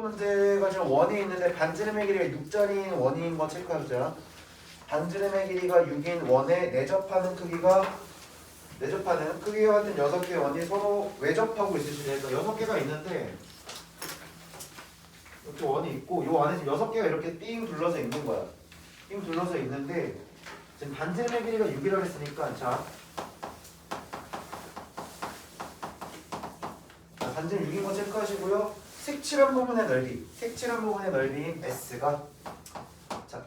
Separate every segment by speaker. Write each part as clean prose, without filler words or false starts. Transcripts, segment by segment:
Speaker 1: 문제가 지금 원이 있는데 반지름의 길이가 6짜리인 원인 거 체크해보자. 반지름의 길이가 6인 원에 내접하는 크기가 같은 6개의 원이 서로 외접하고 있으시대. 그러니까 6개가 있는데 이렇게 원이 있고 요 안에 지금 6개가 이렇게 삥 둘러서 있는 거야. 삥 둘러서 있는데 지금 반지름의 길이가 6이라고 했으니까 자 반지름 6인 거 체크하시고요. 색칠한 부분의 넓이인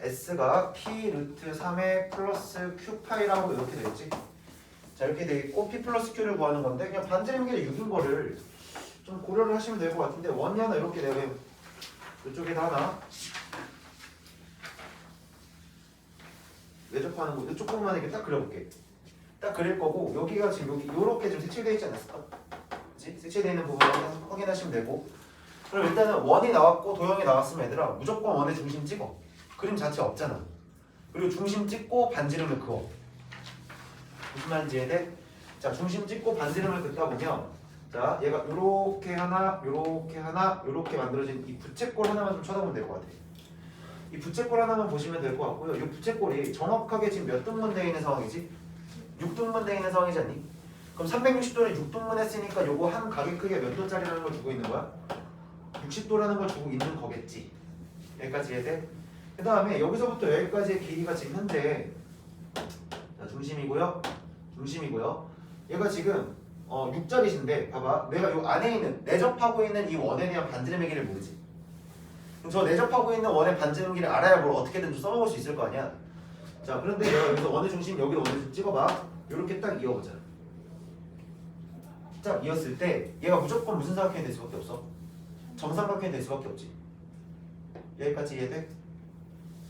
Speaker 1: S가 P 루트 3의 플러스 Q파이라고 이렇게 되어있지. 자 이렇게 되어있고 P 플러스 Q를 구하는 건데 그냥 반지름 길이 6인 거를 좀 고려를 하시면 될 것 같은데 원이 하나 이렇게 되면 이쪽에다 하나 외접하는 거 이쪽 부분만 이렇게 딱 그려볼게. 딱 그릴 거고 여기가 지금 여기 요렇게 좀 색칠되어 있지 않았을까? 그치? 색칠되어 있는 부분 확인하시면 되고 그럼 일단은 원이 나왔고 도형이 나왔으면 얘들아 무조건 원의 중심 찍어. 그림 자체 없잖아. 그리고 중심 찍고 반지름을 그어. 무슨 말인지 이해돼? 자 중심 찍고 반지름을 긋다 보면 자 얘가 요렇게 하나 요렇게 만들어진 이 부채꼴 하나만 좀 쳐다보면 될 것 같아. 이 부채꼴 하나만 보시면 될 것 같고요. 이 부채꼴이 정확하게 지금 몇 등분 되어 있는 상황이지? 6등분 되어 있는 상황이지 않니? 그럼 360도를 6등분 했으니까 요거 한 각의 크기가 몇 도짜리라는 걸 주고 있는 거야? 60도라는 걸 주고 있는 거겠지. 여기까지 이해돼? 그 다음에 여기서부터 여기까지의 길이가 지금 현재 자, 중심이고요. 얘가 지금 6짜리신데 봐봐. 내가 요 안에 있는 내접하고 있는 이 원에 대한 반지름의 길이를 모르지. 그럼 저 내접하고 있는 원의 반지름 길이를 알아야 뭘 어떻게든 좀 써먹을 수 있을 거 아니야. 자 그런데 내가 여기서 원의 중심 여기로 원의 중심 찍어봐. 이렇게 딱 이어보자. 딱 이었을 때 얘가 무조건 무슨 삼각형이 될 수밖에 없어? 정삼각형이 될 수밖에 없지. 여기까지 이해돼?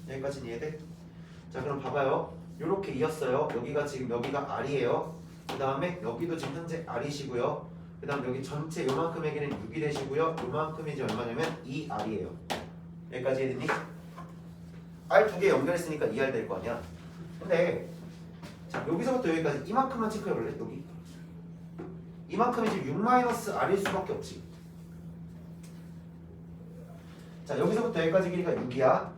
Speaker 1: 여기까지는 이해돼? 자 그럼 봐봐요. 요렇게 이었어요. 여기가 지금 여기가 R이에요. 그 다음에 여기도 지금 현재 R이시고요. 그 다음 여기 전체 요만큼의 길이는 6이 되시고요. 요만큼이 이제 얼마냐면 2R이에요. 여기까지 이해됐니? R 두 개 연결했으니까 2R 될 거 아니야. 근데 자 여기서부터 여기까지 이만큼만 체크해볼래? 여기 이만큼이 지금 6-R일 수밖에 없지. 자 여기서부터 여기까지 길이가 6이야.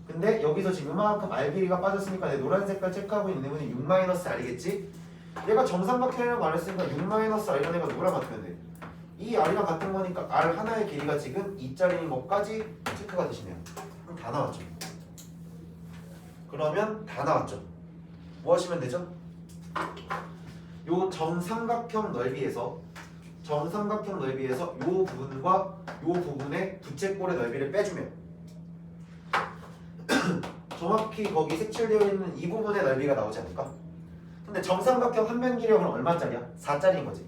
Speaker 1: 근데 여기서 지금 이만큼 R 길이가 빠졌으니까 내 노란 색깔 체크하고 있는 애는 6-R이겠지? 얘가 정삼각형이라고 말했으니까 6-R이라는 애가 누구랑 같으면 돼? 이 R이랑 같은 거니까 R 하나의 길이가 지금 2짜리인 것까지 체크가 되시네요. 그럼 다 나왔죠. 그러면 다 나왔죠. 뭐 하시면 되죠? 요 정삼각형 넓이에서 요 부분과 요 부분의 부채꼴의 넓이를 빼주면 정확히 거기 색칠되어 있는 이 부분의 넓이가 나오지 않을까? 근데 정삼각형 한 면 길이가 그럼 얼마짜리야? 4짜리인 거지.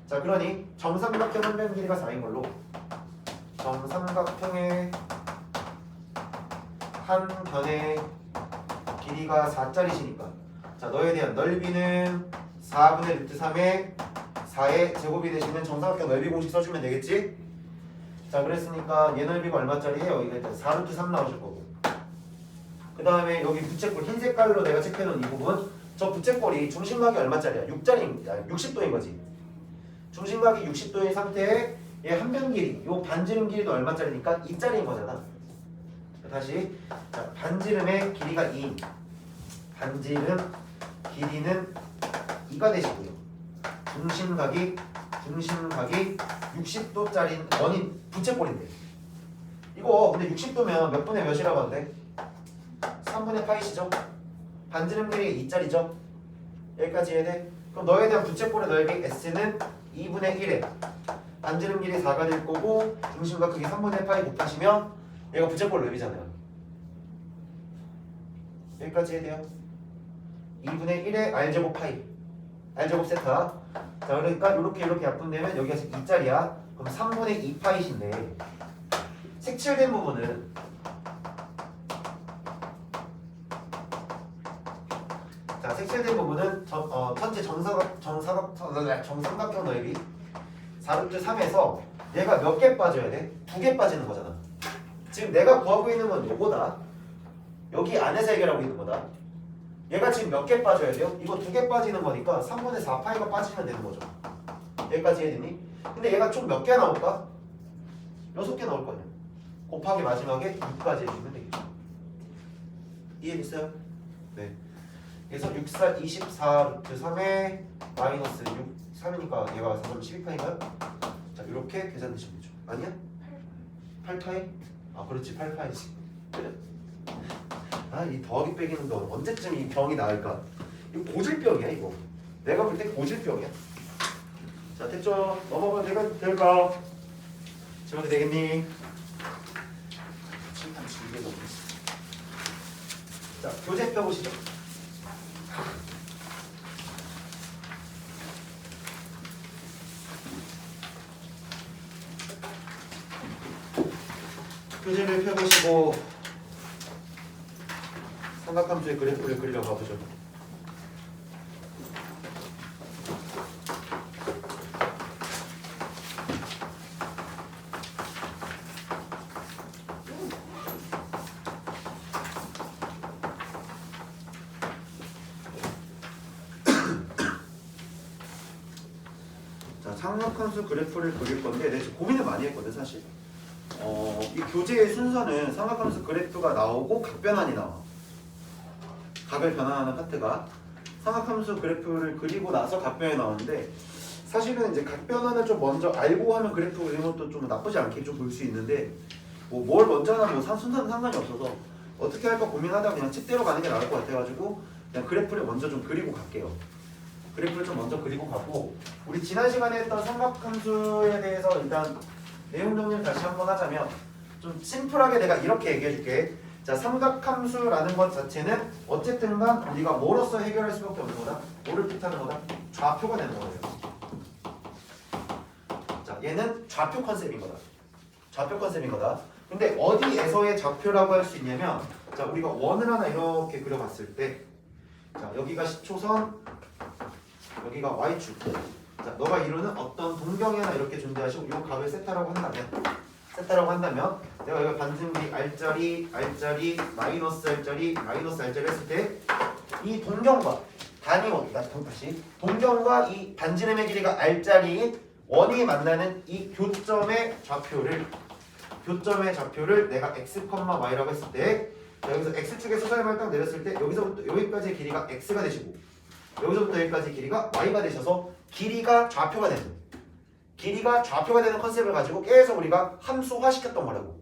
Speaker 1: 자 그러니 정삼각형 한 면 길이가 4인 걸로 정삼각형의 한 변의 길이가 4짜리시니까 자 너에 대한 넓이는 4분의 루트 3의 4의 제곱이 되시는 정삼각형 넓이 공식 써주면 되겠지? 자 그랬으니까 얘 넓이가 얼마짜리예요? 이거 일단 4루트 3 나오실 거고 그 다음에 여기 부채꼴 흰 색깔로 내가 체크해놓은 이 부분 저 부채꼴이 중심각이 얼마짜리야? 6짜리입니다. 60도인 거지. 중심각이 60도인 상태에 얘 한 변 길이 요 반지름 길이도 얼마짜리니까 2짜리인 거잖아. 다시 자, 반지름의 길이가 2 반지름 길이는 2가 되시고요. 중심각이 60도짜리 원인 부채꼴인데 이거 근데 60도면 몇 분의 몇이라고 하는데? 3분의 파이시죠? 반지름 길이가 2짜리죠? 여기까지 이해돼? 그럼 너에 대한 부채꼴의 넓이 S는 2분의 1에 반지름 길이 4가 될 거고 중심각 크기 3분의 파이 곱하시면 얘가 부채꼴 넓이잖아요. 여기까지 이해돼요? 2분의 1에 R제곱 파이 R제곱 세타 자 그러니까 이렇게 약분되면 여기가 지금 2짜리야. 그럼 3분의 2파이신데 색칠된 부분은 자 색칠된 부분은 전체 정삼각형 넓이 4루트 3에서 얘가 몇 개 빠져야 돼? 2개 빠지는 거잖아. 지금 내가 구하고 있는 건 요거다. 여기 안에서 해결하고 있는 거다. 얘가 지금 몇 개 빠져야 돼요? 이거 2개 빠지는 거니까 3분의 4파이가 빠지면 되는 거죠. 여기까지 이해됐니? 근데 얘가 총 몇 개 나올까? 6개 넣을 거냐. 곱하기 마지막에 6까지 해주면 되겠죠. 이해됐어요? 네. 그래서 6, 4, 24 루트 3에 마이너스 6, 3이니까 얘가 4.12파인가요? 자, 이렇게 계산되시면 되죠. 아니야? 8파이? 아, 그렇지. 8파이지. 아, 이 더하기 빼기는 너 언제쯤 이 병이 나을까? 이거 고질병이야, 이거. 내가 볼 때 고질병이야. 자, 됐죠? 넘어가면 될까? 지원이 되겠니? 일단 길게 넘기겠어. 자, 교재 펴보시죠. 교재를 펴보시고 삼각함수의 그래프를 그리러 가보죠. 자, 삼각함수 그래프를 그릴 건데 내가 지금 고민을 많이 했거든 사실. 이 교재의 순서는 삼각함수 그래프가 나오고 각변환이 나와. 각을 변환하는 파트가 삼각함수 그래프를 그리고 나서 각변환이 나오는데 사실은 이제 각변환을 좀 먼저 알고 하면 그래프 그리는 것도 좀 나쁘지 않게 좀 볼 수 있는데 뭐 뭘 먼저 하면 순서는 상관이 없어서 어떻게 할까 고민하다가 그냥 책대로 가는 게 나을 것 같아가지고 그냥 그래프를 먼저 좀 그리고 갈게요. 그래프를 좀 먼저 그리고 가고 우리 지난 시간에 했던 삼각함수에 대해서 일단 내용 정리를 다시 한번 하자면 좀 심플하게 내가 이렇게 얘기해 줄게. 자, 삼각함수라는 것 자체는 어쨌든 간 우리가 뭐로서 해결할 수밖에 없는 거다? 뭐를 뜻하는 거다? 좌표가 되는 거예요. 자, 얘는 좌표 컨셉인 거다. 좌표 컨셉인 거다. 근데 어디에서의 좌표라고 할 수 있냐면 자, 우리가 원을 하나 이렇게 그려봤을 때 자, 여기가 10초선 여기가 y축. 자, 너가 이루는 어떤 동경이 하나 이렇게 존재하시고 이 값을 세타라고 한다면 내가 여기 반증기 R자리, R자리, 마이너스 R자리, 마이너스 R자리 했을 때 이 동경과 단위원, 다시 동경과 이 반지름의 길이가 R자리인 원이 만나는 이 교점의 좌표를 내가 x, y라고 했을 때 자, 여기서 x축의 수선을 딱 내렸을 때 여기서부터 여기까지의 길이가 x가 되시고 여기서부터 여기까지 길이가 y가 되셔서 길이가 좌표가 되는 컨셉을 가지고 계속 우리가 함수화 시켰던 거라고.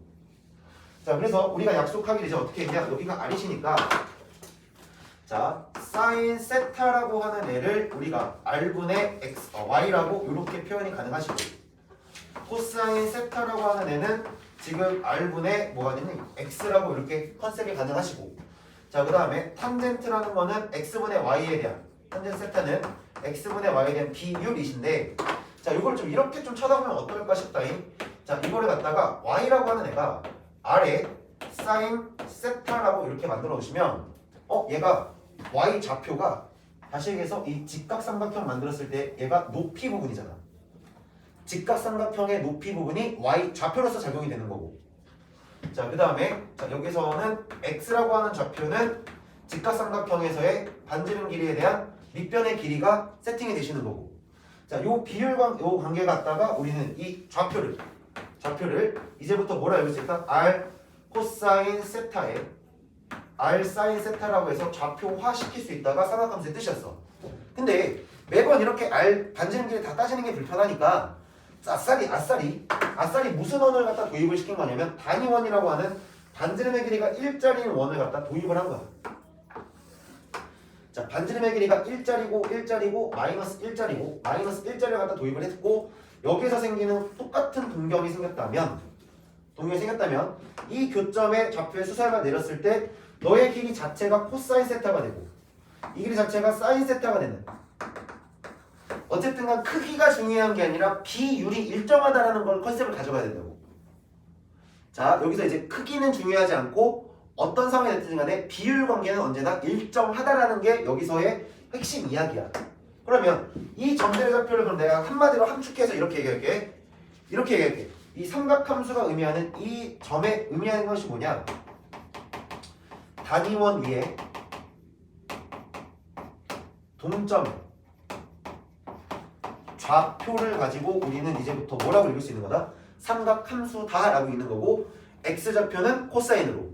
Speaker 1: 자, 그래서 우리가 약속하기를 이제 어떻게 했냐? 여기가 r이시니까 자, 사인 세타라고 하는 애를 우리가 r분의 y라고 이렇게 표현이 가능하시고 코사인 세타라고 하는 애는 지금 r분의 뭐가 되니? x라고 이렇게 컨셉이 가능하시고 자, 그 다음에 탄젠트라는 거는 x분의 y에 대한 탄젠트 세타는 x분의 y에 대한 비율이신데 자, 이걸 좀 이렇게 좀 쳐다보면 어떨까 싶다잉. 자, 이거를 갖다가 y라고 하는 애가 r에 사인 세타라고 이렇게 만들어 놓으시면 얘가 y 좌표가 다시 얘기해서 이 직각삼각형 만들었을 때 얘가 높이 부분이잖아. 직각삼각형의 높이 부분이 y 좌표로서 작용이 되는 거고 자, 그 다음에 여기서는 x라고 하는 좌표는 직각삼각형에서의 반지름 길이에 대한 밑변의 길이가 세팅이 되시는 거고 자, 요 비율과 요 관계 갖다가 우리는 이 좌표를 이제부터 뭐라 읽을 수 있다? r 코사인 세타에 r 사인 세타라고 해서 좌표화 시킬 수 있다가 삼각함수의 뜻이었어. 근데 매번 이렇게 r 반지름 길이 다 따지는 게 불편하니까 아싸리 무슨 원을 갖다 도입을 시킨 거냐면 단위원이라고 하는 반지름의 길이가 1짜리인 원을 갖다 도입을 한 거야. 자, 반지름의 길이가 1짜리고 마이너스 1짜리를 갖다 도입을 했고 여기서 생기는 똑같은 동경이 생겼다면 이 교점의 좌표의 수설만 내렸을 때 너의 길이 자체가 코사인 세타가 되고 이 길이 자체가 사인 세타가 되는 어쨌든 간 크기가 중요한 게 아니라 비율이 일정하다라는 걸 컨셉을 가져가야 된다고. 자, 여기서 이제 크기는 중요하지 않고 어떤 상황이 됐든 간에 비율 관계는 언제나 일정하다라는 게 여기서의 핵심 이야기야. 그러면 이 점들의 좌표를 그럼 내가 한마디로 함축해서 이렇게 얘기할게. 이 삼각함수가 의미하는 이 점에 의미하는 것이 뭐냐? 단위원 위에 동점 좌표를 가지고 우리는 이제부터 뭐라고 읽을 수 있는 거다? 삼각, 함수 다라고 있는 거고 x좌표는 코사인으로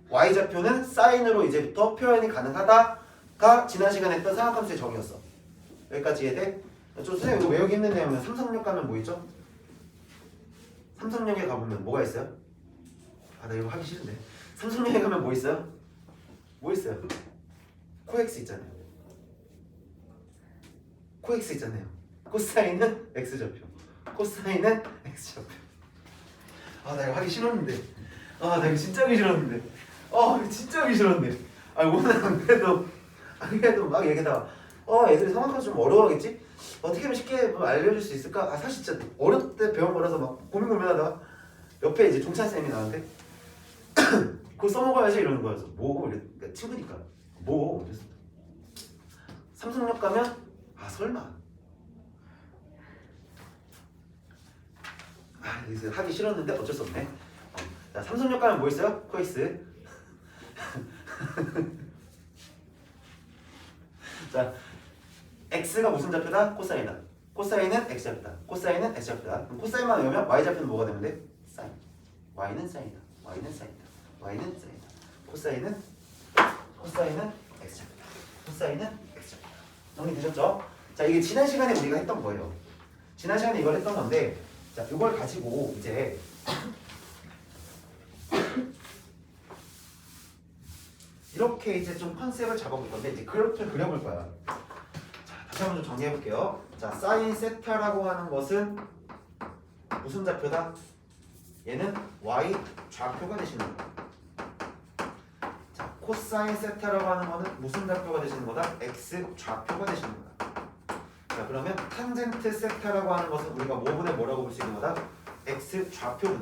Speaker 1: y좌표는 사인으로 이제부터 표현이 가능하다가 지난 시간에 했던 삼각함수의 정의였어. 여기까지 이해돼? 좀 선생님 이거 외우기 힘든 내용은 삼성역 가면 뭐 있죠? 삼성역에 가보면 뭐가 있어요? 아 나 이거 하기 싫은데. 삼성역에 가면 뭐 있어요? 뭐 있어요? 코엑스 있잖아요. 코엑스 있잖아요. 코사인은 x좌표, 코사인은 x좌표. 아 나 이거 하기 싫었는데. 아 나 이거 진짜 하기 싫었는데. 이거 진짜 하기 싫었는데. 오늘 안 그래도 막 얘기하다가 애들이 삼각함수 좀 어려워하겠지? 어떻게 하면 쉽게 뭐 알려줄 수 있을까? 사실 진짜 어렸을 때 배운 거라서 막 고민하다가 옆에 이제 종찬쌤이 나한테 그거 써먹어야지 이러는 거여서 뭐? 그러니까 친구니까 뭐? 그래서 삼성역 가면 설마 이거 하기 싫었는데 어쩔 수 없네. 자, 삼성역 가면 뭐 있어요? 코엑스. 자, x가 무슨 좌표다? 코사인이다. 코사인은 x좌표다. 코사인은 x좌표다. 그럼 코사인만 외우면 y좌표는 뭐가 되면 돼? 사인. y는 사인이다. y는 사인이다. y는 사인이다. 코사인은 x좌표다. 코사인은 x좌표다. 정리되셨죠? 자, 이게 지난 시간에 우리가 했던 거예요. 지난 시간에 이걸 했던 건데, 자, 이걸 가지고 이제 이렇게 이제 좀 컨셉을 잡아볼 건데 이제 그래프를 그려볼 거야. 자, 다시 한번 좀 정리해 볼게요. 자, 사인 세타라고 하는 것은 무슨 좌표다? 얘는 y 좌표가 되시는 거야. 자, 코사인 세타라고 하는 거는 무슨 좌표가 되시는 거다? x 좌표가 되시는 거다. 자, 그러면 탄젠트 세타라고 하는 것은 우리가 뭐분의 뭐라고 볼 수 있는 거다? x 좌표분.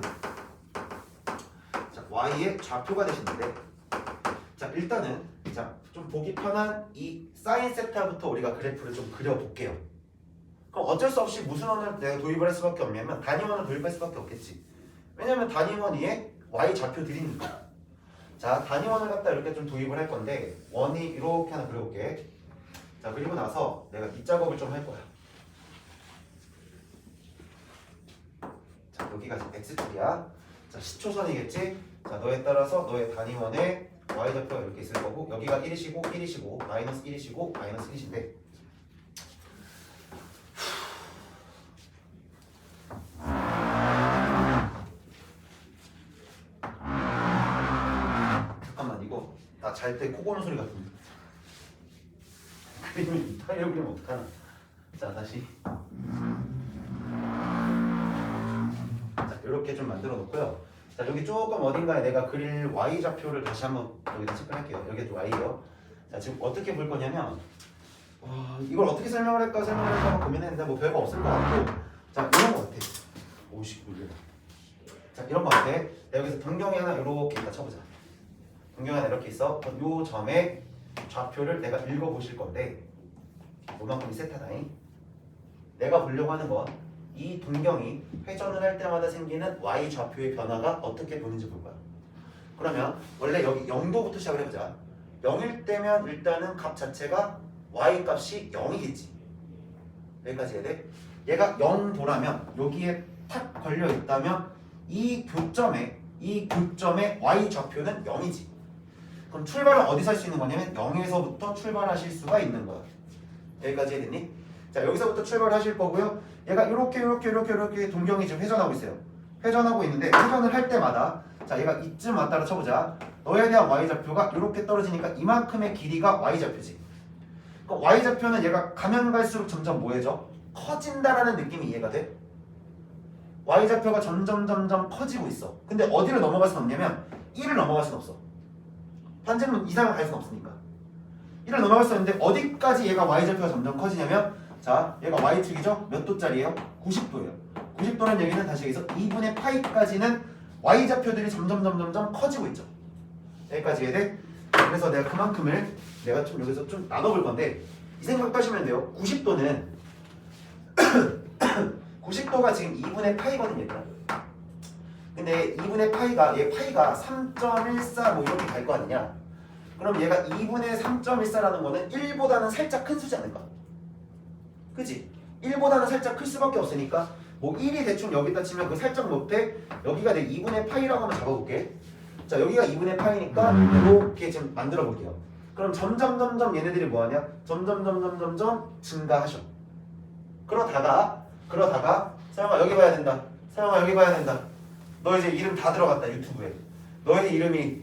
Speaker 1: 자, y의 좌표가 되시는데, 자, 일단은 좀 보기 편한 이 사인 세타부터 우리가 그래프를 좀 그려볼게요. 그럼 어쩔 수 없이 무슨 원을 내가 도입을 할 수밖에 없냐면 단위원을 도입할 수밖에 없겠지. 왜냐면 단위원 위에 y 좌표들이니까. 자, 단위원을 갖다 이렇게 좀 도입을 할 건데 원이 이렇게 하나 그려볼게. 자, 그리고 나서 내가 밑작업을 좀 할 거야. 자, 여기가 지금 x축이야. 자, 10초선이겠지? 자, 너에 따라서 너의 단위원에 y좌표가 이렇게 있을 거고 여기가 1이시고 1이시고 마이너스 1이시고 마이너스 1이신데 잠깐만 이거 나 잘 때 코 고는 소리 같은데 그림을 이탈려 그리면 어떡하나. 자, 다시 자, 이렇게 좀 만들어 놓고요. 자, 여기 조금 어딘가에 내가 그릴 y좌표를 다시 한번 여기다 체크할게요. 여기도 y예요. 자, 지금 어떻게 볼 거냐면 이걸 어떻게 설명을 할까 고민했는데 뭐 별거 없을 것 같고, 자, 이런 거 같아. 오씨, 놀래라. 자, 이런 거 같아. 내가 여기서 동경이 하나 이렇게 있다 쳐보자. 동경이 하나 이렇게 있어. 요 점의 좌표를 내가 읽어보실 건데 요만큼이 세타다잉. 내가 보려고 하는 건 이 동경이 회전을 할 때마다 생기는 y 좌표의 변화가 어떻게 보는지 볼 거야. 그러면 원래 여기 0도부터 시작을 해보자. 0일 때면 일단은 값 자체가 y 값이 0이겠지. 여기까지 해야 돼. 얘가 0도라면 여기에 탁 걸려 있다면 이 교점에 y 좌표는 0이지. 그럼 출발은 어디서 할 수 있는 거냐면 0에서부터 출발하실 수가 있는 거야. 여기까지 해야겠니? 자, 여기서부터 출발하실 거고요. 얘가 이렇게 동경이 지금 회전하고 있어요. 회전하고 있는데 회전을 할 때마다 자, 얘가 이쯤 왔다로 쳐보자. 너에 대한 y좌표가 이렇게 떨어지니까 이만큼의 길이가 y좌표지. 그럼 y좌표는 얘가 가면 갈수록 점점 뭐해져? 커진다라는 느낌이 이해가 돼? y좌표가 점점 커지고 있어. 근데 어디를 넘어갈 수는 없냐면 1을 넘어갈 수는 없어. 반지름 이상을 갈 수는 없으니까 1을 넘어갈 수 있는데 어디까지 얘가 y좌표가 점점 커지냐면 자, 얘가 y축이죠? 몇 도짜리예요? 90도예요. 90도라는 얘기는 다시 여기서 2분의 파이까지는 y좌표들이 점점 커지고 있죠. 여기까지 해야 돼? 그래서 내가 그만큼을 내가 좀 여기서 좀 나눠볼 건데 이 생각도 하시면 돼요. 90도는 90도가 지금 2분의 파이거든요, 얘들아. 근데 2분의 파이가 얘 파이가 3.14 뭐 이렇게 갈 거 아니냐? 그럼 얘가 2분의 3.14라는 거는 1보다는 살짝 큰 수지 않을까? 그치? 1보다는 살짝 클 수밖에 없으니까 뭐 1이 대충 여기다 치면 그 살짝 옆에 여기가 내 2분의 파이라고 한번 잡아볼게. 자 여기가 2분의 파이니까 이렇게 지금 만들어 볼게요. 그럼 점점 얘네들이 뭐하냐? 점점 증가하셔. 그러다가 서영아 여기 봐야 된다. 서영아 여기 봐야 된다. 너 이제 이름 다 들어갔다 유튜브에. 너의 이름이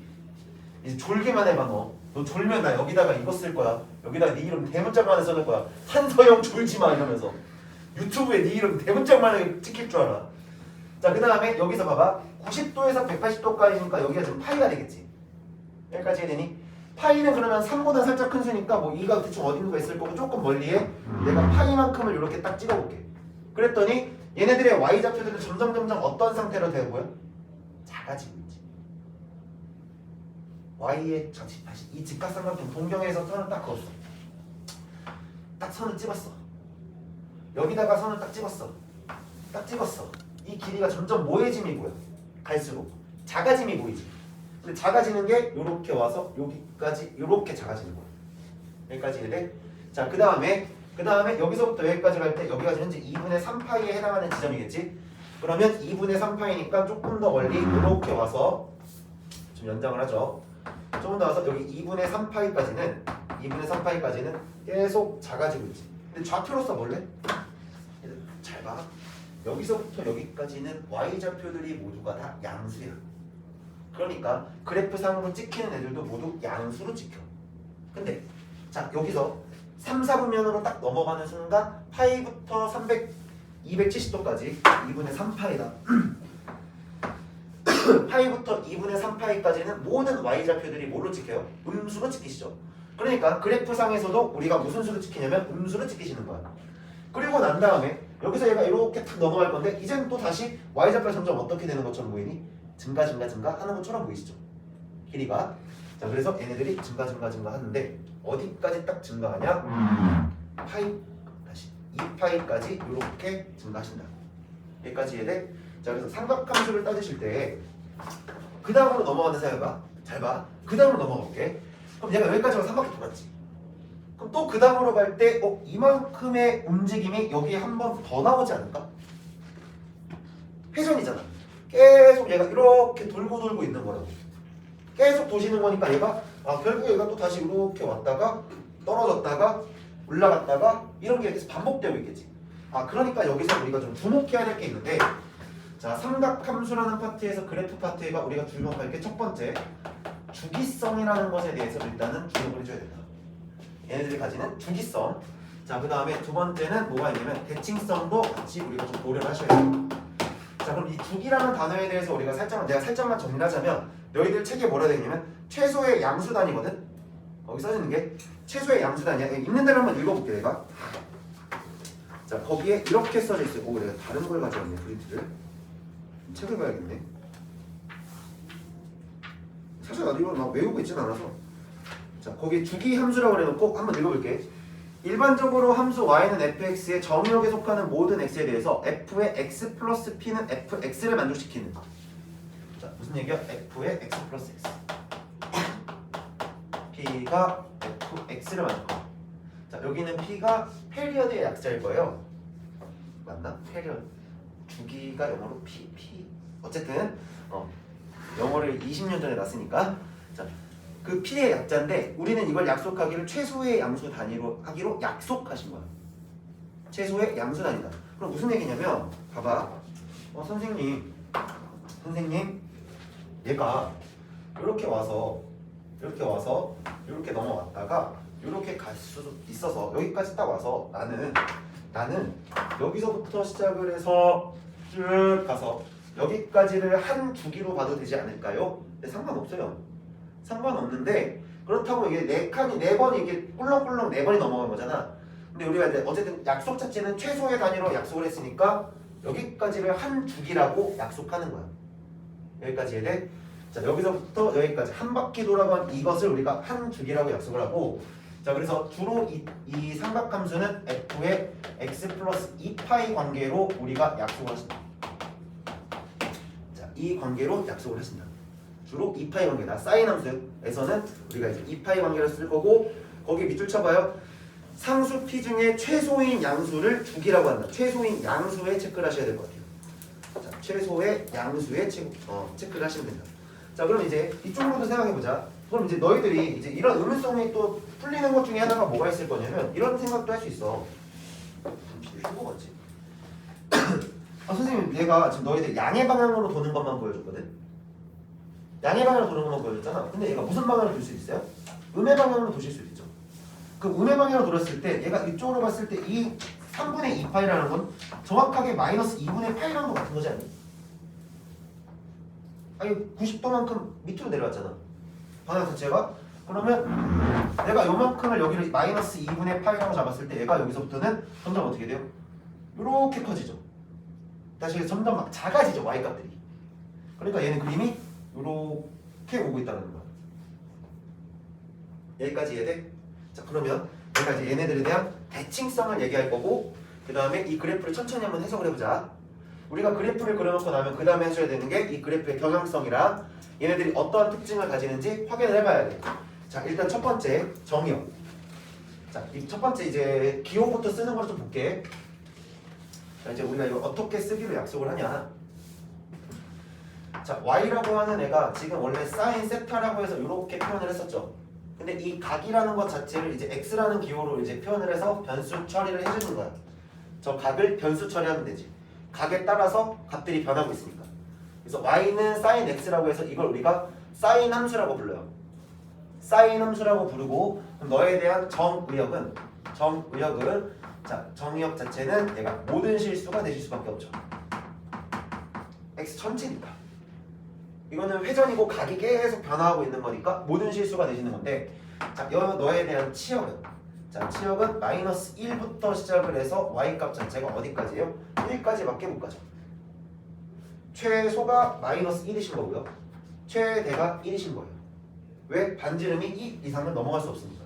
Speaker 1: 이제 졸기만 해봐 너. 너 졸면 나 여기다가 이거 쓸 거야. 여기다가 네 이름 대문짝만에 써놓을 거야. 한서영 졸지마 이러면서 유튜브에 네 이름 대문짝만에 찍힐 줄 알아. 자 그 다음에 여기서 봐봐. 90도에서 180도까지니까 여기가 지금 파이가 되겠지. 여기까지 해야 되니? 파이는 그러면 3보다 살짝 큰 수니까 뭐 2가 대충 어딘가 있을 거고 조금 멀리에 내가 파이만큼을 이렇게 딱 찍어볼게. 그랬더니 얘네들의 y좌표들은 점점 어떤 상태로 되어 보여? 작아지고 있지. y의 다시 이 직각삼각형 동경에서 선을 딱 그었어. 딱 선을 찍었어. 여기다가 선을 딱 찍었어. 이 길이가 점점 뭐해짐이 보여? 갈수록 작아짐이 보이지. 근데 작아지는 게 요렇게 와서 여기까지 요렇게 작아지는 거야. 여기까지 이래. 자 그 다음에 여기서부터 여기까지 갈 때 여기가 현재 2분의 3파이에 해당하는 지점이겠지. 그러면 2분의 3파이니까 조금 더 멀리 이렇게 와서 좀 연장을 하죠. 조금 더 와서 여기 2분의 3파이까지는 계속 작아지고 있지. 근데 좌표로 써볼래? 잘 봐. 여기서부터 여기까지는 y좌표들이 모두가 다 양수야. 그러니까 그래프상으로 찍히는 애들도 모두 양수로 찍혀. 근데 자 여기서 3, 4분면으로 딱 넘어가는 순간 파이부터 270도까지 2분의 3파이다. 파이부터 2분의 3파이까지는 모든 y좌표들이 뭐로 찍혀요? 음수로 찍히시죠. 그러니까 그래프상에서도 우리가 무슨 수로 찍히냐면 음수로 찍히시는 거야. 그리고 난 다음에 여기서 얘가 이렇게 탁 넘어갈 건데 이제는 또 다시 y좌표가 점점 어떻게 되는 것처럼 보이니? 증가 하는 것처럼 보이시죠? 길이가. 자 그래서 얘네들이 증가 하는데 어디까지 딱 증가하냐? 파이 다시 2파이까지 이렇게 증가하신다. 여기까지 이해돼? 자 그래서 삼각함수를 따지실 때 그 다음으로 넘어가는 사이가 잘 봐. 그 다음으로 넘어가 볼게. 그럼 얘가 여기까지 와서 3바퀴 돌았지. 그럼 또 그 다음으로 갈 때 이만큼의 움직임이 여기에 한 번 더 나오지 않을까? 회전이잖아. 계속 얘가 이렇게 돌고 있는 거라고. 계속 도시는 거니까 얘가 결국 얘가 또 다시 이렇게 왔다가 떨어졌다가 올라갔다가 이런 게 계속 반복되고 있겠지. 그러니까 여기서 우리가 좀 주목해야 될 게 있는데, 자 삼각함수라는 파트에서 그래프 파트가 우리가 주목할 게 첫 번째 주기성이라는 것에 대해서 일단은 주목을 해줘야 된다. 얘네들이 가지는 주기성. 자 그 다음에 두 번째는 뭐가 있냐면 대칭성도 같이 우리가 좀 고려를 하셔야 돼요. 자 그럼 이 주기라는 단어에 대해서 우리가 내가 살짝만 정리하자면 너희들 책에 뭐라 되어 있냐면 최소의 양수단이거든. 거기 써지는 게 최소의 양수단이야. 있는 대로 한번 읽어볼게 내가. 자 거기에 이렇게 써져 있어요. 내가 다른 걸 가져왔네 프린트를. 책을 봐야겠네. 사실 나도 이걸 막 외우고 있진 않아서. 자 거기에 주기 함수라고 해놓고 한번 읽어볼게. 일반적으로 함수 y는 fx의 정의역에 속하는 모든 x에 대해서 f의 x 플러스 p는 fx를 만족시키는. 자 무슨 얘기야? f의 x 플러스 x p가 fx를 만족하고. 자 여기는 p가 페리어드의 약자일 거예요. 맞나? 페리어드. 주기가 영어로 p 어쨌든 영어를 20년 전에 났으니까. 자 그 P의 약자인데 우리는 이걸 약속하기를 최소의 양수 단위로 하기로 약속하신 거야. 최소의 양수 단위다. 그럼 무슨 얘기냐면 봐봐. 선생님 얘가 이렇게 와서 이렇게 넘어왔다가 이렇게 갈 수 있어서 여기까지 딱 와서 나는 여기서부터 시작을 해서 쭉 가서 여기까지를 한 주기로 봐도 되지 않을까요? 네, 상관없는데 그렇다고 이게 네 번이 이게 꿀렁꿀렁 4번이 넘어간 거잖아. 근데 우리가 이제 어쨌든 약속 자체는 최소의 단위로 약속을 했으니까 여기까지를 한 주기라고 약속하는 거야. 여기까지 이해돼? 자 여기서부터 여기까지 한 바퀴 돌아간 이것을 우리가 한 주기라고 약속을 하고. 자 그래서 주로 이 삼각함수는 f의 x 플러스 2파이 관계로 우리가 약속을 하신다. 자 이 관계로 약속을 하신다. 주로 2파이 관계다. 사인 함수에서는 우리가 이제 2파이 관계를 쓸 거고, 거기 밑줄 쳐봐요. 상수 P 중에 최소인 양수를 주기라고 한다. 최소인 양수에 체크를 하셔야 될 것 같아요. 자, 최소의 양수에 체크를 하시면 된다. 자, 그럼 이제 이쪽으로도 생각해보자. 그럼 이제 너희들이 이제 이런 의문성이 또 풀리는 것 중에 하나가 뭐가 있을 거냐면 이런 생각도 할 수 있어. 휴거 같지? 아, 선생님 내가 지금 너희들 양의 방향으로 도는 것만 보여줬거든? 양의 방향으로 도는 것만 보여줬잖아. 근데 얘가 무슨 방향으로 돌 수 있어요? 음의 방향으로 도실 수 있죠. 그 음의 방향으로 돌았을 때 얘가 이쪽으로 봤을 때 이 3분의 2파이라는 건 정확하게 마이너스 2분의 파이랑도 같은 거지 않니? 아니 90도만큼 밑으로 내려왔잖아. 방향 자체가. 그러면 내가 요만큼을 여기를 마이너스 2분의 파이라고 잡았을 때 얘가 여기서부터는 점점 어떻게 돼요? 요렇게 커지죠. 다시 점점 막 작아지죠. y값들이. 그러니까 얘는 그림이 요렇게 오고 있다는 거야. 여기까지 이해돼? 자, 그러면 내가 이제 얘네들에 대한 대칭성을 얘기할 거고 그 다음에 이 그래프를 천천히 한번 해석을 해보자. 우리가 그래프를 그려놓고 나면 그 다음에 해줘야 되는 게 이 그래프의 경향성이랑 얘네들이 어떠한 특징을 가지는지 확인을 해봐야 돼. 자, 일단 첫 번째 정의역. 자, 이 첫 번째 이제 기호부터 쓰는 걸 좀 볼게. 자, 이제 우리가 이거 어떻게 쓰기로 약속을 하냐. 자, y라고 하는 애가 지금 원래 사인 세타라고 해서 이렇게 표현을 했었죠. 근데 이 각이라는 것 자체를 이제 x라는 기호로 이제 표현을 해서 변수 처리를 해주는 거야. 저 각을 변수 처리하면 되지. 각에 따라서 값들이 변하고 있으니까. 그래서 y는 sin x라고 해서 이걸 우리가 sin 함수라고 불러요. sin 함수라고 부르고 그럼 너에 대한 정의역은 자, 정의역 자체는 얘가 모든 실수가 되실 수밖에 없죠. x 전체니까. 이거는 회전이고 각이 계속 변화하고 있는 거니까 모든 실수가 되시는 건데 자, 너에 대한 치역은 자, 치역은 마이너스 1부터 시작을 해서 y값 자체가 어디까지예요? 1까지밖에 못 가죠. 최소가 마이너스 1이신 거고요. 최대가 1이신 거예요. 왜? 반지름이 2 이상은 넘어갈 수 없으니까.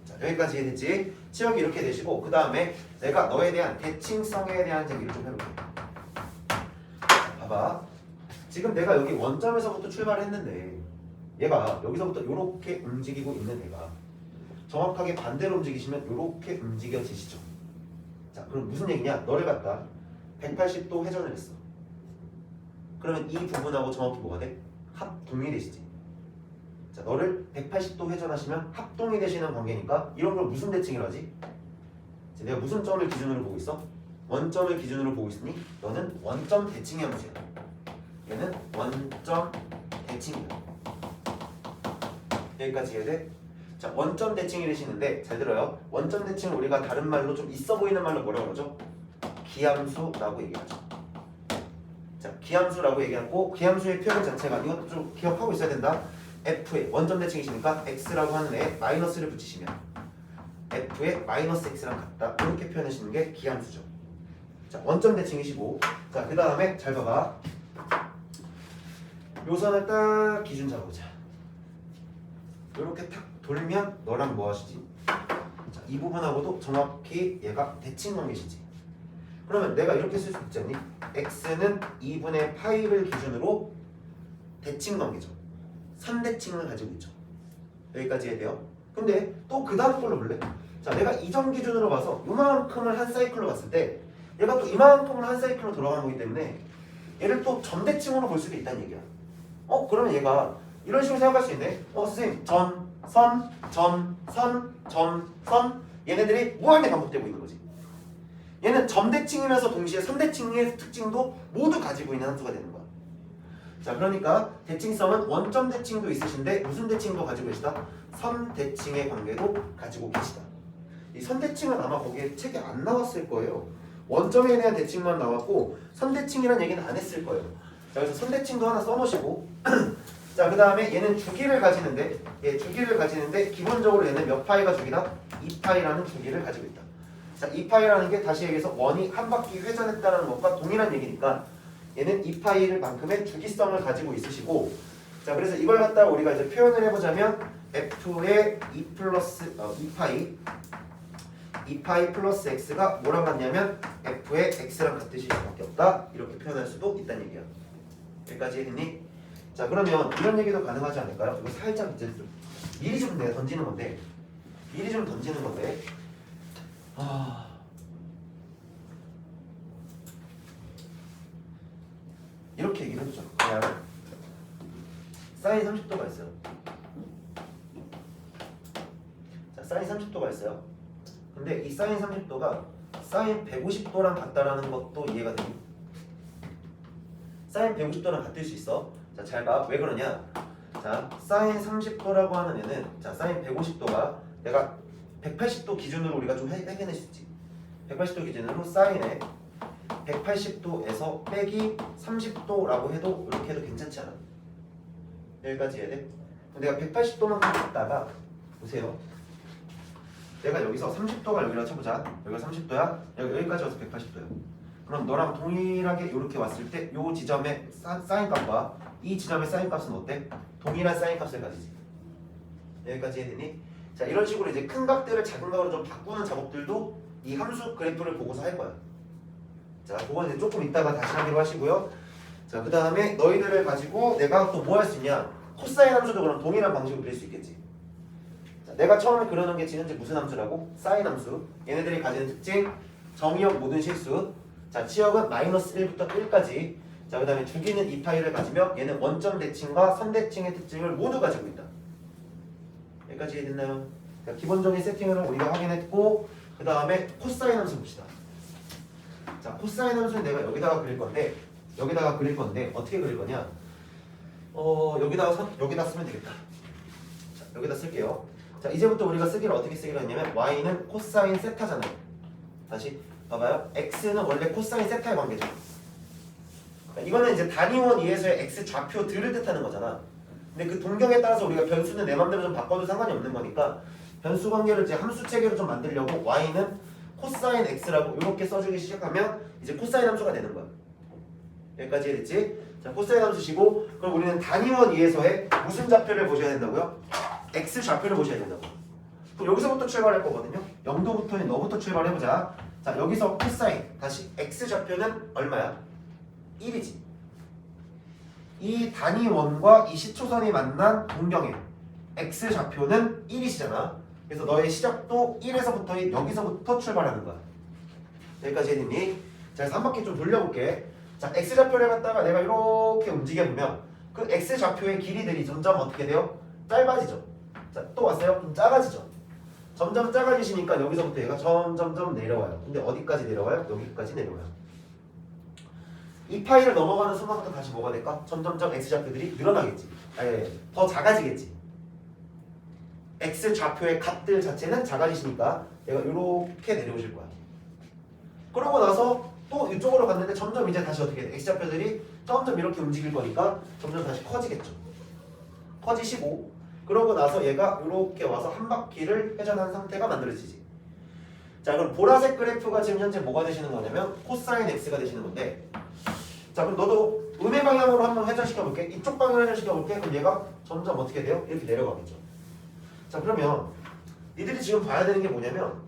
Speaker 1: 자, 여기까지 이해됐지? 치역이 이렇게 되시고 그 다음에 내가 너에 대한 대칭성에 대한 얘기를 좀 해볼게. 자, 봐봐. 지금 내가 여기 원점에서부터 출발했는데 얘가 여기서부터 이렇게 움직이고 있는 애가 정확하게 반대로 움직이시면 이렇게 움직여지시죠. 자, 그럼 무슨 얘기냐? 너를 갖다 180도 회전을 했어. 그러면 이 부분하고 정확히 뭐가 돼? 합동이 되시지. 자, 너를 180도 회전하시면 합동이 되시는 관계니까 이런 걸 무슨 대칭이라 하지? 자, 내가 무슨 점을 기준으로 보고 있어? 원점을 기준으로 보고 있으니 너는 원점 대칭의 함수야. 얘는 원점 대칭이야. 여기까지 이해돼? 자, 원점 대칭이 되시는데 잘 들어요. 원점 대칭을 우리가 다른 말로 좀 있어 보이는 말로 뭐라고 그러죠? 기함수라고 얘기하죠. 자, 기함수라고 얘기하고 기함수의 표현 자체가 이것도 좀 기억하고 있어야 된다. f의 원점 대칭이시니까 x라고 하는 애 마이너스를 붙이시면 f의 마이너스 x랑 같다. 이렇게 표현하시는 게 기함수죠. 자, 원점 대칭이시고 자, 그 다음에 잘 봐봐. 요선을 딱 기준 잡아보자. 이렇게 탁 돌면 너랑 뭐 하시지? 자, 이 부분하고도 정확히 얘가 대칭 관계시지. 그러면 내가 이렇게 쓸 수 있지 않니? x는 2분의 파이를 기준으로 대칭 관계죠. 3대칭을 가지고 있죠. 여기까지 해야 돼요. 근데 또 그 다음 걸로 볼래? 자, 내가 이 점 기준으로 봐서 요만큼을 한 사이클로 봤을 때 얘가 또 이만큼을 한 사이클로 돌아가는 거기 때문에 얘를 또 점대칭으로 볼 수도 있다는 얘기야. 그러면 얘가 이런 식으로 생각할 수 있네. 선생님, 점, 선, 점, 선, 점, 선 얘네들이 무한히 반복되고 있는 거지. 얘는 점대칭이면서 동시에 선대칭의 특징도 모두 가지고 있는 함수가 되는 거야. 자, 그러니까 대칭성은 원점 대칭도 있으신데 무슨 대칭도 가지고 계시다? 선대칭의 관계도 가지고 계시다. 이 선대칭은 아마 거기에 책에 안 나왔을 거예요. 원점에 대한 대칭만 나왔고 선대칭이라는 얘기는 안 했을 거예요. 자, 그래서 선대칭도 하나 써놓으시고 자, 그 다음에 얘는 주기를 가지는데 주기를 가지는데 기본적으로 얘는 몇 파이가 주기다? 2파이라는 주기를 가지고 있다. 자, 2파이라는 게 다시 얘기해서 원이 한 바퀴 회전했다는 것과 동일한 얘기니까 얘는 2파이를 만큼의 주기성을 가지고 있으시고 자, 그래서 이걸 갖다가 우리가 이제 표현을 해보자면 f의 2파이 플러스 x가 뭐랑 같냐면 f의 x랑 같으실 수밖에 없다. 이렇게 표현할 수도 있다는 얘기야. 여기까지 했니? 자, 그러면 이런 얘기도 가능하지 않을까요? 이거 살짝 이제 좀 미리 좀 내가 던지는 건데 이렇게 얘기를 해보죠. 그냥 사인 30도가 있어요. 자, 사인 30도가 있어요. 근데 이 사인 30도가 사인 150도랑 같다라는 것도 이해가 되니? 사인 150도랑 같을 수 있어. 자, 잘 봐. 왜 그러냐? 자, 사인 30도라고 하는 애는 자, 사인 150도가 내가 180도 기준으로 우리가 좀 해낼 수 있지. 180도 기준으로 사인에 180도에서 빼기 30도라고 해도 이렇게 해도 괜찮지 않아? 여기까지 해야 돼? 내가 180도만큼 갔다가 보세요. 내가 여기서 30도가 여기라고 쳐보자. 여기가 30도야. 여기까지 와서 180도야. 그럼 너랑 동일하게 이렇게 왔을 때 이 지점의 사인 값과 이 지점의 사인 값은 어때? 동일한 사인 값을 가지지. 여기까지 해야 되니? 자, 이런 식으로 이제 큰 각들을 작은 각으로 좀 바꾸는 작업들도 이 함수 그래프를 보고서 할 거야. 자, 그건 이제 조금 이따가 다시 하기로 하시고요. 자, 그 다음에 너희들을 가지고 내가 또 뭐 할 수 있냐? 코사인 함수도 그럼 동일한 방식으로 그릴 수 있겠지. 자, 내가 처음에 그려놓은 게 지금 현재 무슨 함수라고? 사인 함수. 얘네들이 가지는 특징, 정의역 모든 실수. 자, 치역은 마이너스 1부터 1까지. 자, 그 다음에 주기는 2파이를 가지며 얘는 원점 대칭과 선대칭의 특징을 모두 가지고 있다. 여기까지 이해됐나요? 자, 기본적인 세팅을 우리가 확인했고, 그 다음에 코사인 함수 봅시다. 자, 코사인 함수는 내가 여기다가 그릴 건데 어떻게 그릴 거냐? 여기다 쓰면 되겠다. 자, 여기다 쓸게요. 자, 이제부터 우리가 쓰기를 어떻게 쓰기로 했냐면 y는 코사인 세타잖아요. 다시 봐봐요. x는 원래 코사인 세타의 관계죠. 이거는 이제 단위원 이에서의 x 좌표들을 뜻하는 거잖아. 근데 그 동경에 따라서 우리가 변수는 내 맘대로 좀 바꿔도 상관이 없는 거니까 변수 관계를 이제 함수 체계로 좀 만들려고 y는 코사인 x라고 이렇게 써주기 시작하면 이제 코사인 함수가 되는 거야. 여기까지 이해됐지? 자, 코사인 함수시고 그럼 우리는 단위원 이에서의 무슨 좌표를 보셔야 된다고요? x 좌표를 보셔야 된다고. 그럼 여기서부터 출발할 거거든요. 0도부터는 너부터 출발해보자. 자, 여기서 코사인 다시 x 좌표는 얼마야? 1이지. 이 단위원과 이 시초선이 만난 동경에 x 좌표는 1이시잖아. 그래서 너의 시작도 1에서부터 여기서부터 출발하는 거야. 여기까지 했니? 자, 그래서 한 바퀴 좀 돌려볼게. 자, x 좌표를 갖다가 내가 이렇게 움직여보면 그 x 좌표의 길이들이 점점 어떻게 돼요? 짧아지죠. 자, 또 왔어요? 좀 작아지죠. 점점 작아지시니까 여기서부터 얘가 점점점 내려와요. 근데 어디까지 내려와요? 여기까지 내려와요. 이 파이를 넘어가는 순간부터 다시 뭐가 될까? 점점점 x 좌표들이 늘어나겠지. 더 작아지겠지. x 좌표의 값들 자체는 작아지시니까 얘가 이렇게 내려오실 거야. 그러고 나서 또 이쪽으로 갔는데 점점 이제 다시 어떻게 돼? x 좌표들이 점점 이렇게 움직일 거니까 점점 다시 커지겠죠. 커지시고 그러고 나서 얘가 이렇게 와서 한 바퀴를 회전한 상태가 만들어지지. 자, 그럼 보라색 그래프가 지금 현재 뭐가 되시는 거냐면 코사인 x가 되시는 건데, 자, 그럼 너도 음의 방향으로 한번 회전시켜 볼게. 이쪽 방향으로 회전시켜 볼게. 그럼 얘가 점점 어떻게 돼요? 이렇게 내려가겠죠. 자, 그러면 니들이 지금 봐야 되는 게 뭐냐면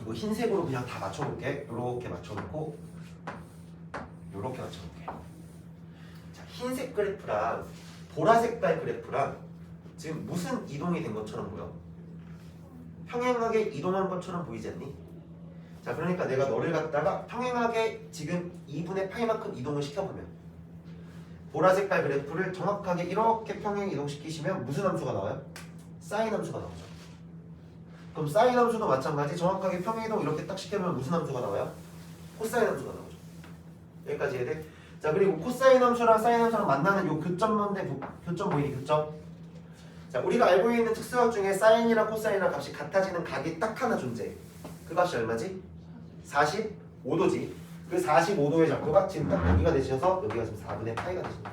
Speaker 1: 이거 흰색으로 그냥 다 맞춰볼게. 요렇게 맞춰놓고 요렇게 맞춰볼게. 자, 흰색 그래프랑 보라색깔 그래프랑 지금 무슨 이동이 된 것처럼 보여? 평행하게 이동한 것처럼 보이지 않니? 자, 그러니까 내가 너를 갖다가 평행하게 지금 2분의 파이만큼 이동을 시켜보면 보라색깔 그래프를 정확하게 이렇게 평행 이동시키시면 무슨 함수가 나와요? 사인 함수가 나오죠. 그럼 사인 함수도 마찬가지 정확하게 평행 이동 이렇게 딱 시켜보면 무슨 함수가 나와요? 코사인 함수가 나오죠. 여기까지 해야 돼? 자, 그리고 코사인 함수랑 사인 함수랑 만나는 요 교점 보이니? 교점? 자, 우리가 알고 있는 특수각 중에 사인이랑 코사인이랑 값이 같아지는 각이 딱 하나 존재해. 그 값이 얼마지? 45도지. 그 45도의 좌표가 지금 딱 여기가 되셔서 여기가 지금 4분의 파이가 되십니다.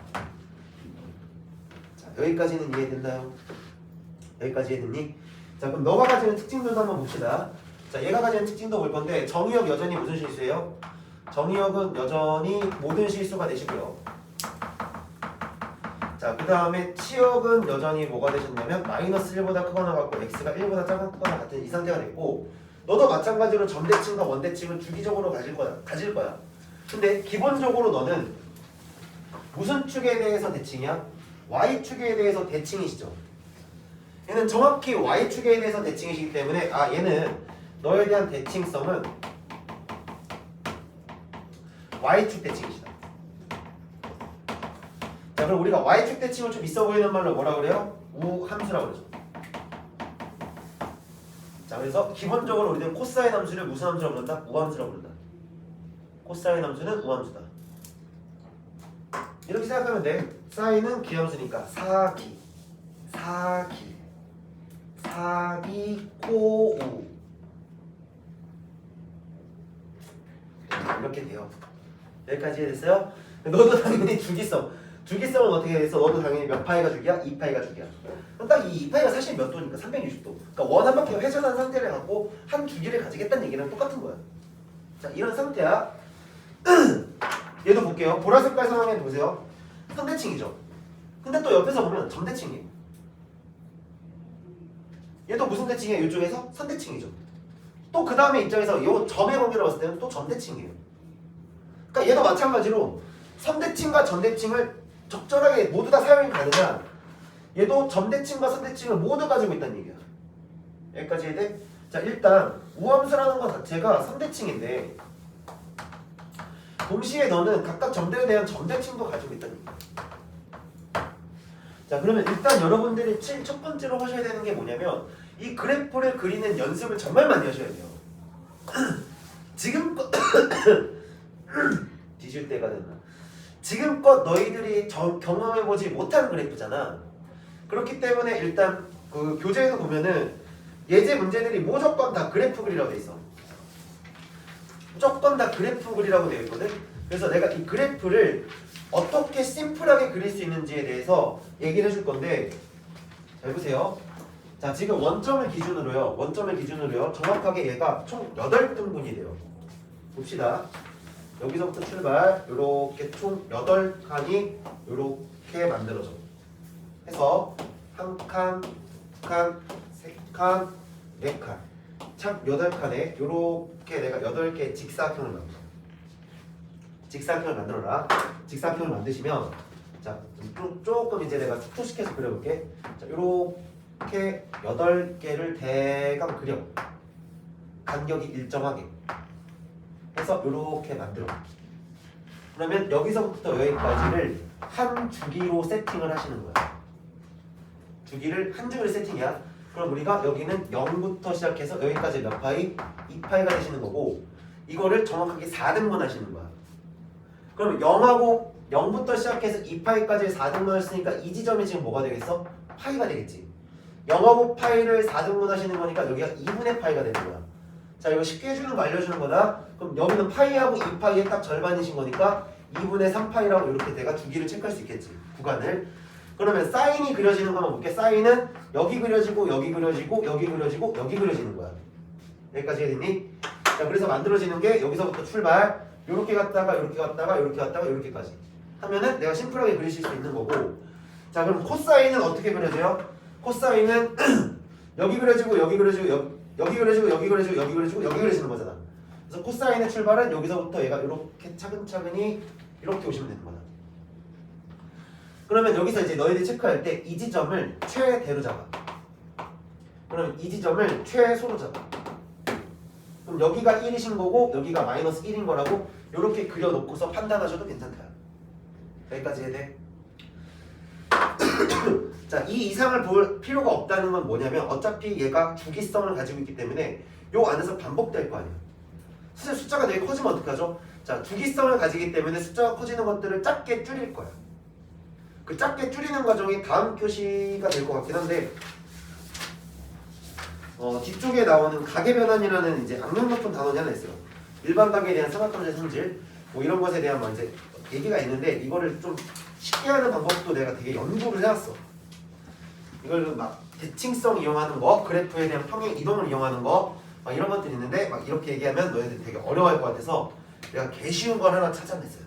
Speaker 1: 자, 여기까지는 이해됐나요? 여기까지 이해됐니? 자, 그럼 너가 가지는 특징들도 한번 봅시다. 자, 얘가 가지는 특징도 볼 건데 정의역 여전히 무슨 실수예요? 정의역은 여전히 모든 실수가 되시고요. 자, 그 다음에 치역은 여전히 뭐가 되셨냐면 마이너스 1보다 크거나 같고 x가 1보다 작거나 같은 이 상태가 됐고, 너도 마찬가지로 점대칭과 원대칭은 주기적으로 가질 거야. 근데 기본적으로 너는 무슨 축에 대해서 대칭이야? y축에 대해서 대칭이시죠. 얘는 정확히 y축에 대해서 대칭이시기 때문에 얘는 너에 대한 대칭성은 y축 대칭이시다. 자, 그럼 우리가 y축 대칭을 좀 있어 보이는 말로 뭐라 그래요? 우함수라고 그러죠. 자, 그래서 기본적으로 우리는 코사인 함수를 무슨 함수라고 부른다? 우함수라고 부른다. 코사인 함수는 우함수다. 이렇게 생각하면 돼. 사인은 기함수니까 사기 코우 이렇게 돼요. 여기까지 이해됐어요? 너도 당연히 주기성은 어떻게 돼서 너도 당연히 몇 파이가 주기야? 2파이가 주기야. 그럼 딱 이 2파이가 사실 몇 도니까 360도. 그러니까 원 한 바퀴가 회전한 상태를 갖고 한 주기를 가지겠다는 얘기는 똑같은 거야. 자, 이런 상태야. 얘도 볼게요. 보라색깔 상황에 보세요. 선대칭이죠. 근데 또 옆에서 보면 점대칭이에요. 얘도 무슨 대칭이에요? 이쪽에서 선대칭이죠. 또 그 다음에 입장에서 이 점의 관계로 봤을 때는 또 점대칭이에요. 그러니까 얘도 마찬가지로 선대칭과 점대칭을 적절하게 모두 다 사용이 가느냐, 얘도 점대칭과 선대칭을 모두 가지고 있다는 얘기야. 여기까지 해야 돼? 자, 일단 우함수라는 것 자체가 선대칭인데 동시에 너는 각각 점들에 대한 점대칭도 가지고 있다는 얘기야. 자, 그러면 일단 여러분들이 첫 번째로 하셔야 되는 게 뭐냐면 이 그래프를 그리는 연습을 정말 많이 하셔야 돼요. 지금껏 뒤질 때가 됐나? 지금껏 너희들이 경험해보지 못한 그래프잖아. 그렇기 때문에 일단 그 교재에서 보면은 예제 문제들이 무조건 다 그래프 그리라고 돼 있어. 무조건 다 그래프 그리라고 되어 있거든. 그래서 내가 이 그래프를 어떻게 심플하게 그릴 수 있는지에 대해서 얘기를 해줄 건데, 잘 보세요. 자, 지금 원점을 기준으로요. 정확하게 얘가 총 8등분이 돼요. 봅시다. 여기서부터 출발, 요렇게 총 8칸이 요렇게 만들어져. 해서 한 칸, 두 칸, 세 칸, 네 칸. 참 8칸에 요렇게 내가 8개의 직사각형을 만들어. 직사각형을 만들어라. 직사각형을 만드시면, 자, 조금 이제 내가 축소시켜서 그려볼게. 자, 요렇게 8개를 대강 그려. 간격이 일정하게. 해서 요렇게 만들어. 그러면 여기서부터 여기까지를 한 주기로 세팅을 하시는 거야. 주기를 한 주기로 세팅이야. 그럼 우리가 여기는 0부터 시작해서 여기까지 몇 파이? 2파이가 되시는 거고, 이거를 정확하게 4등분 하시는 거야. 그럼 0부터 시작해서 2파이까지 4등분 했으니까 이 지점이 지금 뭐가 되겠어? 파이가 되겠지. 0하고 파이를 4등분 하시는 거니까 여기가 2분의 파이가 되는 거야. 자, 이거 쉽게 해주는 거 알려주는 거다. 그럼 여기는 파이하고 2파이의 딱 절반이신 거니까 2분의 3파이라고 이렇게 내가 주기를 체크할 수 있겠지. 구간을. 그러면 사인이 그려지는 거만 볼게. 사인은 여기 그려지고 여기 그려지고 여기 그려지고 여기 그려지는 거야. 여기까지 해야되니? 자, 그래서 만들어지는 게 여기서부터 출발. 요렇게 갔다가 요렇게 갔다가 요렇게 갔다가 요렇게까지 하면은 내가 심플하게 그리실 수 있는 거고. 자, 그럼 코사인은 어떻게 그려져요? 코사인은 여기 그려지고 여기 그려지고 여기 그려지고 여기 그려지고 여기 그려지고 여기 그려지는 거잖아. 그래서 코사인의 출발은 여기서부터 얘가 이렇게 차근차근히 이렇게 오시면 되는 거다. 그러면 여기서 이제 너희들이 체크할 때 이 지점을 최대로 잡아. 그러면 이 지점을 최소로 잡아. 그럼 여기가 1이신 거고 여기가 마이너스 1인 거라고 이렇게 그려놓고서 판단하셔도 괜찮다. 여기까지 해야 돼. 자, 이 이상을 볼 필요가 없다는 건 뭐냐면 어차피 얘가 주기성을 가지고 있기 때문에 요 안에서 반복될 거 아니야. 사실 숫자가 되게 커지면 어떡하죠? 자, 주기성을 가지기 때문에 숫자가 커지는 것들을 작게 줄일 거야. 그 작게 줄이는 과정이 다음 표시가 될 것 같긴 한데, 뒤쪽에 나오는 가계변환이라는 이제 악명 높은 단원이 하나 있어요. 일반 가계에 대한 삼각함수의 성질, 뭐 이런 것에 대한 뭐 이제 얘기가 있는데, 이거를 좀 쉽게 하는 방법도 내가 되게 연구를 해왔어. 이걸 막 대칭성 이용하는 거, 그래프에 대한 평행 이동을 이용하는 거, 막 이런 것들이 있는데, 막 이렇게 얘기하면 너희들 되게 어려워할 것 같아서 내가 개 쉬운 걸 하나 찾아냈어요.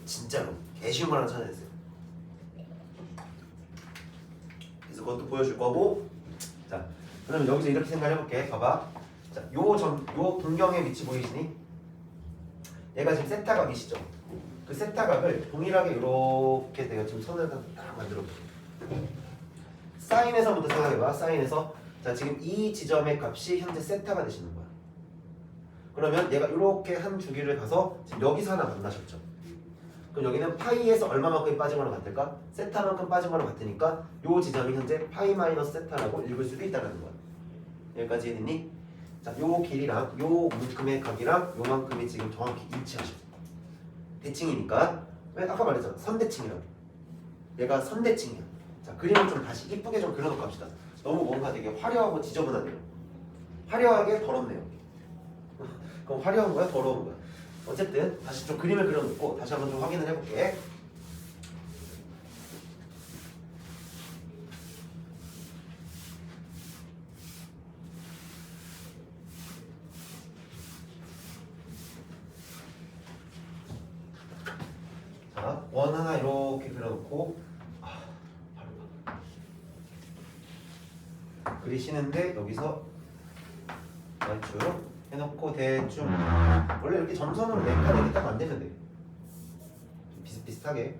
Speaker 1: 진짜로 개 쉬운 걸 하나 찾아냈어요. 그래서 그것도 보여줄 거고. 자, 그럼 여기서 이렇게 생각해볼게. 봐봐. 자, 요 동경의 위치 보이시니? 얘가 지금 세타각이시죠? 그 세타각을 동일하게 이렇게 내가 지금 선을 딱 만들어볼게. 사인에서부터 생각해봐. 사인에서 자 지금 이 지점의 값이 현재 세타가 되시는 거야. 그러면 얘가 이렇게 한 주기를 가서 지금 여기서 하나 만나셨죠. 그럼 여기는 파이에서 얼마만큼 빠진 거랑 같을까? 세타만큼 빠진 거랑 같으니까 요 지점이 현재 파이 마이너스 세타라고 읽을 수도 있다는 거야. 여기까지 이해됐니? 자, 요 길이랑 요 만큼의 각이랑 요만큼이 지금 정확히 일치하셔. 대칭이니까 왜 아까 말했잖아. 선대칭이라고. 얘가 선대칭이야. 자, 그림을 좀 다시 이쁘게 좀 그려놓고 합시다. 너무 뭔가 되게 화려하고 지저분하네요. 화려하게 더럽네요. 그럼 화려한 거야? 더러운 거야? 어쨌든 다시 좀 그림을 그려놓고 다시 한번 좀 확인을 해볼게. 자, 원 하나 이렇게 그려놓고 바로 그리시는데 여기서 맞죠? 해놓고 대충 원래 이렇게 점선으로 네 이렇게 딱 만들면 돼. 좀 비슷비슷하게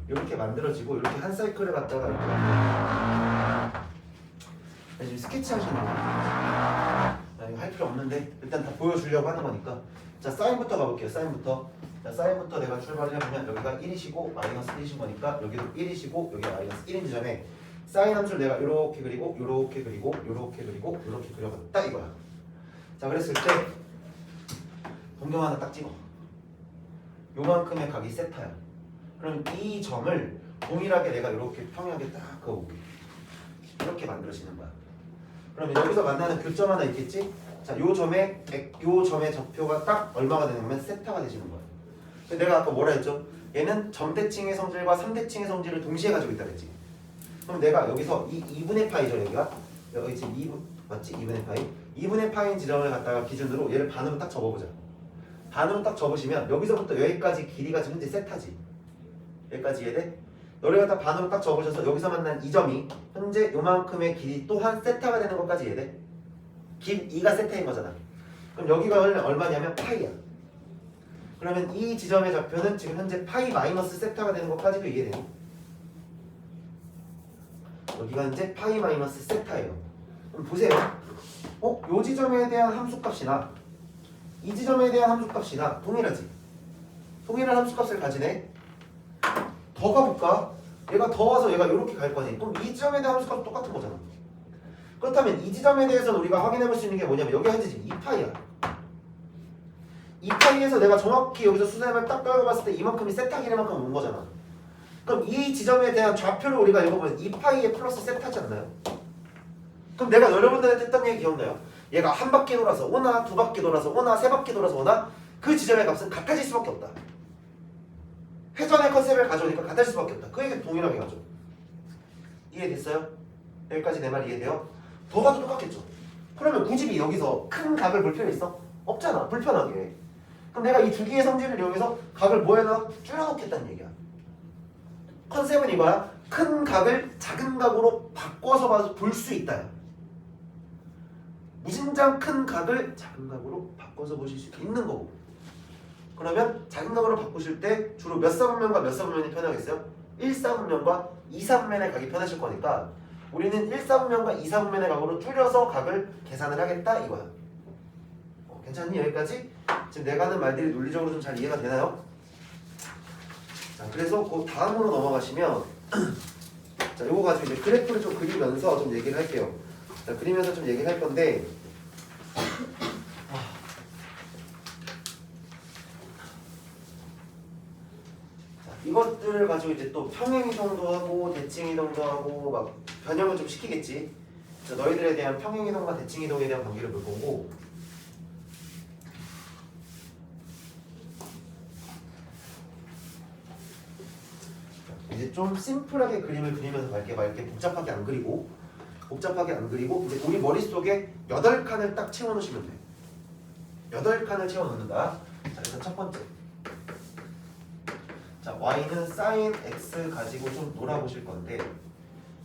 Speaker 1: 이렇게 만들어지고 이렇게 한 사이클을 갖다가 이렇게 지금 스케치 하시는 거예요. 이거 할 필요 없는데 일단 다 보여주려고 하는 거니까. 자, 사인부터 가볼게요. 사인부터. 자, 사인부터 내가 출발을 해보면 여기가 1이시고 마이너스 1이신 거니까 여기도 1이시고 여기가 마이너스 1인 지점에 사인 함수를 내가 이렇게 그리고 이렇게 그리고 이렇게 그리고 이렇게 그려봤다 이거야. 자, 그랬을 때 동경 하나 딱 찍어. 요만큼의 각이 세타야. 그럼 이 점을 동일하게 내가 이렇게 평행하게 딱 그어볼게. 이렇게 만들어지는 거야. 그러면 여기서 만나는 교점 하나 있겠지? 자, 요 점의 좌표가 딱 얼마가 되는 거면 세타가 되시는 거야. 내가 아까 뭐라 했죠? 얘는 점대칭의 성질과 3대칭의 성질을 동시에 가지고 있다 그랬지. 그럼 내가 여기서 이 2분의 파이죠, 여기 지금 2분 맞지? 2분의 파이. 2분의 파인 지점을 갖다가 기준으로 얘를 반으로 딱 접어보자. 반으로 딱 접으시면 여기서부터 여기까지 길이가 지금 현재 세타지. 여기까지 이해돼? 너를 갖다 반으로 딱 접으셔서 여기서 만난 이 점이 현재 요만큼의 길이 또한 세타가 되는 것까지 이해돼? 길 2가 세타인 거잖아. 그럼 여기가 얼마냐면 파이야. 그러면 이 지점의 좌표는 지금 현재 파이 마이너스 세타가 되는 것까지도 이해되니? 여기가 현재 파이 마이너스 세타예요. 그럼 보세요. 요 지점에 대한 함수값이나 이 지점에 대한 함수값이나 동일하지? 동일한 함수값을 가지네? 더 가볼까? 얘가 더 와서 얘가 이렇게 갈 거니? 그럼 이 지점에 대한 함수값은 똑같은 거잖아. 그렇다면 이 지점에 대해서는 우리가 확인해 볼 수 있는 게 뭐냐면 여기 현재 지금 2파이야. 2파이에서 내가 정확히 여기서 수렴을 딱 떨어봤을 때 이만큼이 세타 길이만큼 온 거잖아. 그럼 이 지점에 대한 좌표를 우리가 읽어보면 2파이에 플러스 세타지 않나요? 그럼 내가 여러분들한테 했던 얘기 기억나요? 얘가 한 바퀴 돌아서 오나 두 바퀴 돌아서 오나 세 바퀴 돌아서 오나 그 지점의 값은 같아질 수밖에 없다. 회전의 컨셉을 가져오니까 같아질 수밖에 없다. 그 얘기 동일하게 가져. 이해됐어요? 여기까지 내 말 이해돼요? 더 가도 똑같겠죠. 그러면 굳이 여기서 큰 각을 볼 필요 있어? 없잖아. 불편하게. 그럼 내가 이 두 개의 성질을 이용해서 각을 뭐 해놔? 줄여놓겠다는 얘기야. 컨셉은 이거야. 큰 각을 작은 각으로 바꿔서 볼 수 있다. 무진장 큰 각을 작은 각으로 바꿔서 보실 수 있는 거고. 그러면 작은 각으로 바꾸실 때 주로 몇 사분면과 몇 사분면이 편하겠어요? 1사분면과 2사분면의 각이 편하실 거니까 우리는 1사분면과 2사분면의 각으로 줄여서 각을 계산을 하겠다 이거야. 괜찮니? 여기까지? 지금 내가 하는 말들이 논리적으로 좀 잘 이해가 되나요? 자, 그래서 그 다음으로 넘어가시면 자, 요거 가지고 이제 그래프를 좀 그리면서 좀 얘기를 할게요. 자, 그리면서 좀 얘기를 할 건데 자, 이것들을 가지고 이제 또 평행이동도 하고 대칭이동도 하고 막 변형을 좀 시키겠지. 자, 너희들에 대한 평행이동과 대칭이동에 대한 관계를 볼 거고 이제 좀 심플하게 그림을 그리면서 갈게. 막 이렇게 복잡하게 안 그리고 이제 우리 머릿속에 8칸을 딱 채워놓으시면 돼. 8칸을 채워놓는다. 자, 일단 첫 번째 자, y는 sin x 가지고 좀 놀아보실 건데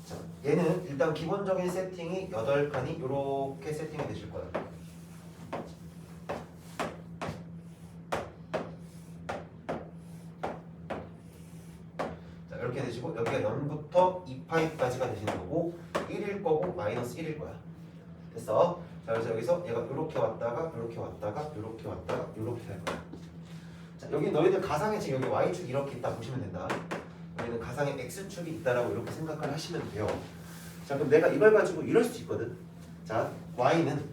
Speaker 1: 자, 얘는 일단 기본적인 세팅이 8칸이 이렇게 세팅이 되실 거예요. 이렇게 되시고 여기가 0부터 2파이까지가 되시는 거고 1일 거고 마이너스 1일 거야. 됐어? 자, 그래서 여기서 얘가 이렇게 왔다가 이렇게 왔다가 이렇게 왔다가 이렇게 될 거야. 자, 여기 너희들 가상의 지금 여기 y축 이렇게 있다 보시면 된다. 여기는 가상의 x축이 있다라고 이렇게 생각을 하시면 돼요. 자, 그럼 내가 이걸 가지고 이럴 수 있거든. 자, y는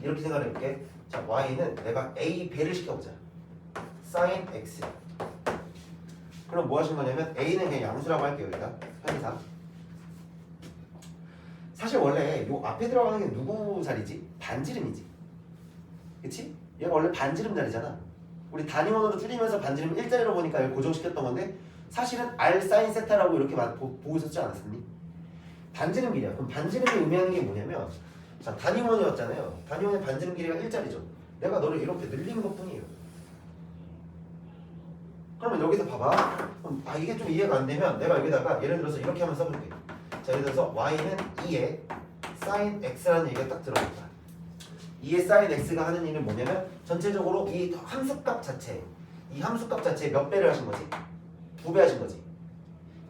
Speaker 1: 이렇게 생각을 해볼게. 자, y는 내가 a 배를 시켜보자. sin x. 그럼 뭐 하신 거냐면 a는 그냥 양수라고 할게요. 일단 편의상. 사실 원래 요 앞에 들어가는 게 누구 자리지? 반지름이지. 그치? 얘가 원래 반지름 자리잖아. 우리 단위원으로 줄이면서 반지름 일자리로 보니까 이걸 고정시켰던 건데 사실은 r sin 세타라고 이렇게 보고 있었지 않았습니? 반지름 길이야. 그럼 반지름이 의미하는 게 뭐냐면 자, 단위원이었잖아요. 단위원의 반지름 길이가 일자리죠. 내가 너를 이렇게 늘린 것 뿐이에요. 그러면 여기서 봐봐. 그럼 이게 좀 이해가 안 되면 내가 여기다가 예를 들어서 이렇게 한번 써볼게. 자, 예를 들어서 y는 2의 sin x라는 얘기가 딱 들어갑니다. 2의 sin x가 하는 일은 뭐냐면 전체적으로 이 함수값 자체, 이 함수값 자체에 몇 배를 하신 거지? 2배 하신 거지.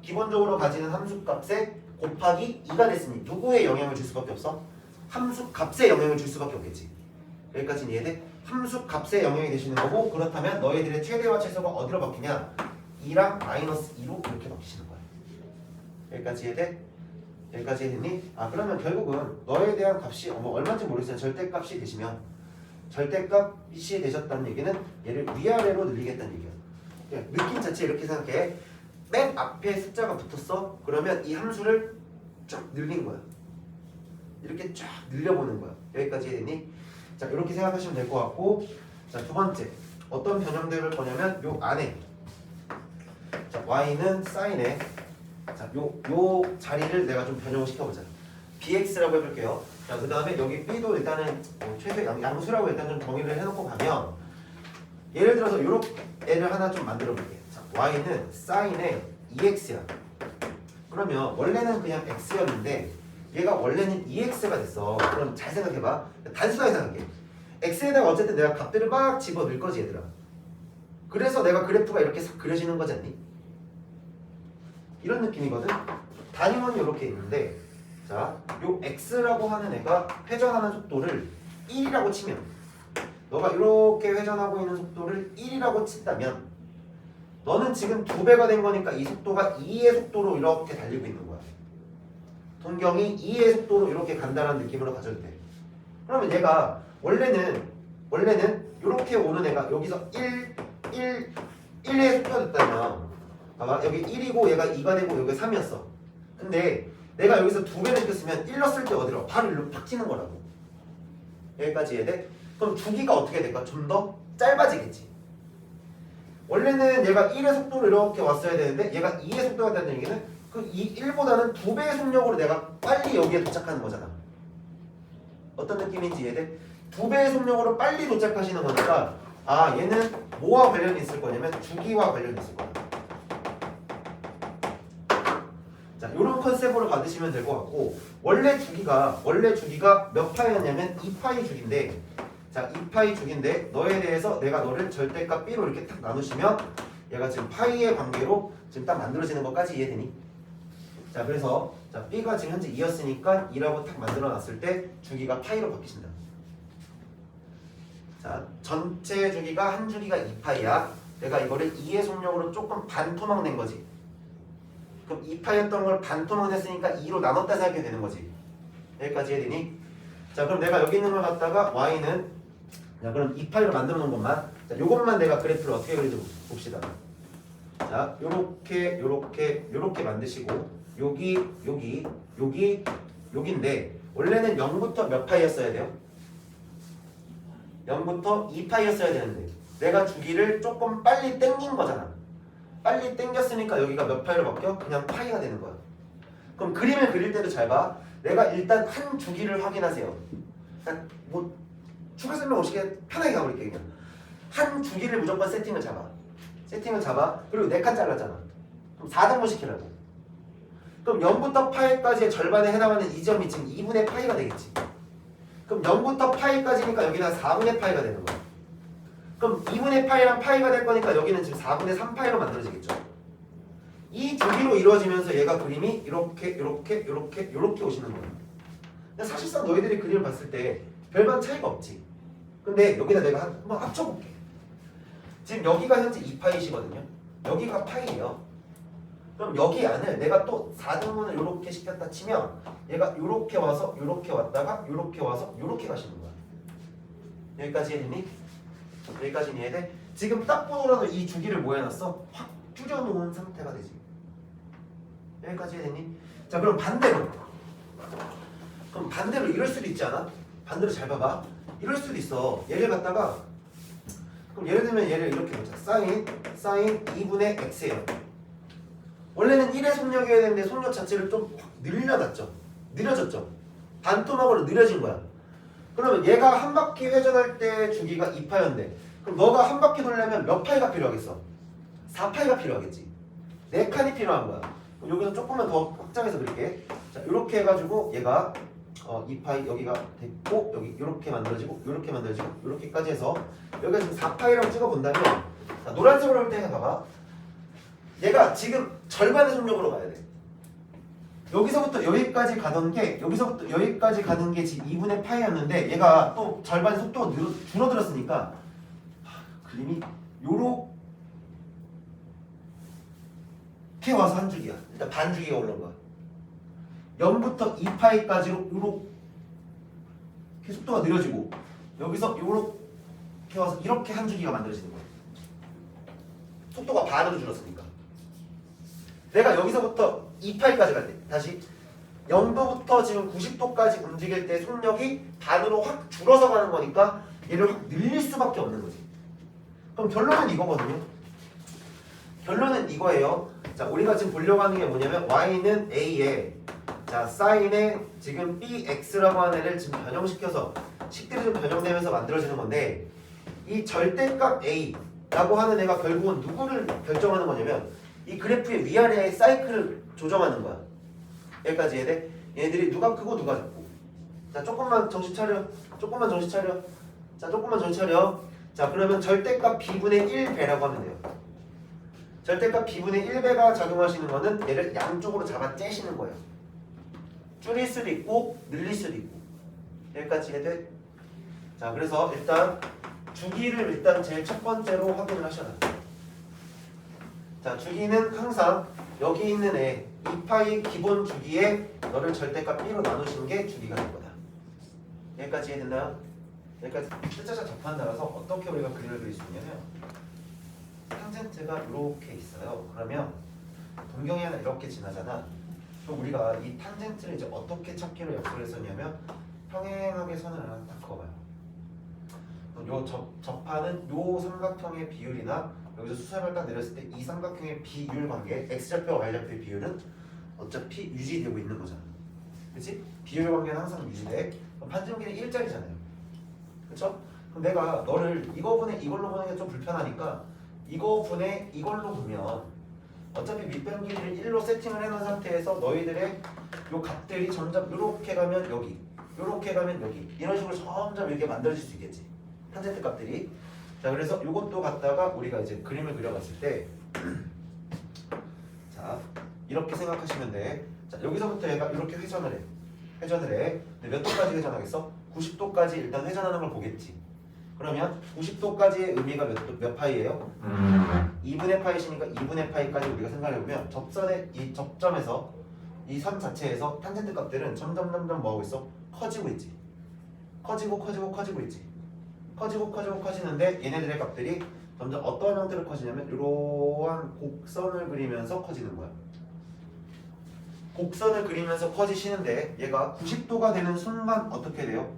Speaker 1: 기본적으로 가지는 함수값에 곱하기 2가 됐으니 누구에 영향을 줄 수밖에 없어? 함수값에 영향을 줄 수밖에 없겠지. 여기까지는 이해돼? 함수값에 영향이 되시는 거고 그렇다면 너희들의 최대와 최소가 어디로 바뀌냐? 2랑 마이너스 2로 이렇게 바뀌시는 거야. 여기까지 이해돼? 여기까지 이해됐니? 그러면 결국은 너에 대한 값이 얼마인지 모르겠지만 절대값이 되시면 절대값이 되셨다는 얘기는 얘를 위아래로 늘리겠다는 얘기야. 느낌 자체 이렇게 생각해. 맨 앞에 숫자가 붙었어? 그러면 이 함수를 쫙 늘린 거야. 이렇게 쫙 늘려보는 거야. 여기까지 이해됐니? 자, 이렇게 생각하시면 될 것 같고, 자, 두 번째 어떤 변형들을 거냐면 요 안에 자, y는 sin에 자, 요 자리를 내가 좀 변형을 시켜보자. bx라고 해볼게요. 자, 그 다음에 여기 b도 일단은 최소 양수라고 일단 좀 정의를 해놓고 가면 예를 들어서 요렇게 애를 하나 좀 만들어 볼게. 자, y는 sin에 2x야. 그러면 원래는 그냥 x였는데 얘가 원래는 2x가 됐어. 그럼 잘 생각해봐. 단순하게 생각해. x에다가 어쨌든 내가 값들을 막 집어 넣을 거지 얘들아. 그래서 내가 그래프가 이렇게 싹 그려지는 거지 않니? 이런 느낌이거든. 단위원이 이렇게 있는데 자, 요 x라고 하는 애가 회전하는 속도를 1이라고 치면 너가 이렇게 회전하고 있는 속도를 1이라고 친다면 너는 지금 2배가 된 거니까 이 속도가 2의 속도로 이렇게 달리고 있는 거야. 동경이 2의 속도로 이렇게 간다는 느낌으로 가져도 돼. 그러면 얘가 원래는 이렇게 오는 애가 여기서 1의 속도가 됐다면 봐봐, 여기 1이고 얘가 2가 되고 여기 3이었어. 근데 내가 여기서 2배를 시켰으면 1 넣었을 때 어디로? 바로 일로 팍 튀는 거라고. 여기까지 이해돼? 그럼 주기가 어떻게 될까? 좀 더 짧아지겠지. 원래는 얘가 1의 속도로 이렇게 왔어야 되는데 얘가 2의 속도가 된다는 얘기는 그 1보다는 2배의 속력으로 내가 빨리 여기에 도착하는 거잖아. 어떤 느낌인지 이해돼? 2배의 속력으로 빨리 도착하시는 거니까 얘는 뭐와 관련이 있을 거냐면 주기와 관련이 있을 거야. 자, 이런 컨셉으로 받으시면 될 것 같고 원래 주기가 몇 파이였냐면 2파이 주기인데 자, 2파이 주기인데 너에 대해서 내가 너를 절대값 b로 이렇게 탁 나누시면 얘가 지금 파이의 관계로 지금 딱 만들어지는 것까지 이해되니? 자, 그래서 자, b가 지금 현재 2였으니까 2라고 탁 만들어 놨을 때 주기가 파이로 바뀌신다. 자, 전체 주기가 한 주기가 2파이야. 내가 이거를 2의 속력으로 조금 반토막 낸 거지. 그럼 2파이였던 걸 반토막 냈으니까 2로 나눴다 생각해야 되는 거지. 여기까지 해야 되니? 자, 그럼 내가 여기 있는 걸 갖다가 y는 자, 그럼 2파이로 만들어 놓은 것만 자, 요것만 내가 그래프를 어떻게 그리지 봅시다. 자, 요렇게 만드시고 여기인데 원래는 0부터 몇 파이였어야 돼요? 0부터 2파이였어야 되는데 내가 주기를 조금 빨리 당긴 거잖아. 빨리 당겼으니까 여기가 몇 파이로 바뀌어? 그냥 파이가 되는 거야. 그럼 그림을 그릴 때도 잘 봐. 내가 일단 한 주기를 확인하세요. 뭐 추가 설명 없이 편하게 가버릴게. 그냥 한 주기를 무조건 세팅을 잡아. 그리고 4칸 잘랐잖아. 그럼 4등분 시키라고. 그럼 0부터 파이까지의 절반에 해당하는 이 점이 지금 2분의 파이가 되겠지. 그럼 0부터 파이까지니까 여기는 4분의 파이가 되는 거야. 그럼 2분의 파이랑 파이가 될 거니까 여기는 지금 4분의 3파이로 만들어지겠죠. 이 주기로 이루어지면서 얘가 그림이 이렇게 오시는 거야. 근데 사실상 너희들이 그림을 봤을 때 별반 차이가 없지. 근데 여기다 내가 한번 합쳐볼게. 지금 여기가 현재 2파이시거든요. 여기가 파이예요. 그럼 여기 안을 내가 또 4등분을 이렇게 시켰다 치면 얘가 이렇게 와서 이렇게 왔다가 이렇게 와서 이렇게 가시는 거야. 여기까지 이해되니? 여기까지 이해돼? 지금 딱 보더라도 이 주기를 뭐 해놨어? 확 줄여놓은 상태가 되지. 여기까지 이해되니? 자, 그럼 반대로. 그럼 반대로 이럴 수도 있지 않아? 반대로 잘 봐봐. 이럴 수도 있어. 얘를 갖다가 그럼 예를 들면 얘를 이렇게 보자. 사인 2분의 x예요. 원래는 1의 속력이어야 되는데 속력 자체를 좀 확 늘려놨죠. 느려졌죠. 반토막으로 느려진 거야. 그러면 얘가 한 바퀴 회전할 때 주기가 2파였는데 그럼 너가 한 바퀴 돌려면 몇 파이가 필요하겠어? 4파이가 필요하겠지. 4칸이 필요한 거야. 그럼 여기서 조금만 더 확장해서 그릴게. 자, 이렇게 해가지고 얘가 2파이 여기가 됐고 여기 이렇게 만들어지고 이렇게 만들어지고 이렇게까지 해서 여기가 지금 4파이라고 찍어본다면 자, 노란색으로 할 때 봐봐. 얘가 지금 절반의 속력으로 가야 돼. 여기서부터 여기까지 가던 게 여기서부터 여기까지 가는 게 지금 2분의 파이였는데 얘가 또 절반의 속도가 줄어들었으니까 그림이 요렇게 와서 한 주기야. 일단 반 주기가 오른 거야. 0부터 2파이까지로 요렇게 속도가 느려지고 여기서 요렇게 와서 이렇게 한 주기가 만들어지는 거야. 속도가 반으로 줄었으니까. 내가 여기서부터 2파이까지 갈 때 다시 0도부터 지금 90도까지 움직일 때 속력이 반으로 확 줄어서 가는 거니까 얘를 확 늘릴 수밖에 없는 거지. 그럼 결론은 이거거든요. 결론은 이거예요. 자, 우리가 지금 보려고 하는 게 뭐냐면 y는 a에 자 사인에 지금 bx라고 하는 애를 지금 변형시켜서 식들이 좀 변형되면서 만들어지는 건데 이 절대값 a라고 하는 애가 결국은 누구를 결정하는 거냐면 이 그래프의 위아래의 사이클을 조정하는 거야. 여기까지 이해돼? 얘들이 누가 크고 누가 작고. 자, 조금만 정신 차려. 조금만 정신 차려. 자, 조금만 정신 차려. 자, 그러면 절대값 b분의 1배라고 하면 돼요. 절대값 b분의 1배가 작용하시는 거는 얘를 양쪽으로 잡아 째시는 거예요. 줄일 수도 있고 늘릴 수도 있고. 여기까지 이해돼? 자, 그래서 일단 주기를 일단 제일 첫 번째로 확인을 하셔라. 자, 주기는 항상 여기 있는 애 2파이 기본 주기에 너를 절대값 b로 나누시는 게 주기가 될 거다. 여기까지 이해됐나요? 여기까지 뜻자자 접한 따라서 어떻게 우리가 그림을 그릴 수 있냐면 탄젠트가 이렇게 있어요. 그러면 동경이 하나 이렇게 지나잖아. 그럼 우리가 이 탄젠트를 이제 어떻게 찾기로 약속을 했었냐면 평행하게 선을 하나 딱 그어봐요. 요 접하는 요 삼각형의 비율이나 여기서 수렴을 딱 내렸을 때 이 삼각형의 비율 관계 x좌표와 y좌표의 비율은 어차피 유지되고 있는 거잖아. 그치? 비율 관계는 항상 유지돼. 그럼 반지름끼리 1짜리잖아요. 그쵸? 그럼 내가 너를 이거 분의 이걸로 보는 게 좀 불편하니까 이거 분의 이걸로 보면 어차피 밑변 길이를 1로 세팅을 해놓은 상태에서 너희들의 요 값들이 점점 요렇게 가면 여기 요렇게 가면 여기 이런 식으로 점점 이렇게 만들어질 수 있겠지. 탄젠트 값들이. 자, 그래서 이것도 갖다가 우리가 이제 그림을 그려봤을 때 자, 이렇게 생각하시면 돼. 자, 여기서부터 얘가 이렇게 회전을 해. 근데 몇 도까지 회전하겠어? 90도까지 일단 회전하는 걸 보겠지. 그러면 90도까지의 의미가 몇 파이예요? 2분의 파이시니까 2분의 파이까지 우리가 생각해보면 접선의 이 접점에서 이 선 자체에서 탄젠트 값들은 점점 뭐하고 있어? 커지고 있지. 커지고 있지. 커지는데 얘네들의 값들이 점점 어떤 형태로 커지냐면 이러한 곡선을 그리면서 커지는 거야. 곡선을 그리면서 커지시는데 얘가 90도가 되는 순간 어떻게 돼요?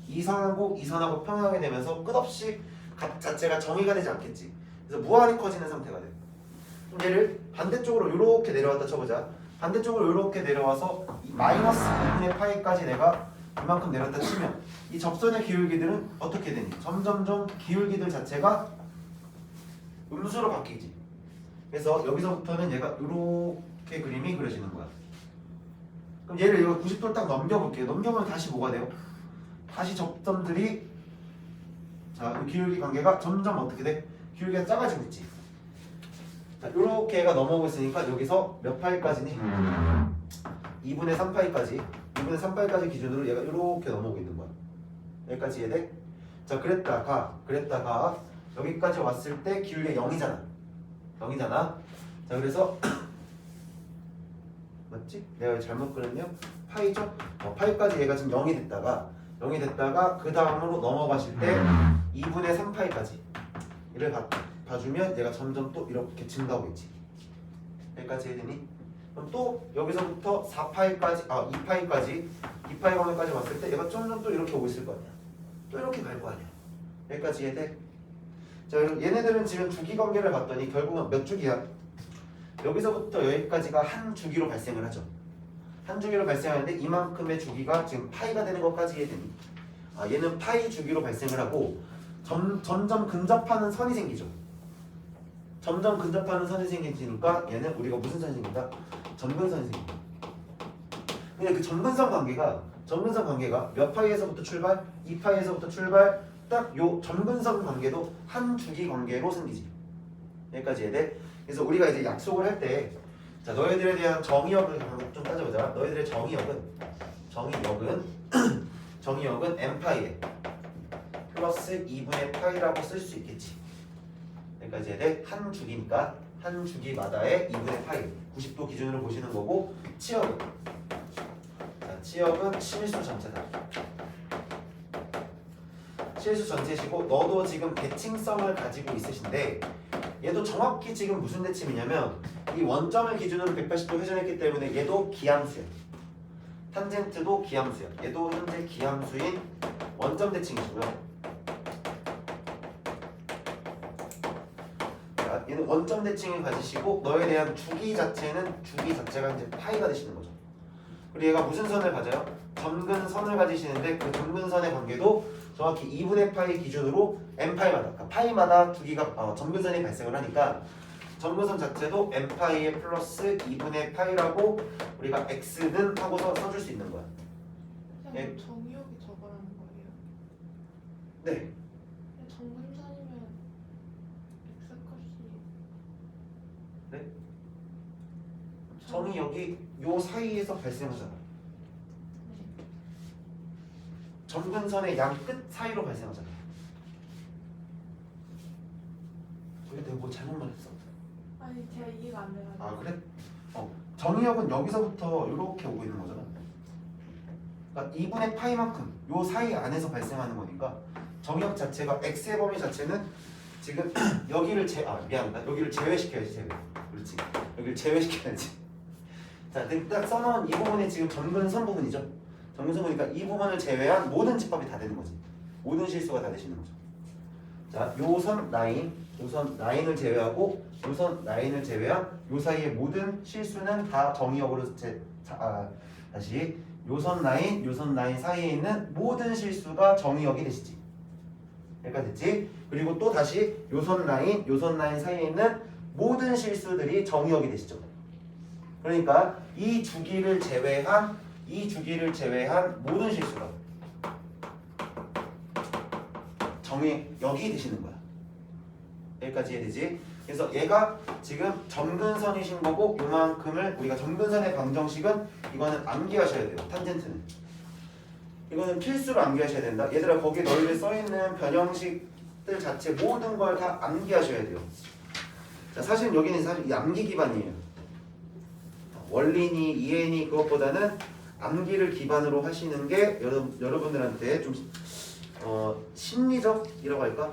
Speaker 1: 이 선하고 평행하게 되면서 끝없이 값 자체가 정의가 되지 않겠지. 그래서 무한히 커지는 상태가 돼. 그럼 얘를 반대쪽으로 이렇게 내려왔다 쳐보자. 반대쪽으로 이렇게 내려와서 마이너스 2분의 파이까지 내가 이만큼 내렸다 치면 이 접선의 기울기들은 어떻게 되니? 점점점 기울기들 자체가 음수로 바뀌지. 그래서 여기서부터는 얘가 이렇게 그림이 그려지는 거야. 그럼 얘를 이거 90도를 딱 넘겨볼게요. 넘겨보면 다시 뭐가 돼요? 다시 접점들이 자, 이 기울기 관계가 점점 어떻게 돼? 기울기가 작아지고 있지. 자, 요렇게가 넘어오고 있으니까 여기서 몇 파이까지니? 2분의 3파이까지 2분의 3파이까지 기준으로 얘가 요렇게 넘어오고 있는 거야. 여기까지 이해돼? 자, 그랬다가 여기까지 왔을 때 기울기 0이잖아. 자, 그래서 맞지? 내가 잘못 그렸냐? 파이죠? 파이까지 얘가 지금 0이 됐다가 그 다음으로 넘어가실 때 2분의 3파이까지 이를 봐주면 얘가 점점 또 이렇게 증가하고 있지. 여기까지 해야 되니? 그럼 또 여기서부터 4파이까지 2파이 방면까지 왔을 때 얘가 점점 또 이렇게 오고 있을 거 아니야. 또 이렇게 갈 거 아니야. 여기까지 해야 돼? 자, 얘네들은 지금 주기 관계를 봤더니 결국은 몇 주기야? 여기서부터 여기까지가 한 주기로 발생을 하죠. 한 주기로 발생하는데 이만큼의 주기가 지금 파이가 되는 것까지 해야되니 얘는 파이 주기로 발생을 하고 점점 근접하는 선이 생기죠. 점점 근접하는 선이 생기니까 얘는 우리가 무슨 선이 생긴다? 점근선이 생긴다. 근데 그 점근선 관계가 몇 파이에서부터 출발? 2파이에서부터 출발. 딱 요 점근선 관계도 한 주기 관계로 생기지. 여기까지 해야 돼. 그래서 우리가 이제 약속을 할 때, 자, 너희들에 대한 정의역을 좀 따져보자. 너희들의 정의역은 n파이에 플러스 2분의 파이라고 쓸 수 있겠지. 여기까지 해야 돼. 한 주기니까 한 주기마다의 2분의 파이 90도 기준으로 보시는 거고, 치역은 실수 전체다. 실수 전체시고 너도 지금 대칭성을 가지고 있으신데 얘도 정확히 지금 무슨 대칭이냐면 이 원점을 기준으로 180도 회전했기 때문에 얘도 기함수야. 탄젠트도 기함수야. 얘도 현재 기함수인 원점 대칭이시고요. 자, 얘는 원점 대칭을 가지시고 너에 대한 주기 자체가 이제 파이가 되시는 거죠. 그리고 얘가 무슨 선을 가져요? 점근선을 가지시는데 그 점근선의 관계도 정확히 2분의 파이 기준으로 n파이마다, 그러니까 파이마다 주기가 점근선이 발생을 하니까 점근선 자체도 n파이에 플러스 2분의 파이라고 우리가 x는 하고서 써줄 수 있는 거야.
Speaker 2: 예. 정의역이 저거라는 거예요?
Speaker 1: 네.
Speaker 2: 점근선이면 x값이
Speaker 1: 네? 정의역이 요 사이에서 발생하잖아. 점근선의 양 끝 사이로 발생하잖아. 우리 내가 뭐 잘못 말했어?
Speaker 2: 아니 제가 이해가 안 돼가지고.
Speaker 1: 아 그래? 정의역은 여기서부터 이렇게 오고 있는 거잖아. 그러니까 2분의 파이만큼 요 사이 안에서 발생하는 거니까 정의역 자체가 x의 범위 자체는 지금 여기를 여기를 제외시켜야지. 그렇지. 여기를 제외시켜야지. 자, 딱 써놓은 이 부분이 지금 점근선 부분이죠. 점근선 보니까 이 부분을 제외한 모든 집합이 다 되는 거지. 모든 실수가 다 되시는 거죠. 자, 요선 라인을 제외하고 요선 라인을 제외한 요 사이의 모든 실수는 다 정의역으로 다시 요선 라인 사이에 있는 모든 실수가 정의역이 되시지. 여기까지 됐지? 그리고 또 다시 요선 라인 사이에 있는 모든 실수들이 정의역이 되시죠. 그러니까 이 주기를 제외한 모든 실수가 정의역이 되시는 거야. 여기까지 이해되지? 그래서 얘가 지금 점근선이신 거고 요만큼을 우리가 점근선의 방정식은 이거는 암기하셔야 돼요. 탄젠트는 이거는 필수로 암기하셔야 된다. 얘들아 거기에 너희들 써있는 변형식들 자체 모든 걸 다 암기하셔야 돼요. 자, 사실 여기는 이 암기 기반이에요. 원리니 이해니 그것보다는 암기를 기반으로 하시는 게 여러분들한테 좀 심리적이라고 할까?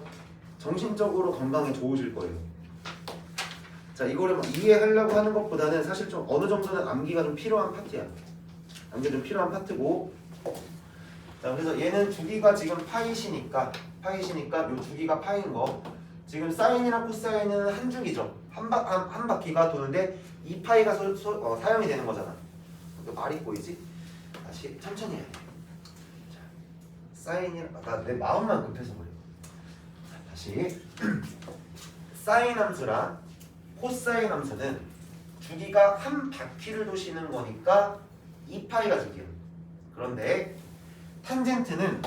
Speaker 1: 정신적으로 건강에 좋으실 거예요. 자, 이거를 막 이해하려고 하는 것보다는 사실 좀 어느 정도는 암기가 좀 필요한 파트야. 암기가 좀 필요한 파트고. 자, 그래서 얘는 주기가 지금 파이시니까 요 주기가 파인 거. 지금 사인이랑 코사인은 한 주기죠. 한 바퀴가 도는데 2파이가 사용이 되는 거잖아. 말이 꼬이지? 다시 천천히 해야 돼. 자, 사인이랑 내 마음만 급해서 그래. 자, 다시 사인 함수랑 코사인 함수는 주기가 한 바퀴를 도시는 거니까 2파이가 주기야. 그런데 탄젠트는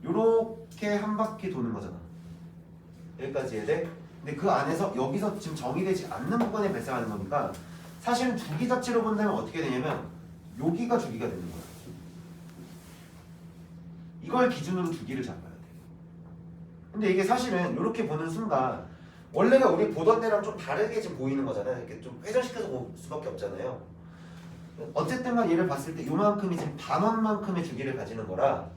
Speaker 1: 요렇게 한 바퀴 도는 거잖아. 여기까지 해야 돼? 근데 그 안에서 여기서 지금 정의되지 않는 부분에 발생하는 거니까 사실은 주기 자체로 본다면 어떻게 되냐면 여기가 주기가 되는 거야. 이걸 기준으로 주기를 잡아야 돼. 근데 이게 사실은 이렇게 보는 순간 원래가 우리 보던 데랑 좀 다르게 지금 보이는 거잖아요. 이렇게 좀 회전시켜서 볼 수밖에 없잖아요. 어쨌든 간 얘를 봤을 때 요만큼이 지금 반원만큼의 주기를 가지는 거라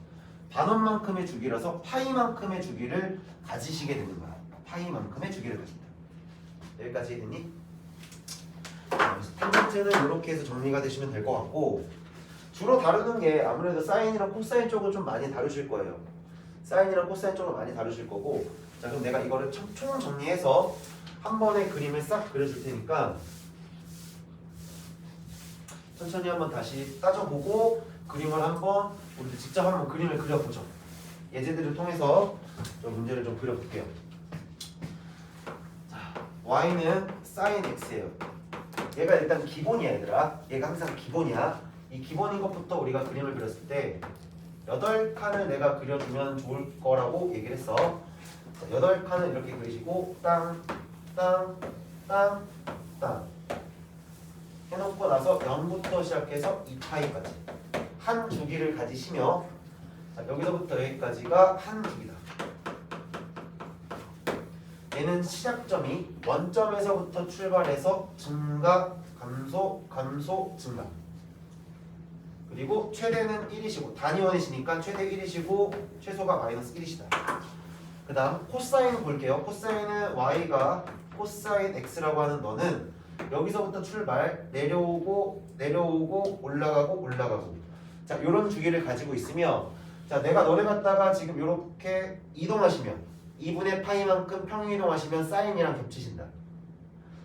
Speaker 1: 반원만큼의 주기라서 파이만큼의 주기를 가지시게 되는 거야. 파이만큼의 주기를 가진다. 여기까지 됐니? 그래서 탄젠트는 이렇게 해서 정리가 되시면 될 것 같고 주로 다루는 게 아무래도 사인이랑 코사인 쪽을 좀 많이 다루실 거예요. 사인이랑 코사인 쪽을 많이 다루실 거고 자 그럼 내가 이거를 총 정리해서 한 번에 그림을 싹 그려줄 테니까 천천히 한번 다시 따져보고 그림을 한번 우리 직접 한번 그림을 그려보죠. 예제들을 통해서 좀 문제를 좀 그려볼게요. 자, y는 sin x예요. 얘가 일단 기본이야 얘들아. 얘가 항상 기본이야. 이 기본인 것부터 우리가 그림을 그렸을 때 8칸을 내가 그려주면 좋을 거라고 얘기를 했어. 자, 8칸을 이렇게 그리시고 땅, 땅, 땅, 땅 해놓고 나서 0부터 시작해서 2파이까지 한 주기를 가지시며 자, 여기서부터 여기까지가 한 주기다. 얘는 시작점이 원점에서부터 출발해서 증가, 감소, 감소, 증가. 그리고 최대는 1이시고 단위원이시니까 최대 1이시고 최소가 마이너스 1이시다. 그 다음 코사인 볼게요. 코사인은 y가 코사인 x라고 하는 너는 여기서부터 출발 내려오고 내려오고 올라가고 올라가고 자 이런 주기를 가지고 있으며 자 내가 너네 갖다가 지금 이렇게 이동하시면 2분의 파이만큼 평행 이동하시면 사인이랑 겹치신다.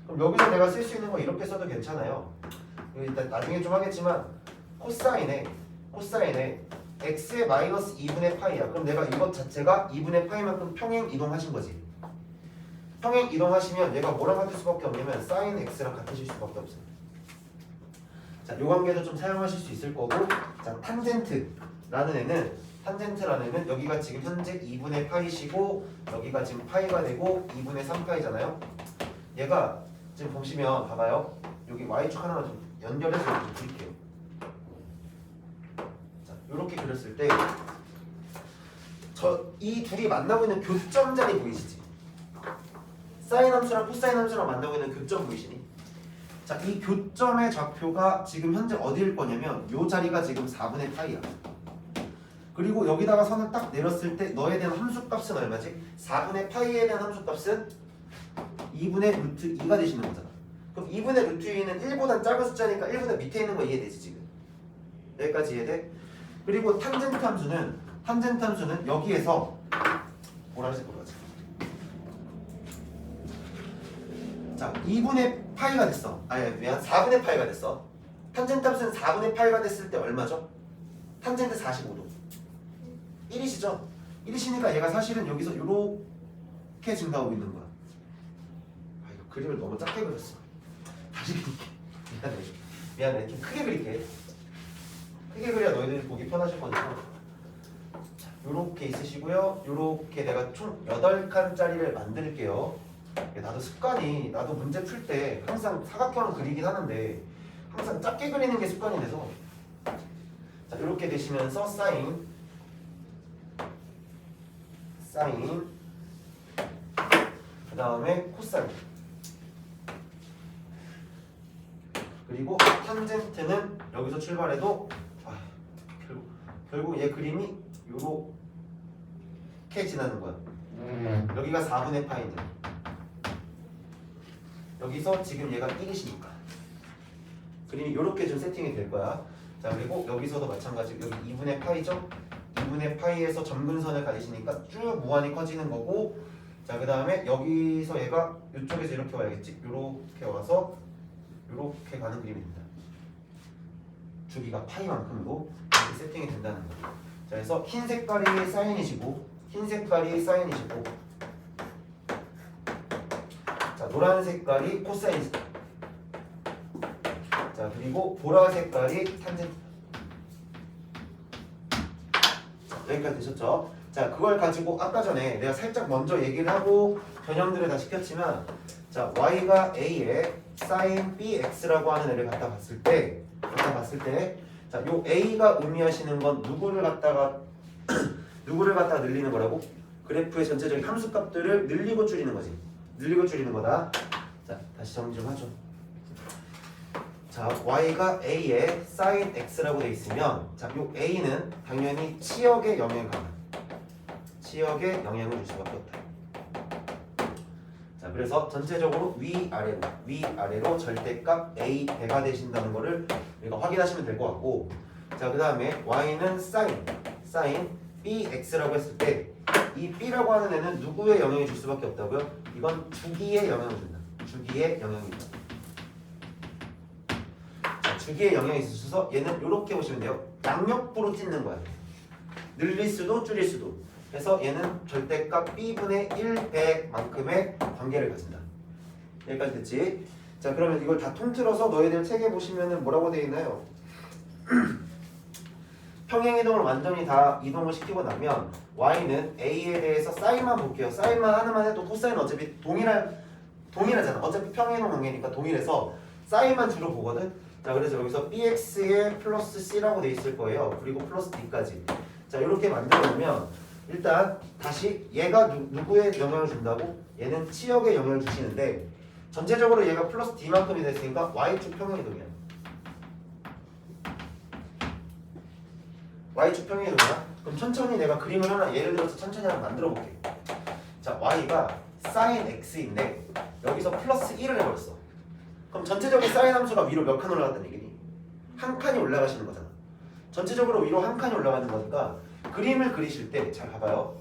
Speaker 1: 그럼 여기서 내가 쓸 수 있는 거 이렇게 써도 괜찮아요. 일단 나중에 좀 하겠지만 코사인에 x의 마이너스 2분의 파이야. 그럼 내가 이것 자체가 2분의 파이만큼 평행 이동하신 거지. 평행 이동하시면 얘가 뭐랑 같을 수밖에 없냐면 sin x랑 같으실 수밖에 없어요. 자, 이 관계도 좀 사용하실 수 있을 거고 자, 탄젠트라는 애는 여기가 지금 현재 2분의 파이시고 여기가 지금 파이가 되고 2분의 3파이잖아요. 얘가 지금 보시면 봐봐요. 여기 y축 하나만 좀 연결해서 좀 그릴게요. 자, 이렇게 그렸을 때 이 둘이 만나고 있는 교점 자리 보이시지? 사인 함수랑 코사인 함수랑 만나고 있는 교점 보이시니? 자, 이 교점의 좌표가 지금 현재 어디일 거냐면 이 자리가 지금 4분의 파이야. 그리고 여기다가 선을 딱 내렸을 때 너에 대한 함수값은 얼마지? 4분의 파이에 대한 함수값은 2분의 루트 2가 되시는 거잖아. 그럼 2분의 루트 2는 1보다 작은 숫자니까 1보다 밑에 있는 거 이해되지 지금? 여기까지 이해돼? 그리고 탄젠트 함수는 여기에서 보라색으로 하자. 자, 2분의 파이가 됐어. 아니, 미안. 4분의 파이가 됐어. 탄젠트 함수는 4분의 파이가 됐을 때 얼마죠? 탄젠트 45도. 1이시죠? 1이시니까 얘가 사실은 여기서 이렇게 증가하고 있는 거야. 아, 이거 그림을 너무 작게 그렸어. 다시 그릴게. 미안해. 좀 크게 그릴게. 크게 그려야 너희들이 보기 편하실 거니까. 자, 요렇게 있으시고요. 요렇게 내가 총 8칸짜리를 만들게요. 나도 습관이 나도 문제 풀 때 항상 사각형을 그리긴 하는데 항상 작게 그리는 게 습관이 돼서 자 이렇게 되시면서 사인 그 다음에 코사인 그리고 탄젠트는 여기서 출발해도 결국 얘 그림이 요렇게 지나는 거야. 여기가 4분의 파인데 여기서 지금 얘가 1이시니까 그림이 이렇게 좀 세팅이 될 거야. 자 그리고 여기서도 마찬가지로 여기 2분의 파이죠. 2분의 파이에서 점근선을 가지시니까 쭉 무한히 커지는 거고 자 그 다음에 여기서 얘가 이쪽에서 이렇게 와야겠지. 이렇게 와서 이렇게 가는 그림입니다. 주기가 파이만큼으로 이렇게 세팅이 된다는 거예요. 자 그래서 흰 색깔이 사인이시고 자 노란 색깔이 코사인이다. 자 그리고 보라 색깔이 탄젠트. 자, 여기까지 되셨죠? 자, 그걸 가지고 아까 전에 내가 살짝 먼저 얘기를 하고 변형들을 다 시켰지만 자, y가 a에 sin bx라고 하는 애를 갖다 봤을 때 자, 요 a가 의미하시는 건 누구를 갖다가 늘리는 거라고? 그래프의 전체적인 함수값들을 늘리고 줄이는 거지. 늘리고 줄이는 거다. 자, 다시 정리 좀 하죠. 자, y가 a에 sin x라고 돼 있으면 자, 요 a는 당연히 치역의 영향을 받아. 치역의 영향을 줄 수밖에 없다. 자, 그래서 전체적으로 위아래로 절대값 a 배가 되신다는 거를 우리가 확인하시면 될 것 같고, 자, 그 다음에 y는 sin bx라고 했을 때 이 b라고 하는 애는 누구의 영향을 줄 수밖에 없다고요? 이건 주기의 영향을 준다. 주기의 영향이 있다. 자, 주기의 영향이 있어서 얘는 이렇게 보시면 돼요. 양력부로 찢는 거야. 늘릴 수도 줄일 수도. 그래서 얘는 절대값 b분의 1배만큼의 관계를 가진다. 여기까지 됐지? 자, 그러면 이걸 다 통틀어서 너희들 책에 보시면은 뭐라고 되어 있나요? 평행이동을 완전히 다 이동을 시키고 나면 y는 a에 대해서 사인만 볼게요. 사인만 하나만 해도 코사인은 어차피 동일하잖아. 어차피 평행이동 관계니까 동일해서 사인만 주로 보거든. 자, 그래서 여기서 bx에 플러스 c라고 돼 있을 거예요. 그리고 플러스 d까지. 자, 이렇게 만들어 놓으면 일단 다시 얘가 누구의 영향을 준다고? 얘는 치역의 영향을 주시는데 전체적으로 얘가 플러스 d만큼이 됐으니까 y축 평행이동이야. y축 평행이동이야. 그럼 천천히 내가 그림을 하나 예를 들어서 천천히 하나 만들어 볼게. 자, y가 sin x인데 여기서 플러스 1을 해버렸어. 그럼 전체적인 sin 함수가 위로 몇 칸 올라갔다는 얘기니? 한 칸이 올라가시는 거잖아. 전체적으로 위로 한 칸이 올라가는 거니까 그림을 그리실 때 잘 봐봐요.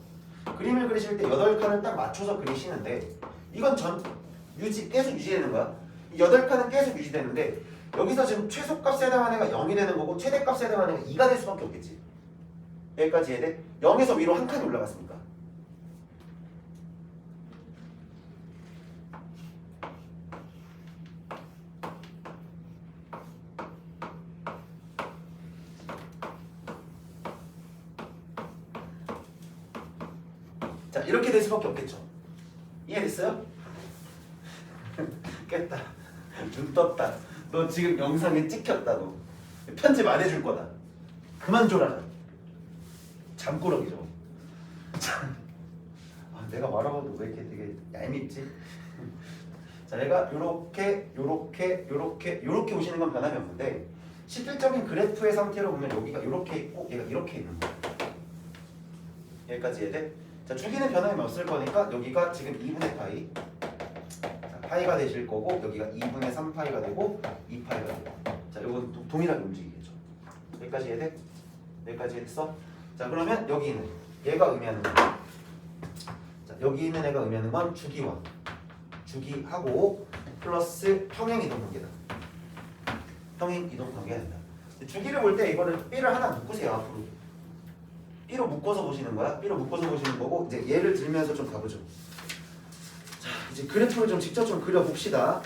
Speaker 1: 그림을 그리실 때 8칸을 딱 맞춰서 그리시는데 이건 계속 유지되는 거야. 8칸은 계속 유지되는데 여기서 지금 최소값에 해당하는 애가 0이 되는 거고 최대값에 해당하는 애가 2가 될 수밖에 없겠지. 여기까지 해야 돼? 0에서 위로 한 칸이 올라갔으니까. 자, 이렇게 될 수밖에 없겠죠. 이해됐어요? 깼다. 눈 떴다. 너 지금 영상에 찍혔다. 너 편집 안 해줄 거다. 그만 줘라. 잠꾸러기죠. 아, 내가 말하고도 왜 이렇게 되게 얄밉지? 자, 얘가 요렇게 오시는 건 변함이 없는데 실질적인 그래프의 상태로 보면 여기가 요렇게 있고 얘가 이렇게 있는 거야. 여기까지 이해돼? 자, 주기는 변함이 없을 거니까 여기가 지금 2분의 파이, 자, 파이가 되실 거고 여기가 2분의 3파이가 되고 2파이가 되고. 자, 이건 동일하게 움직이겠죠. 여기까지 이해돼? 여기까지 했어? 자, 그러면 여기 있는 얘가 의미하는 건, 자, 여기 있는 애가 의미하는 건 주기와 주기하고 플러스 평행이동 관계다. 평행이동 관계가 된다. 주기를 볼 때 이거를 B를 하나 묶으세요. 앞으로 B로 묶어서 보시는 거야. B로 묶어서 보시는 거고 이제 예를 들면서 좀 가보죠. 자, 이제 그래프를 좀 직접 좀 그려봅시다.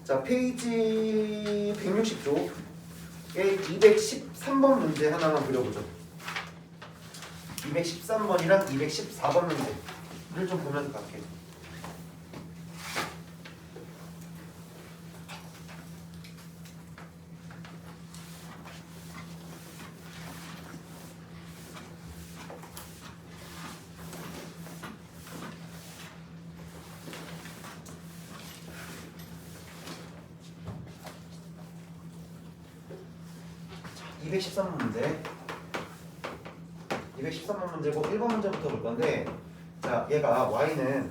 Speaker 1: 자, 페이지 160쪽에 213번 문제 하나만 그려보죠. 213번이랑 214번 문제를 좀 보면서 갈게요. 자, 213번 문제. 213번 문제고 1번 문제부터 볼 건데, 자, 얘가 y는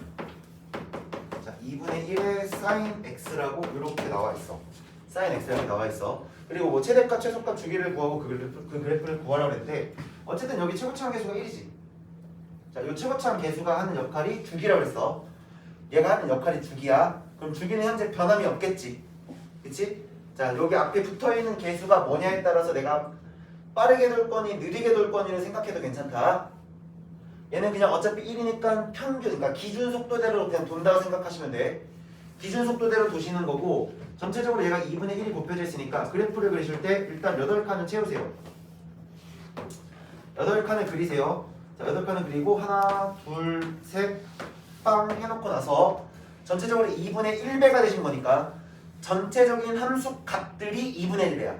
Speaker 1: 자 2분의 1의 sin x라고 이렇게 나와 있어. sin x라고 나와 있어. 그리고 뭐 최대값, 최소값 주기를 구하고 그 그래프를 구하라고 했는데 어쨌든 여기 최고차항 계수가 1이지. 자, 이 최고차항 계수가 하는 역할이 주기라고 했어. 얘가 하는 역할이 주기야. 그럼 주기는 현재 변함이 없겠지. 그치? 자, 여기 앞에 붙어있는 계수가 뭐냐에 따라서 내가 빠르게 돌 거니 느리게 돌 거니를 생각해도 괜찮다. 얘는 그냥 어차피 1이니까 평균, 그러니까 기준 속도대로 그냥 돈다고 생각하시면 돼. 기준 속도대로 도시는 거고 전체적으로 얘가 2분의 1이 곱해져 있으니까 그래프를 그리실 때 일단 8칸을 채우세요. 8칸을 그리세요. 자, 8칸을 그리고 하나, 둘, 셋, 빵 해놓고 나서 전체적으로 2분의 1배가 되신 거니까 전체적인 함수 값들이 2분의 1배야.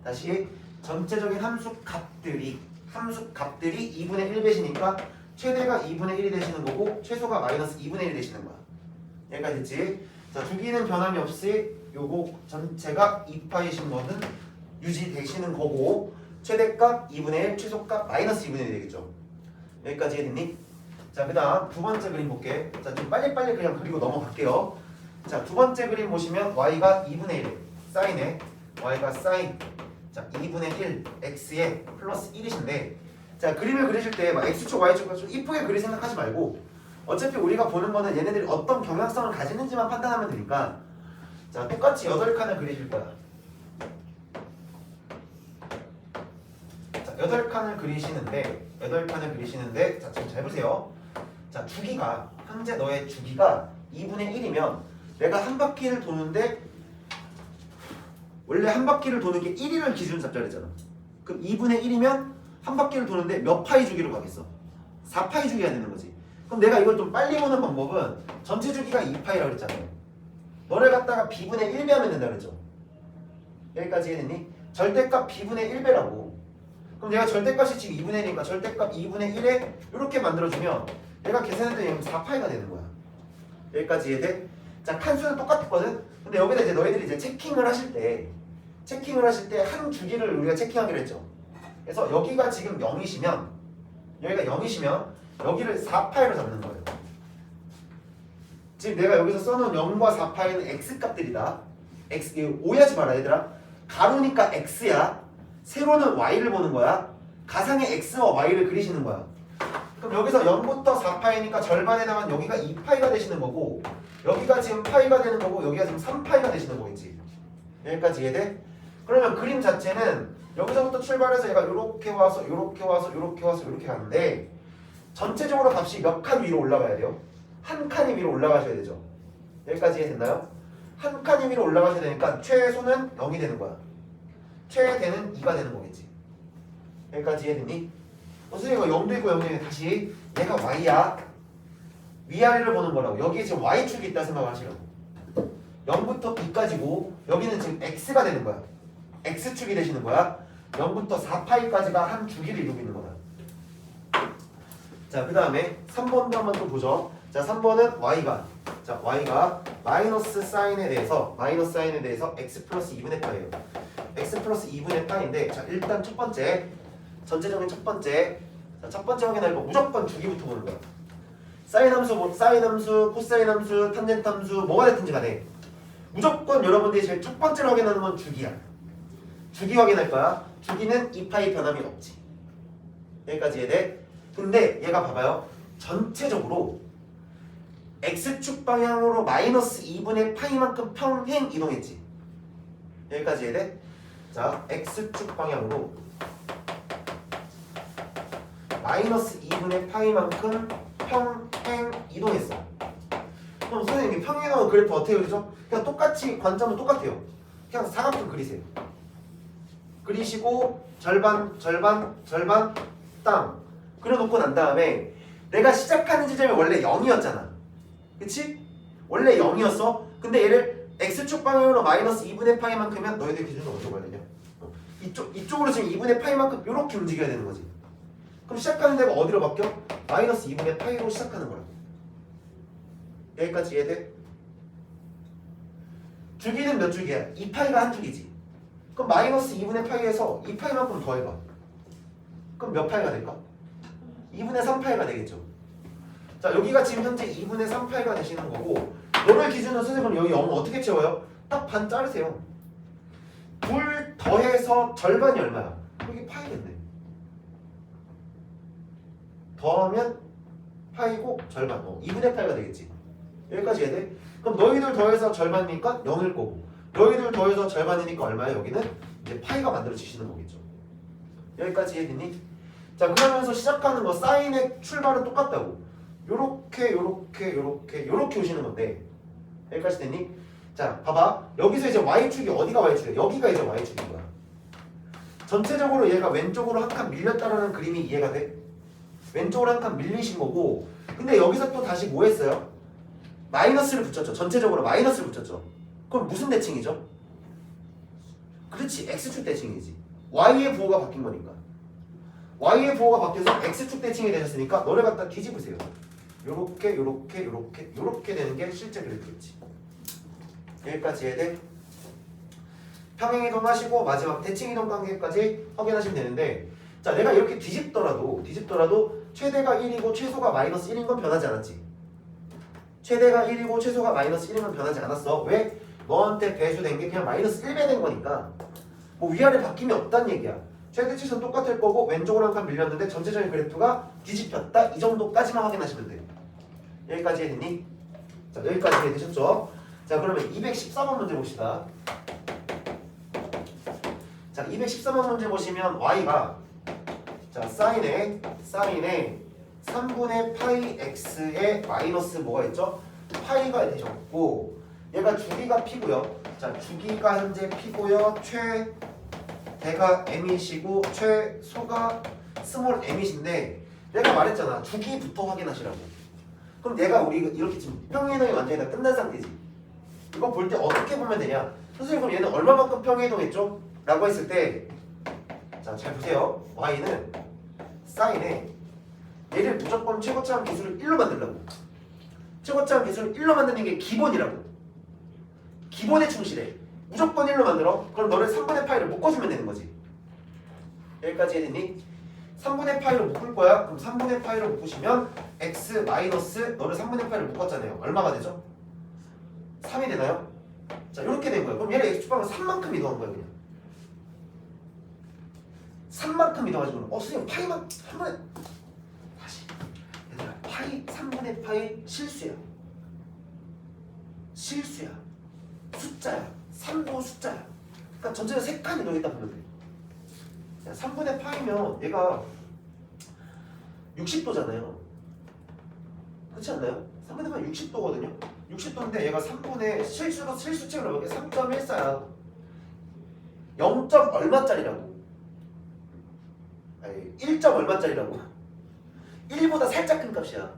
Speaker 1: 다시 전체적인 함수 값들이 2분의 1배시니까 최대가 2분의 1이 되시는 거고 최소가 마이너스 2분의 1이 되시는 거야. 여기까지 됐지? 자, 주기는 변함이 없이 요거 전체가 2파이신 거는 유지되시는 거고 최대값 2분의 1, 최소값 마이너스 2분의 1이 되겠죠. 여기까지 해냈니? 자, 그 다음 두 번째 그림 볼게. 자, 좀 빨리빨리 그냥 그리고 넘어갈게요. 자, 두 번째 그림 보시면 y가 2분의 1 사인에 y가 사인 자 2분의 1 x에 플러스 1이신데 자, 그림을 그리실 때 막 x축 y축을 좀 이쁘게 그릴 생각하지 말고 어차피 우리가 보는 거는 얘네들이 어떤 경향성을 가지는지만 판단하면 되니까 자, 똑같이 8칸을 그리실 거야. 자, 8칸을 그리시는데 자, 지금 잘 보세요. 자, 주기가 현재 너의 주기가 2분의 1이면 내가 한 바퀴를 도는데 원래 한 바퀴를 도는 게 1위를 기준 잡자 그랬잖아. 그럼 2분의 1이면 한 바퀴를 도는데 몇 파이 주기로 가겠어? 4파이 주기가 되는 거지. 그럼 내가 이걸 좀 빨리 보는 방법은 전체 주기가 2파이라고 그랬잖아요. 너를 갖다가 b분의 1배 하면 된다 그랬죠. 여기까지 이해됐니? 절대값 b분의 1배라고. 그럼 내가 절대값이 지금 2분의 1이니까 절대값 2분의 1에 이렇게 만들어주면 내가 계산했더니 4파이가 되는 거야. 여기까지 이해돼? 자, 칸수는 똑같거든? 근데 여기다 이제 너희들이 이제 체킹을 하실 때 한 주기를 우리가 체킹하기로 했죠. 그래서 여기가 지금 0이시면 여기가 0이시면 여기를 4파이로 잡는 거예요. 지금 내가 여기서 써놓은 0과 4파이는 x값들이다. x, 이거 오해하지 마라 얘들아. 가로니까 x야. 세로는 y를 보는 거야. 가상의 x와 y를 그리시는 거야. 그럼 여기서 0부터 4파이니까 절반에다가 여기가 2파이가 되시는 거고 여기가 지금 파이가 되는 거고 여기가 지금 3파이가 되시는 거겠지. 여기까지 이해돼? 그러면 그림 자체는 여기서부터 출발해서 얘가 이렇게 와서 이렇게 와서 이렇게 와서 이렇게 가는데 전체적으로 값이 몇 칸 위로 올라가야 돼요? 한 칸이 위로 올라가셔야 되죠. 여기까지 이해됐나요? 한 칸이 위로 올라가셔야 되니까 최소는 0이 되는 거야. 최대는 2가 되는 거겠지. 여기까지 이해됐니? 선생님 이거 0도 있고 0도 있고 다시 얘가 y야. 위아래를 보는 거라고. 여기에 지금 y축이 있다 생각하시라고. 0부터 2까지고 여기는 지금 x가 되는 거야. x축이 되시는 거야. 0부터 4파이까지가 한 주기를 이루고 있는 거다. 자, 그 다음에 3번도 한번 또 보죠. 자, 3번은 y가 마이너스 사인에 대해서 x 플러스 2분의 파이에요. x 플러스 2분의 파인데 자, 일단 첫 번째 전체적인 첫 번째 확인할 거 무조건 주기부터 보는 거야. 사인 함수, 코사인 함수, 탄젠트 함수 뭐가 됐든지 간에 무조건 여러분들이 제일 첫 번째로 확인하는 건 주기야. 주기 확인할 거야. 주기는 2파이 변함이 없지. 여기까지 이해돼? 근데 얘가 봐봐요. 전체적으로 x축 방향으로 마이너스 2분의 파이만큼 평행 이동했지. 여기까지 이해돼? 자, x축 방향으로 마이너스 2분의 파이만큼 평행 이동했어. 그럼 선생님이 평행 이동한 그래프 어떻게 그리죠? 그냥 똑같이 관점은 똑같아요. 그냥 사각형 그리세요. 그리시고 절반 땅 그려놓고 난 다음에 내가 시작하는 지점이 원래 0이었잖아. 그치? 원래 0이었어. 근데 얘를 x축 방향으로 마이너스 2분의 파이만큼이면 너희들 기준으로 어디로 가야 되냐? 이쪽으로 지금 2분의 파이만큼 이렇게 움직여야 되는 거지. 그럼 시작하는 데가 어디로 바뀌어? 마이너스 2분의 파이로 시작하는 거야. 여기까지 이해돼? 주기는 몇 주기야? 2파이가 한 주기지. 그럼 마이너스 2분의 파이에서 2파이만큼 더해봐. 그럼 몇 파이가 될까? 2분의 3파이가 되겠죠. 자, 여기가 지금 현재 2분의 3파이가 되시는 거고 너를 기준으로 선생님은 여기 0을 어떻게 채워요? 딱 반 자르세요. 둘 더해서 절반이 얼마야? 여기 파이겠네. 더하면 파이고 절반 2분의 파이가 되겠지. 여기까지 이해돼? 그럼 너희들 더해서 절반이니까 0일 거고 너희들 더해서 절반이니까 얼마야? 여기는 이제 파이가 만들어지시는 거겠죠. 여기까지 이해됐니? 자, 그러면서 시작하는 거 사인의 출발은 똑같다고. 요렇게 오시는 건데 여기까지 됐니? 자, 봐봐. 여기서 이제 y축이 어디가 y축이야? 여기가 이제 y축인 거야. 전체적으로 얘가 왼쪽으로 한 칸 밀렸다라는 그림이 이해가 돼? 왼쪽으로 한 칸 밀리신 거고 근데 여기서 또 다시 뭐 했어요? 마이너스를 붙였죠. 전체적으로 마이너스를 붙였죠. 그럼 무슨 대칭이죠? 그렇지. X축 대칭이지. Y의 부호가 바뀐 거니까. Y의 부호가 바뀌어서 X축 대칭이 되셨으니까 너를 갖다 뒤집으세요. 요렇게 요렇게 요렇게 요렇게 되는 게 실제 그래프겠지. 여기까지 해야 돼. 평행이동 하시고 마지막 대칭이동 관계까지 확인하시면 되는데 자 내가 이렇게 뒤집더라도 최대가 1이고 최소가 마이너스 1인 건 변하지 않았지. 최대가 1이고 최소가 마이너스 1인 건 변하지 않았어. 왜? 너한테 배수된 게 그냥 마이너스 1배 된 거니까 뭐 위아래 바뀜이 없다는 얘기야. 최대치선 똑같을 거고 왼쪽으로 한 칸 밀렸는데 전체적인 그래프가 뒤집혔다. 이 정도까지만 확인하시면 돼. 여기까지 해냈니? 자 여기까지 해되셨죠? 자 그러면 214번 문제 봅시다. 자 214번 문제 보시면 y가 자 사인에 3분의 파이 x의 마이너스 뭐가 있죠? 파이가 되셨고 얘가 주기가 p고요. 자 주기가 현재 p고요. 최대가 m이시고 최소가 스몰 m이신데 내가 말했잖아. 주기부터 확인하시라고. 그럼 내가 우리 이렇게 지금 평행이동이 완전히 다 끝난 상태지. 이거 볼 때 어떻게 보면 되냐? 선생님 그럼 얘는 얼마만큼 평행이동했죠? 라고 했을 때 자 잘 보세요. y는 사인에 얘를 무조건 최고차항 기술을 1로 만들라고. 최고차항 기술을 1로 만드는 게 기본이라고. 기본에 충실해. 무조건 1로 만들어. 그럼 너를 3분의 파이를 묶어주면 되는 거지. 여기까지 해냈니? 3분의 파이로 묶을 거야. 그럼 3분의 파이로 묶으시면 x 마이너스 너를 3분의 파이로 묶었잖아요. 얼마가 되죠? 3이 되나요? 자 이렇게 된 거예요. 그럼 얘를 x축방을 3만큼 이동한 거예요. 그냥 3만큼 이동하시면 선생님 파이만 한 번에 다시 얘들아 파이 3분의 파이 실수야. 숫자야. 3도 숫자야. 그러니까 전체가 3칸 이동했다 보면 돼. 3분의 파이면 얘가 60도잖아요. 그렇지 않나요? 3분의 파이 60도거든요. 60도인데 얘가 3분의 실수책으로 보게 3.14야. 0. 얼마짜리라고. 아니 1. 얼마짜리라고. 1보다 살짝 큰 값이야.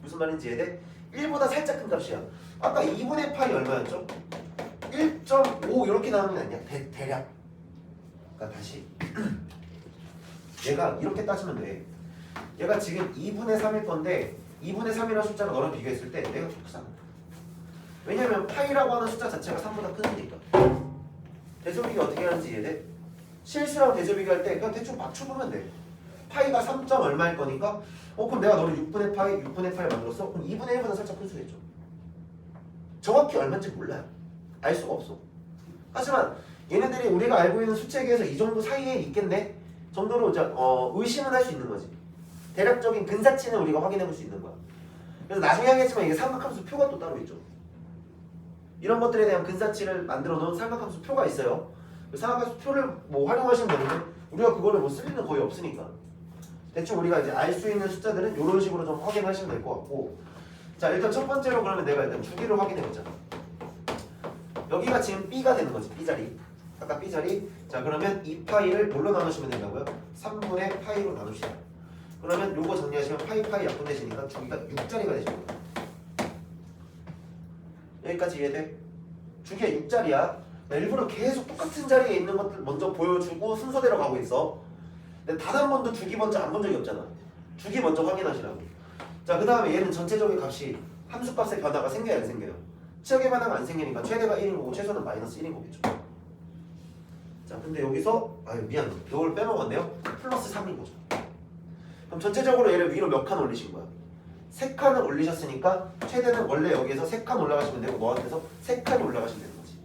Speaker 1: 무슨 말인지 이해돼? 1보다 살짝 큰 값이야. 아까 2분의 파이 얼마였죠? 1.5 이렇게 나오는 게 아니야. 대략. 그러니까 다시 얘가 이렇게 따지면 돼. 얘가 지금 2분의 3일 건데 2분의 3이라는 숫자가 너랑 비교했을 때 내가 크잖아. 왜냐면 파이라고 하는 숫자 자체가 3보다 크니까. 대조비기 어떻게 하는지 이해돼? 실수랑 대조비기 할 때 그냥 대충 맞춰보면 돼. 파이가 3. 얼마일 거니까 그럼 내가 너를 6분의 파이 만들었어? 그럼 2분의 1보다 살짝 큰 수겠죠. 정확히 얼마인지 몰라요. 알 수가 없어. 하지만 얘네들이 우리가 알고 있는 수체계에서 이 정도 사이에 있겠네 정도로 의심은 할 수 있는 거지. 대략적인 근사치는 우리가 확인해 볼 수 있는 거야. 그래서 나중에 하겠지만 이게 삼각함수 표가 또 따로 있죠. 이런 것들에 대한 근사치를 만들어 놓은 삼각함수 표가 있어요. 그 삼각함수 표를 뭐 활용하시면 되는데 우리가 그거를 뭐 쓸 일은 거의 없으니까 대충 우리가 이제 알 수 있는 숫자들은 이런 식으로 좀 확인하시면 될 것 같고 자 일단 첫 번째로 그러면 내가 일단 주기를 확인해 보자. 여기가 지금 B가 되는 거지. B자리. 아까 B자리. 자 그러면 이 파이를 뭘로 나누시면 된다고요? 3분의 파이로 나눕시다. 그러면 요거 정리하시면 파이 약분되시니까 주기가 6자리가 되시는 거예요. 여기까지 이해돼? 주기가 6자리야. 일부러 계속 똑같은 자리에 있는 것들 먼저 보여주고 순서대로 가고 있어. 근데 단 한 번도 주기 먼저 안 본 적이 없잖아. 주기 먼저 확인하시라고. 자 그 다음에 얘는 전체적인 값이 함수값의 변화가 생겨야 안 생겨요? 최악의 변화가 안 생기니까 최대가 1인 거고 최소는 마이너스 1인 거겠죠. 자 근데 여기서 미안 이걸 빼먹었네요. 플러스 3인 거죠. 그럼 전체적으로 얘를 위로 몇 칸 올리신 거야? 3칸을 올리셨으니까 최대는 원래 여기에서 3칸 올라가시면 되고 너한테서 3칸이 올라가시면 되는 거지.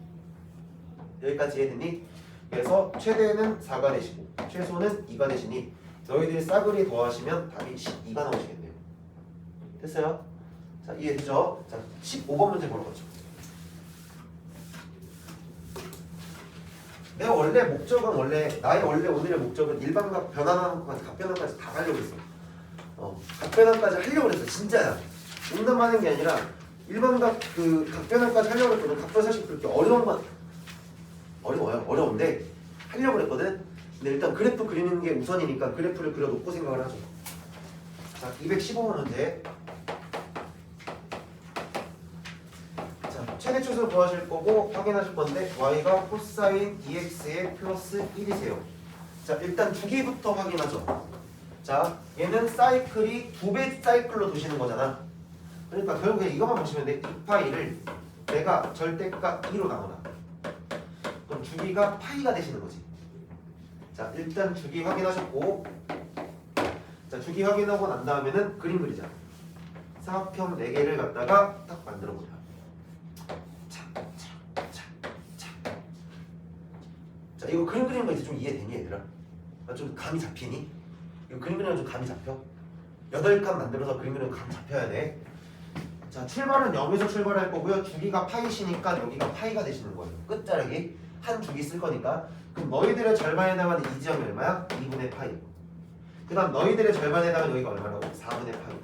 Speaker 1: 여기까지 이해됐니? 그래서 최대는 4가 되시고 최소는 2가 되시니 너희들이 싸그리 더하시면 답이 12가 나오시겠네요. 됐어요? 자 이해되죠? 자 15번 문제 보러 가죠. 내가 원래 목적은 나의 오늘의 목적은 일반각 변환함까지 각변환까지 다 가려고 했어. 각변환까지 하려고 했어. 진짜야. 농담하는 게 아니라 일반각 각변환까지 하려고 했거든. 각변 사실 그렇게 어려운데 하려고 했거든. 근데 일단 그래프 그리는 게 우선이니까 그래프를 그려놓고 생각을 하죠. 자, 215번 문제. 자, 최대 추수를 구하실 거고 확인하실 건데 y가 코사인 dx의 플러스 1이세요. 자, 일단 주기부터 확인하죠. 자, 얘는 사이클이 2배 사이클로 도시는 거잖아. 그러니까 결국에 이것만 보시면 돼. 2파이를 내가 절대값 2로 나오나. 그럼 주기가 파이가 되시는 거지. 자, 일단 주기 확인하셨고, 자, 주기 확인하고 난 다음에는 그림 그리자. 사각형 4개를 갖다가 딱 만들어 보자. 자, 이거 그림 그리는 거 이제 좀 이해되니 얘들아? 좀 감이 잡히니? 이거 그림 그리는 거 좀 감이 잡혀? 8칸 만들어서 그림 그리는 거 감 잡혀야 돼. 자, 출발은 0에서 출발할 거고요. 주기가 파이시니까 여기가 파이가 되시는 거예요. 끝자락이 한 주기 쓸 거니까. 그럼 너희들의 절반에 해당하는 이 지점이 얼마야? 2분의 파이. 그 다음 너희들의 절반에 해당하는 여기가 얼마라고? 4분의 파이.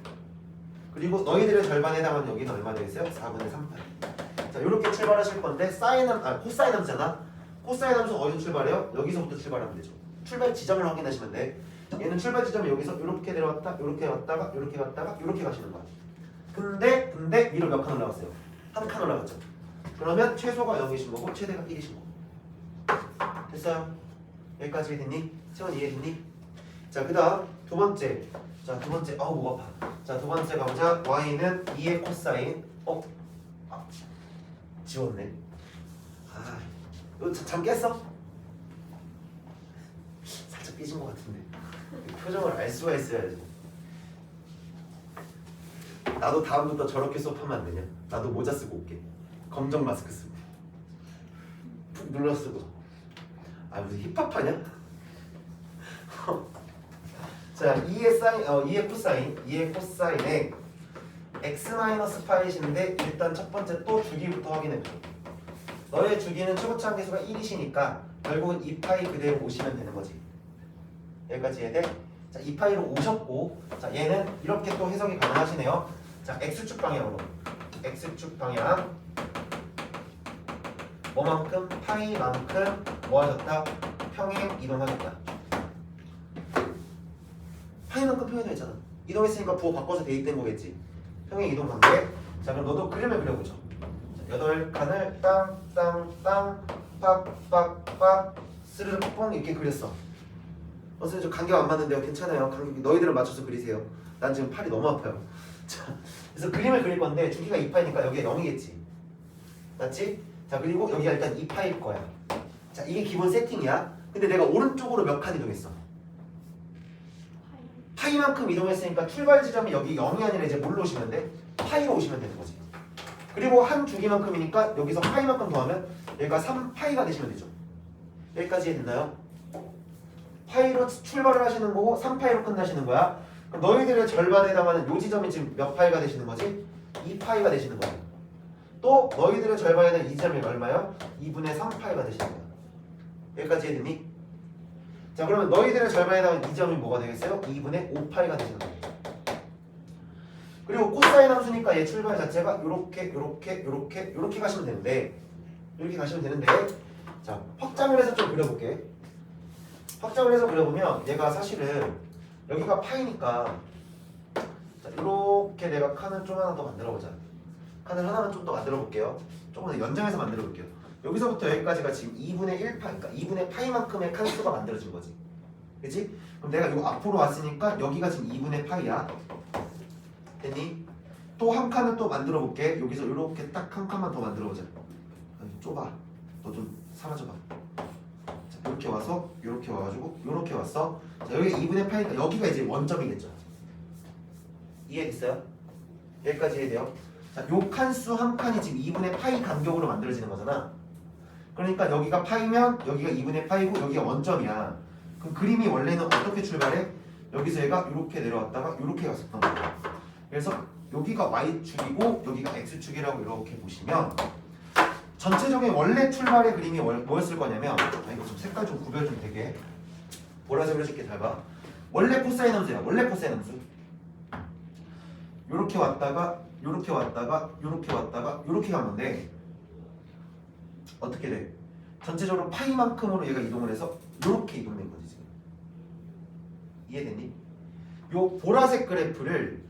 Speaker 1: 그리고 너희들의 절반에 해당하는 여기는 얼마 되겠어요? 4분의 3파이. 자, 이렇게 출발하실 건데 코사인 함수잖아. 코사인 함수 어디서 출발해요? 여기서부터 출발하면 되죠. 출발 지점을 확인하시면 돼. 얘는 출발 지점이 여기서 이렇게 내려왔다, 이렇게 왔다가, 이렇게 갔다가, 이렇게 가시는 거야. 근데 위로 몇 칸 올라갔어요? 한 칸 올라갔죠. 그러면 최소가 0이신 거고 최대가 1이신 거고. 됐어요? 여기까지 됐니? 세원 이해됐니? 자, 그 다음 두 번째. 자, 두 번째. 아우 목 아파. 자, 두 번째 가보자. y는 2의 코사인. 지웠네. 아, 이거 잠 깼어? 살짝 삐진 것 같은데. 표정을 알 수가 있어야지. 나도 다음부터 저렇게 수업하면 안 되냐? 나도 모자 쓰고 올게. 검정 마스크 쓰고 푹 눌러 쓰고. 아, 무슨 힙합하냐? 자, 2의 코사인에 x-파이신데 일단 첫 번째 또 주기부터 확인해보죠. 너의 주기는 최고치 한계수가 1이시니까 결국은 2파이 그대로 오시면 되는 거지. 여기까지 이해돼? 자, 2파이로 오셨고, 자, 얘는 이렇게 또 해석이 가능하시네요. 자, x축 방향으로. x축 방향. 뭐만큼? 파이만큼 뭐 하셨다? 평행 이동하셨다. 파이만큼 평행되어 있잖아. 이동했으니까 부호 바꿔서 대입된 거겠지. 평행 이동 관계. 자, 그럼 너도 그림을 그려보죠. 자, 8칸을 땅땅땅 빡빡빡 스르륵 뽕 이렇게 그렸어. 선생님 저 간격 안 맞는데요. 괜찮아요. 간격 너희들은 맞춰서 그리세요. 난 지금 팔이 너무 아파요. 자, 그래서 그림을 그릴 건데 주기가 2파이니까 여기가 0이겠지. 맞지? 자, 그리고 여기가 일단 2파일 거야. 자, 이게 기본 세팅이야. 근데 내가 오른쪽으로 몇 칸 이동했어? 파이만큼 이동했으니까 출발 지점이 여기 0이 아니라 이제 뭘로 오시면 돼? 파이로 오시면 되는 거지. 그리고 한 주기만큼이니까 여기서 파이만큼 더하면 여기가 3파이가 되시면 되죠. 여기까지 이해됐나요? 파이로 출발을 하시는 거고 3파이로 끝나시는 거야. 그럼 너희들의 절반에 해당하는 이 지점이 지금 몇 파이가 되시는 거지? 2파이가 되시는 거야. 또 너희들의 절반에 해당하는 이 지점이 얼마요? 2분의 3파이가 되시는 거야. 여기까지 이해됐니? 자, 그러면 너희들의 절반에 해당하는 이 점이 뭐가 되겠어요? 2분의 5파이가 되시는 거야. 그리고 코사인 함수니까 얘 출발 자체가 요렇게 가시면 되는데, 이렇게 가시면 되는데, 자, 확장을 해서 좀 그려볼게. 확장을 해서 그려보면 얘가 사실은 여기가 파이니까, 자, 이렇게 내가 칸을 좀 하나 더 만들어보자. 칸을 하나만 좀 더 만들어볼게요. 조금 더 연장해서 만들어볼게요. 여기서부터 여기까지가 지금 2분의 1파니까 2분의 파이만큼의 칸수가 만들어진 거지. 그치? 그럼 내가 이거 앞으로 왔으니까 여기가 지금 2분의 파이야. 됐니? 또 한 칸을 또 만들어 볼게. 여기서 이렇게 딱 한 칸만 더 만들어 보자. 좁아. 너 좀 사라져봐. 자, 이렇게 와서 이렇게 와가지고 이렇게 왔어. 자, 여기가 2분의 파이니까 여기가 이제 원점이겠죠. 이해됐어요? 여기까지 이해돼요? 자, 요 칸수 한 칸이 지금 2분의 파이 간격으로 만들어지는 거잖아. 그러니까 여기가 파이면 여기가 2분의 파이고 여기가 원점이야. 그럼 그림이 원래는 어떻게 출발해? 여기서 얘가 이렇게 내려왔다가 이렇게 갔었던 거야. 그래서 여기가 y축이고 여기가 x축이라고 이렇게 보시면 전체적인 원래 출발의 그림이 뭐였을 거냐면, 이거 좀 색깔 좀 구별 좀 되게 보라색으로 해줄게. 잘 봐. 원래 코사인 함수야. 원래 코사인 함수. 요렇게 왔다가 요렇게 왔다가 요렇게 왔다가 요렇게 가면 돼. 어떻게 돼? 전체적으로 파이만큼으로 얘가 이동을 해서 요렇게 이동된 거지 지금. 이해됐니? 요 보라색 그래프를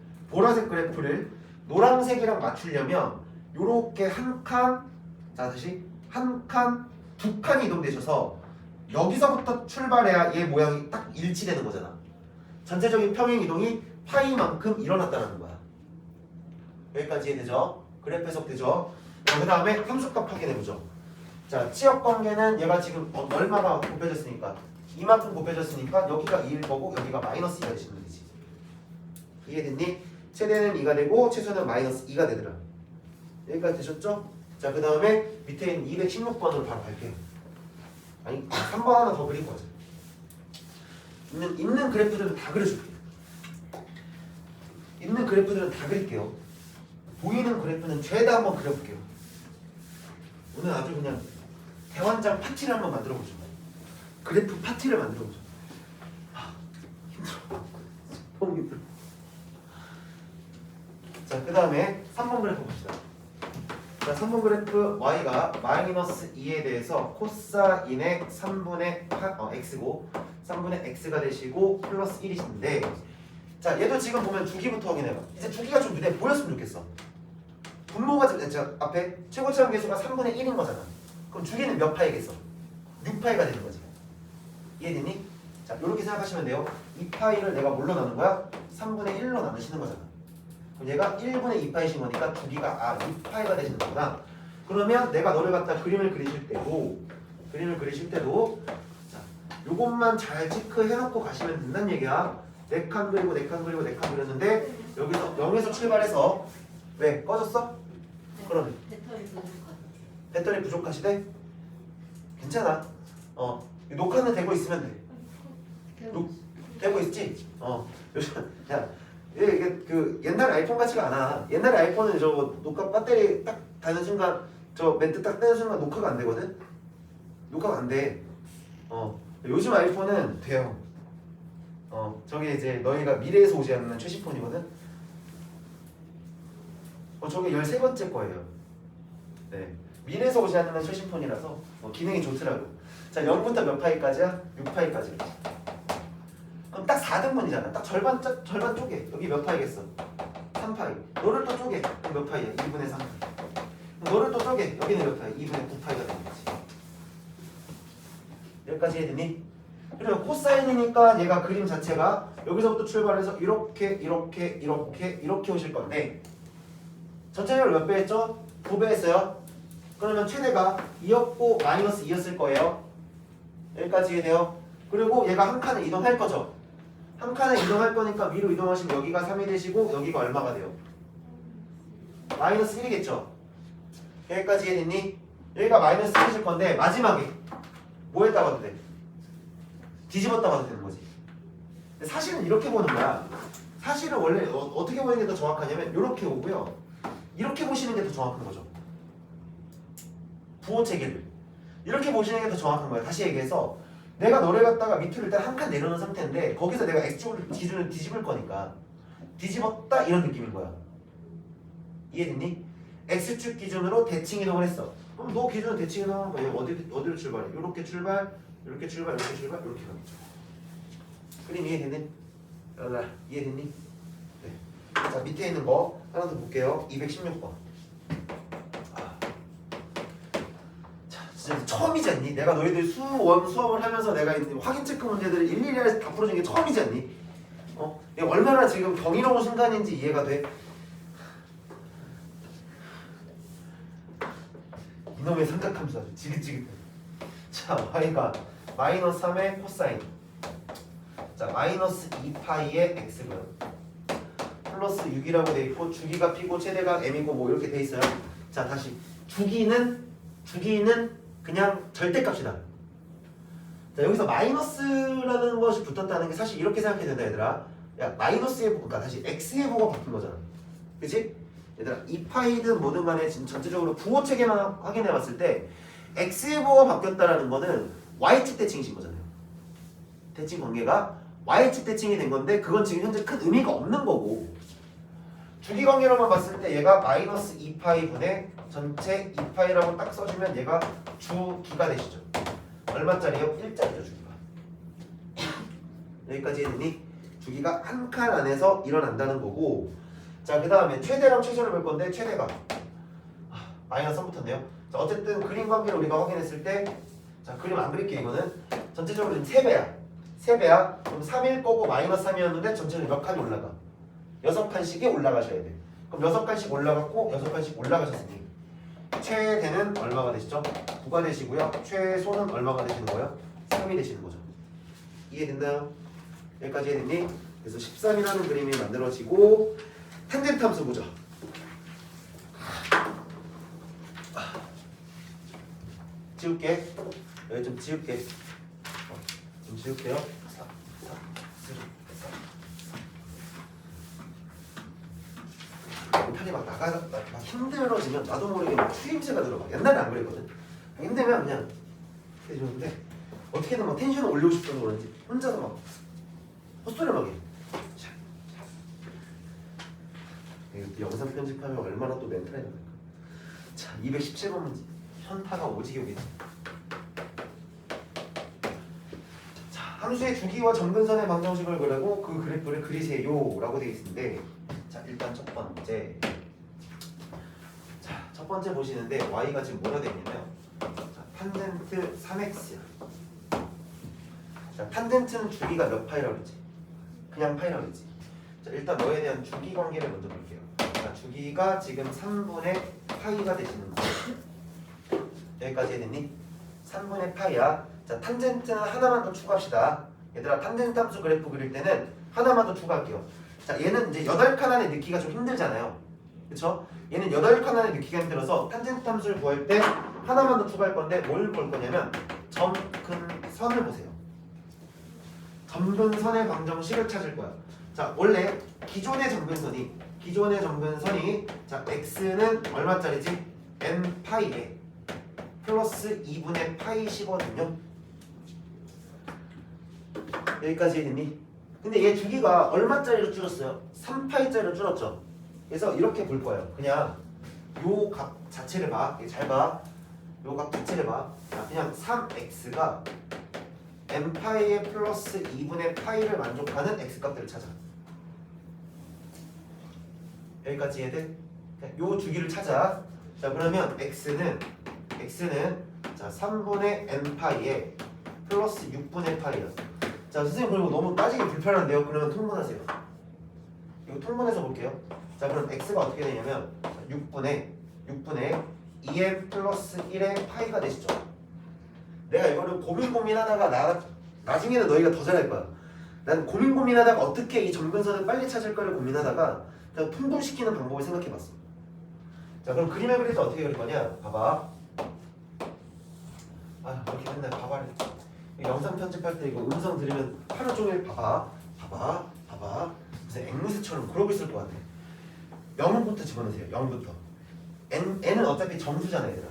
Speaker 1: 노란색이랑 맞추려면 요렇게 한 칸, 자 다시 한 칸, 두 칸이 이동되셔서 여기서부터 출발해야 얘 모양이 딱 일치되는 거잖아. 전체적인 평행 이동이 파이만큼 일어났다는 거야. 여기까지 이해되죠? 그래프 해석되죠? 그 다음에 함수값 확인해보죠. 자, 치역 관계는 얘가 지금 얼마나 곱해졌으니까 이만큼 곱해졌으니까 여기가 2일 거고 여기가 마이너스 2가 되시면 되지. 이해됐니? 최대는 2가 되고 최소는 마이너스 2가 되더라. 여기까지 되셨죠? 자, 그 다음에 밑에 있는 216번으로 바로 갈게요. 아니, 3번 하나 더 그린 거죠. 있는 그래프들은 다 그려줄게요. 있는 그래프들은 다 그릴게요. 보이는 그래프는 죄다 한번 그려볼게요. 오늘 아주 그냥 대환장 파티를 한번 만들어보죠. 그래프 파티를 만들어보죠. 힘들어. 너무 힘들어. 자, 그 다음에 3번 그래프 봅시다. 자, 3번 그래프 y가 마이너스 2에 대해서 코사인의 3분의 x고 3분의 x가 되시고 플러스 1이신데, 자, 얘도 지금 보면 주기부터 확인해봐. 이제 주기가 좀 눈에 보였으면 좋겠어. 분모가 자, 앞에 최고차원 계수가 3분의 1인 거잖아. 그럼 주기는 몇 파이겠어? 6파이가 되는 거지. 이해됐니? 자, 이렇게 생각하시면 돼요. 2파이를 내가 뭘로 나눈 거야? 3분의 1로 나누시는 거잖아. 그럼 얘가 1분의 2파이신 거니까 주기가 6파이가 되시는 거구나. 그러면 내가 너를 갖다 그림을 그리실 때도 자, 요것만 잘 체크해놓고 가시면 된다는 얘기야. 4칸 그리고 4칸 그리고 4칸 그렸는데 여기서 0에서 출발해서 왜? 꺼졌어? 그러면 배터리 부족하시대? 괜찮아. 녹화는 되고 있으면 돼. 되고 있지? 요즘 야, 이게 그 옛날 아이폰 같지가 않아. 옛날 아이폰은 저 녹화 배터리 딱 닫는 순간, 저 멘트 딱 떼는 순간 녹화가 안 되거든. 녹화가 안 돼. 요즘 아이폰은 돼요. 저게 이제 너희가 미래에서 오지 않는 최신폰이거든. 저게 13번째 거예요. 네, 미래에서 오지 않는 최신폰이라서 기능이 좋더라고. 자, 0부터 몇 파이까지야? 6파이까지. 그럼 딱 4등분이잖아. 딱 절반 쪼개. 여기 몇 파이겠어? 3파이. 너를 또 쪼개. 그럼 몇 파이야? 2분의 3파이. 너를 또 쪼개. 여기는 몇 파이? 2분의 9파이가 되는 거지. 여기까지 해야되니? 그리고 코사인이니까 얘가 그림 자체가 여기서부터 출발해서 이렇게 오실 건데, 전체적으로 몇 배 했죠? 9배 했어요. 그러면 최대가 2였고 마이너스 2였을 거예요. 여기까지 해야 돼요. 그리고 얘가 한 칸을 이동할 거죠. 한 칸을 이동할 거니까 위로 이동하시면 여기가 3이 되시고 여기가 얼마가 돼요? 마이너스 1이겠죠. 여기까지 이해됐니? 여기가 마이너스 1이실 건데 마지막에 뭐 했다 봐도 돼? 뒤집었다 봐도 되는 거지. 근데 사실은 이렇게 보는 거야. 사실은 원래 어떻게 보는 게 더 정확하냐면 이렇게 오고요. 이렇게 보시는 게 더 정확한 거죠. 부호 체계를 이렇게 보시는 게 더 정확한 거야. 다시 얘기해서 내가 너를 갖다가 밑으로 일단 한 칸 내려놓은 상태인데 거기서 내가 x축을 기준을 뒤집을 거니까 뒤집었다 이런 느낌인 거야. 이해됐니? x축 기준으로 대칭 이동을 했어. 그럼 너 기준으로 대칭 이동하는 거야. 어디로 출발해? 이렇게 출발, 이렇게 출발, 이렇게 출발, 이렇게 가겠죠. 그림 이해됐니? 이해됐니? 네. 자, 밑에 있는 거 하나 더 볼게요. 216번. 진짜 처음이지 않니? 내가 너희들 수원 수업을 하면서 내가 확인 체크 문제들을 일일이 다 풀어준 게 처음이지 않니? 내가 얼마나 지금 경이로운 순간인지 이해가 돼? 이놈의 삼각함수 아주 지긋지긋해. 자, y가 마이너스 3의 코사인, 자 마이너스 2파이의 x고요. 플러스 6이라고 돼 있고 주기가 p고 최대가 m이고 뭐 이렇게 돼 있어요. 자, 다시 주기는 그냥 절대값이다. 자, 여기서 마이너스라는 것이 붙었다는 게 사실 이렇게 생각해야 된다, 얘들아. 야, 마이너스의 그러니까 다시 x의 부호가 바뀐 거잖아. 그치? 얘들아, 2파이든 뭐든 간에 지금 전체적으로 부호 체계만 확인해 봤을 때 x의 부호가 바뀌었다라는 거는 y축 대칭이신 거잖아요. 대칭 관계가 y축 대칭이 된 건데 그건 지금 현재 큰 의미가 없는 거고, 주기 관계로만 봤을 때 얘가 마이너스 2파이 분의 전체 2파이라고 딱 써주면 얘가 주기가 되시죠. 얼마짜리요? 1짜리죠, 주기가. 여기까지 했니? 주기가 한 칸 안에서 일어난다는 거고. 자, 그 다음에 최대랑 최소를 볼 건데 최대가 마이너스 3 붙었네요. 자, 어쨌든 그림 관계를 우리가 확인했을 때, 자, 그림 안 그릴게. 이거는 전체적으로 3배야. 3배야. 그럼 3일 거고 마이너스 3이었는데 전체적으로 몇 칸이 올라가? 6칸씩이 올라가셔야 돼. 그럼 6칸씩 올라갔고 6칸씩 올라가셨으니 최대는 얼마가 되시죠? 9가 되시고요. 최소는 얼마가 되시는 거예요? 3이 되시는 거죠. 이해됐나요? 여기까지 이해됐니? 그래서 13이라는 그림이 만들어지고, 탄젠트 함수 보자. 지울게. 여기 좀 지울게. 좀 지울게요. 멘탈이 막 힘들어지면 나도 모르게 막 추임새가 들어가. 옛날에 안 그랬거든. 힘들면 그냥 해주는데 어떻게든 막 텐션을 올리고 싶어서 그런지 혼자서 막 헛소리를 막 해. 이것도 영상 편집하면 얼마나 또 멘탈이 나갈까. 자, 217번 문제. 현타가 오지게 오겠지. 자, 함수의 주기와 점근선의 방정식을 그리고 그 그래프를 그리세요 라고 되어 있는데, 자, 일단 첫 번째. 자, 첫 번째 보시는데 y가 지금 뭐라 되어 있냐면, 자, 탄젠트 3x야. 자, 탄젠트는 주기가 몇 파이라고 그랬지? 그냥 파이라고 그랬지. 자, 일단 너에 대한 주기 관계를 먼저 볼게요. 자, 주기가 지금 3분의 파이가 되시는 거예요. 여기까지 해냈니? 3분의 파이야. 자, 탄젠트는 하나만 더 추가합시다. 얘들아, 탄젠트 함수 그래프 그릴 때는 하나만 더 추가할게요. 자, 얘는 이제 8칸 안에 넣기가 좀 힘들잖아요. 그쵸? 얘는 8칸 안에 넣기가 힘들어서 탄젠트 함수를 구할 때 하나만 더 추가할 건데 뭘 볼 거냐면 점근선을 보세요. 점근선의 방정식을 찾을 거야. 자, 원래 기존의 점근선이 자, x는 얼마짜리지? n 파이에 플러스 2분의 파이 10거든요. 여기까지 했니? 근데 얘 주기가 얼마짜리로 줄었어요? 3파이짜리로 줄었죠. 그래서 이렇게 볼 거예요. 그냥 요 값 자체를 봐. 잘 봐. 요 값 자체를 봐. 자, 그냥 3x가 n파이에 플러스 2분의 파이를 만족하는 x값들을 찾아. 여기까지 이해돼? 요 주기를 찾아. 자, 그러면 x는 자, 3분의 n파이에 플러스 6분의 파이야. 자, 선생님 그리고 너무 따지기 불편한데요? 그러면 통분하세요. 이거 통분해서 볼게요. 자, 그럼 x가 어떻게 되냐면 6분의 2n 플러스 1의 파이가 되시죠. 내가 이거를 고민하다가 나중에는 너희가 더 잘할 거야. 난 고민하다가 어떻게 이 점근선을 빨리 찾을 거를 고민하다가 그냥 통분시키는 방법을 생각해봤어. 자, 그럼 그림을 그릴 때 어떻게 그릴 거냐? 봐봐. 아, 이렇게 맨날 봐봐. 영상 편집할 때 이거 음성 들으면 하루 종일 봐봐. 무슨 앵무새처럼 그러고 있을 것 같아. 0부터 집어넣으세요. 0부터. n은 어차피 정수잖아, 얘들아.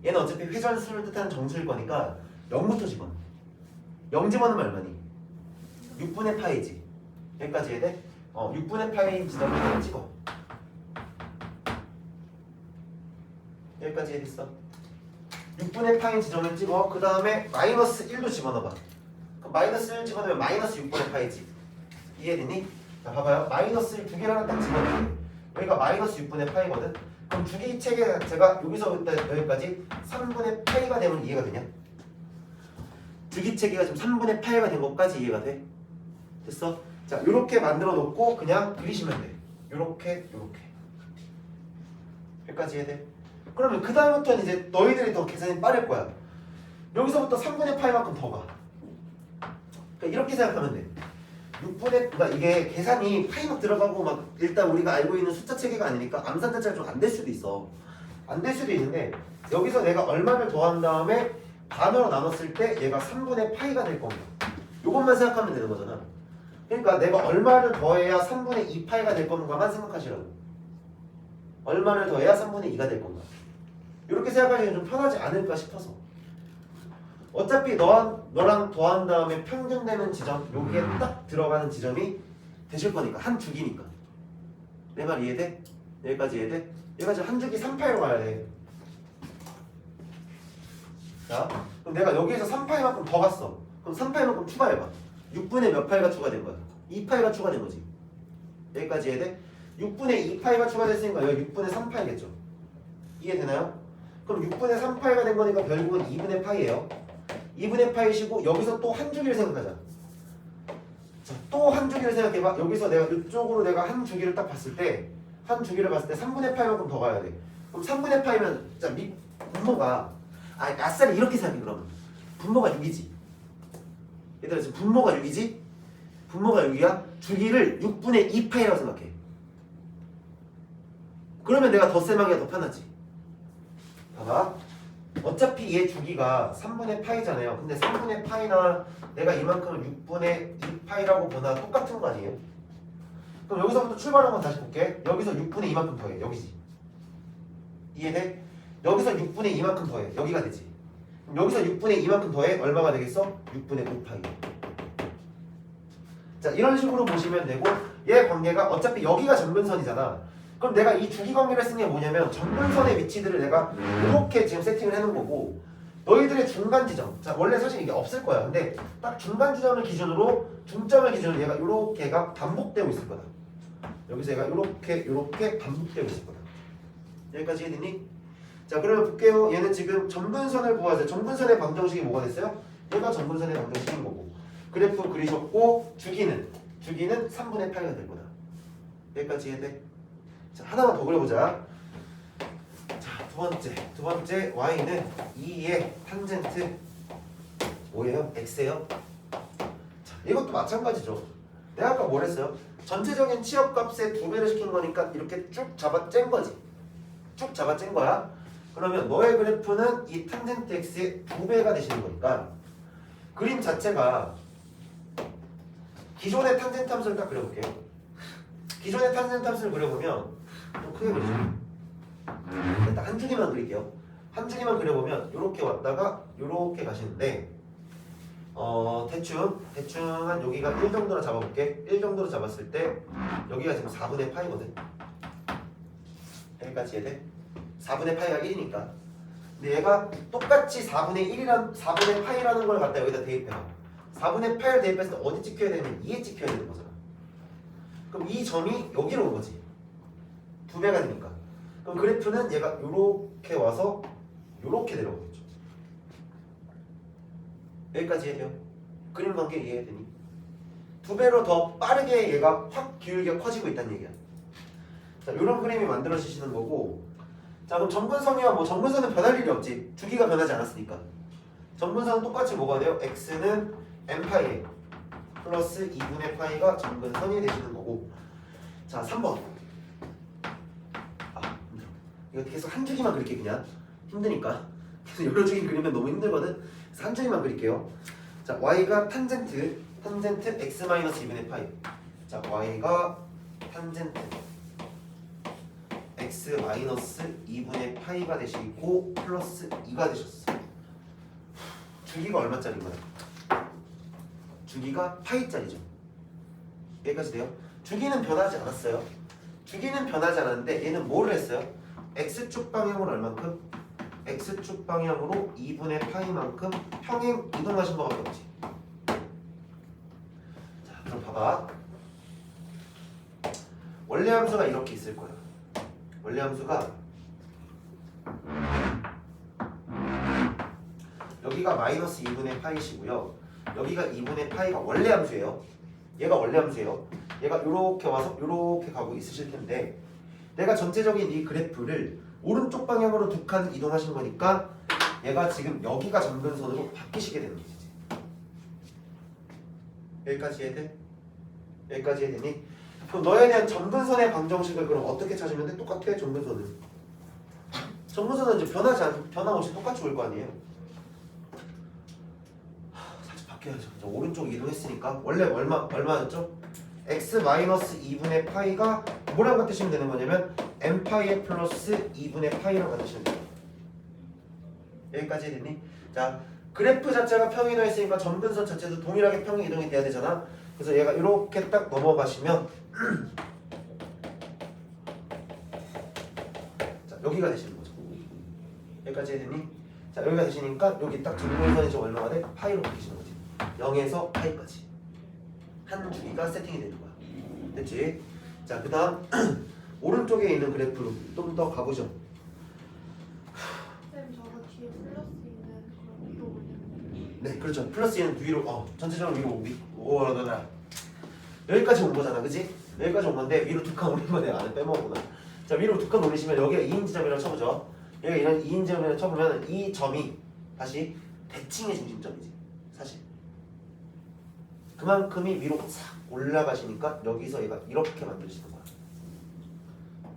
Speaker 1: 얘는 어차피 회전수를 뜻하는 정수일 거니까 0부터 집어넣어. 0 집어넣으면 얼마니? 6분의 파이지. 여기까지 해야 돼? 6분의 파이 지점을 찍어. 여기까지 해야겠어. 6분의 파이 지점을 찍어. 그 다음에 마이너스 1도 집어넣어봐. 그럼 마이너스 1 집어넣으면 마이너스 6분의 파이지. 이해되니? 자, 봐봐요. 마이너스 1 두 개를 하나 딱 집어넣을게. 여기가 마이너스 6분의 파이거든. 그럼 주기 체계 자체가 여기서부터 여기까지 3분의 파이가 되면 이해가 되냐? 주기 체계가 지금 3분의 파이가 된 것까지 이해가 돼? 됐어? 자, 요렇게 만들어 놓고 그냥 그리시면 돼. 요렇게. 여기까지 해야 돼. 그러면 그 다음부터는 이제 너희들이 더 계산이 빠를 거야. 여기서부터 3분의 파이만큼 더 가. 그러니까 이렇게 생각하면 돼. 6분의, 그러니까 이게 계산이 파이 막 들어가고 막 일단 우리가 알고 있는 숫자 체계가 아니니까 암산 자체가 좀 안 될 수도 있어. 안 될 수도 있는데 여기서 내가 얼마를 더한 다음에 반으로 나눴을 때 얘가 3분의 파이가 될 겁니다. 요것만 생각하면 되는 거잖아. 그러니까 내가 얼마를 더해야 3분의 2파이가 될 건가만 생각하시라고. 얼마를 더해야 3분의 2가 될 건가. 이렇게 생각하시면 좀 편하지 않을까 싶어서. 어차피 너랑 더한 다음에 평균되는 지점, 여기에 딱 들어가는 지점이 되실 거니까. 한 주기니까. 내 말 이해돼? 여기까지 이해돼? 여기까지 한 주기 3파이로 가야 돼. 자, 그럼 내가 여기에서 3파이만큼 더 갔어. 그럼 3파이만큼 추가해봐. 6분의 몇 파이가 추가된 거야? 2파이가 추가된 거지. 여기까지 해야 돼? 6분의 2파이가 추가됐으니까 여기 6분의 3파이겠죠. 이해되나요? 그럼 6분의 3파이가 된 거니까 결국은 2분의 파이예요. 2분의 파이시고 여기서 또 한 주기를 생각하자. 자, 또 한 주기를 생각해봐. 여기서 내가 이쪽으로 내가 한 주기를 딱 봤을 때 한 주기를 봤을 때 3분의 파이만큼 더 가야 돼. 그럼 3분의 파이면 자, 분모가 아싸리 이렇게 생각해. 그러면 분모가 6이지. 얘들아 지금 분모가 6이지? 분모가 6이야? 주기를 6분의 2파이라고 생각해. 그러면 내가 덧셈하기가 더 편하지. 봐봐. 어차피 얘 주기가 3분의 파이잖아요. 근데 3분의 파이나 내가 이만큼을 6분의 2파이라고 보나 똑같은 거 아니에요? 그럼 여기서부터 출발한 건 다시 볼게. 여기서 6분의 2만큼 더해. 여기지. 이해돼? 여기서 6분의 2만큼 더해. 여기가 되지. 그럼 여기서 6분의 2만큼 더해. 얼마가 되겠어? 6분의 5파이. 자, 이런 식으로 보시면 되고 얘 관계가 어차피 여기가 점근선이잖아. 그럼 내가 이 주기 관계를 쓴 게 뭐냐면 점근선의 위치들을 내가 이렇게 지금 세팅을 해놓은 거고 너희들의 중간 지점. 자, 원래 사실 이게 없을 거야. 근데 딱 중간 지점을 기준으로 중점을 기준으로 얘가 이렇게가 반복되고 있을 거다. 여기서 얘가 이렇게 반복되고 있을 거다. 여기까지 이해되니? 자, 그러면 볼게요. 얘는 지금 점근선을 구하세요. 점근선의 방정식이 뭐가 됐어요? 얘가 점근선의 방정식인 거고 그래프 그리셨고 주기는 3분의 8가 될 거다. 여기까지 이해돼? 자, 하나만 더 그려보자. 자, 두 번째 y는 2의 탄젠트 뭐예요? x예요? 자, 이것도 마찬가지죠. 내가 아까 뭘 했어요? 전체적인 치역값의 2배를 시킨 거니까 이렇게 쭉 잡아 짠 거지. 쭉 잡아 짠 거야. 그러면 너의 그래프는 이 탄젠트 x의 2배가 되시는 거니까 그림 자체가 기존의 탄젠트 함수를 딱 그려볼게요. 기존의 탄젠트 함수를 그려보면 좀 크게 그리죠. 일단 한 줄기만 그릴게요. 한 줄기만 그려보면 이렇게 왔다가 이렇게 가시는데 대충 한 여기가 1 정도로 잡아볼게. 1 정도로 잡았을 때 여기가 지금 4분의 파이거든. 여기까지 이해돼? 4분의 파이가 1이니까. 근데 얘가 똑같이 4분의 파이라는 걸 갖다 여기다 대입해요. 4분의 파이를 대입했을 때 어디 찍혀야 되냐면 2에 찍혀야 되는 거잖아. 그럼 이 점이 여기로 온 거지. 2배가 되니까. 그럼 그래프는 얘가 이렇게 와서 이렇게 내려오겠죠. 여기까지 이해돼요? 그림 관계 이해되니? 2배로 더 빠르게 얘가 확 기울기가 커지고 있다는 얘기야. 자, 이런 그림이 만들어지시는 거고. 자, 그럼 점근선이야. 점근선은 변할 일이 없지. 주기가 변하지 않았으니까. 점근선은 똑같이 뭐가 돼요? x는 n파이 플러스 2분의 파이가 점근선이 되시는 거고. 자, 3번. 힘들어. 이거 계속 한 줄기만 그릴게. 그냥 힘드니까. 계속 여러 줄기 그리면 너무 힘들거든. 그래서 한 줄기만 그릴게요. 자, y가 탄젠트 x-2분의 파이. 자, y가 탄젠트 x-2분의 파이가 되시고 플러스 2가 되셨어. 주기가 얼마짜리인 거야? 주기가 파이짜리죠. 여기까지 돼요? 주기는 변하지 않았어요. 주기는 변하지 않았는데 얘는 뭐를 했어요? x축 방향으로 얼만큼? x축 방향으로 2분의 파이만큼 평행 이동하신 거밖에 없지. 자, 그럼 봐봐. 원래 함수가 이렇게 있을 거야. 원래 함수가 여기가 마이너스 2분의 파이시고요. 여기가 2분의 파이가 원래 함수예요. 얘가 원래 함수예요. 얘가 이렇게 와서 이렇게 가고 있으실 텐데 내가 전체적인 이 그래프를 오른쪽 방향으로 2칸 이동하신 거니까 얘가 지금 여기가 점근선으로 바뀌시게 되는 거지. 여기까지 이해돼? 여기까지 이해되니? 그럼 너에 대한 점근선의 방정식을 그럼 어떻게 찾으면 돼? 똑같아. 점근선은 이제 변함없이 똑같이 올 거 아니에요. 살짝 바뀌어야죠. 오른쪽 이동했으니까 원래 얼마였죠? x-2분의 파이가 뭐랑 같으시면 되는 거냐면 n파이 플러스 2분의 파이랑 같으시면 돼요. 여기까지 됐니? 자, 그래프 자체가 평행 이동했으니까 점근선 자체도 동일하게 평행 이동이 돼야 되잖아. 그래서 얘가 이렇게 딱 넘어가시면 자, 여기가 되시는 거죠. 여기까지 됐니? 자, 여기가 되시니까 여기 딱 점근선이 좀 얼마가 돼? 파이로 바뀌시는 거지. 0에서 파이까지. 한 주기가 세팅이 되는 거야. 됐지? 자, 그 다음 오른쪽에 있는 그래프로 좀 더 가보죠.
Speaker 2: 쌤 저거 뒤에 플러스 있는 그런 위로 올리는 거예요?
Speaker 1: 네, 그렇죠. 플러스 얘는 위로, 전체적으로 위로 여기까지 온 거잖아, 그지? 여기까지 온 건데 위로 두 칸 올린 거 내가 안에 빼먹었구나. 자, 위로 두 칸 올리시면 여기가 2인 지점이라고 쳐보죠. 여기가 이런 2인 지점이라고 쳐보면 이 점이 다시 대칭의 중심점이지, 사실. 그만큼이 위로 싹 올라가시니까 여기서 얘가 이렇게 만들어지는 거야.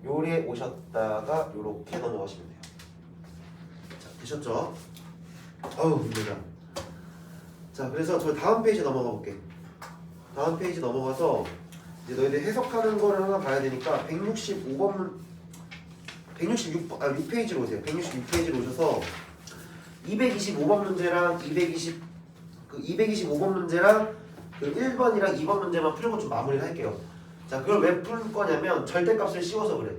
Speaker 1: 요래 오셨다가 요렇게 넘어가시면 돼요. 자, 되셨죠? 어우, 힘들다. 자, 그래서 저 다음 페이지 넘어가 볼게. 다음 페이지 넘어가서 이제 너희들 해석하는 거를 하나 봐야 되니까 6페이지로 오세요. 166페이지로 오셔서 225번 문제랑 225번 문제랑 그 1번이랑 2번 문제만 풀고 좀 마무리를 할게요. 자, 그걸 왜 풀 거냐면 절대값을 씌워서 그래.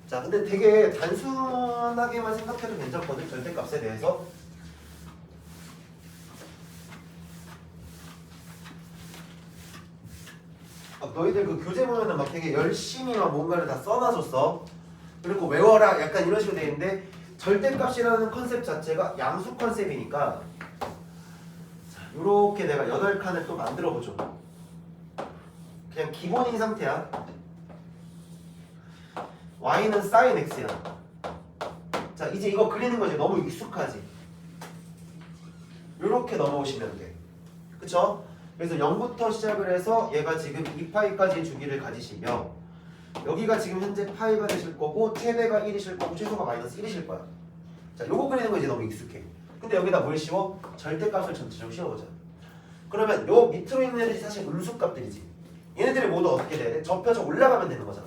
Speaker 1: 자, 근데 되게 단순하게만 생각해도 괜찮거든, 절대값에 대해서. 너희들 그 교재 보면은 막 되게 열심히 막 뭔가를 다 써놔줬어. 그리고 외워라 약간 이런 식으로 돼 있는데 절대값이라는 컨셉 자체가 양수 컨셉이니까 자, 요렇게 내가 8칸을 또 만들어 보죠. 그냥 기본인 상태야. y는 sin x야. 자, 이제 이거 그리는 거 이제 너무 익숙하지. 요렇게 넘어오시면 돼. 그쵸? 그래서 0부터 시작을 해서 얘가 지금 2파이까지의 주기를 가지시며 여기가 지금 현재 파이가 되실 거고 최대가 1이실 거고 최소가 마이너스 1이실 거야. 자, 요거 그리는 거 이제 너무 익숙해. 근데 여기다 뭘 씌워? 절대값을 전체적으로 씌워보자. 그러면 요 밑으로 있는 애들이 사실 음수값들이지. 얘네들이 모두 어떻게 돼야 돼? 접혀서 올라가면 되는 거잖아.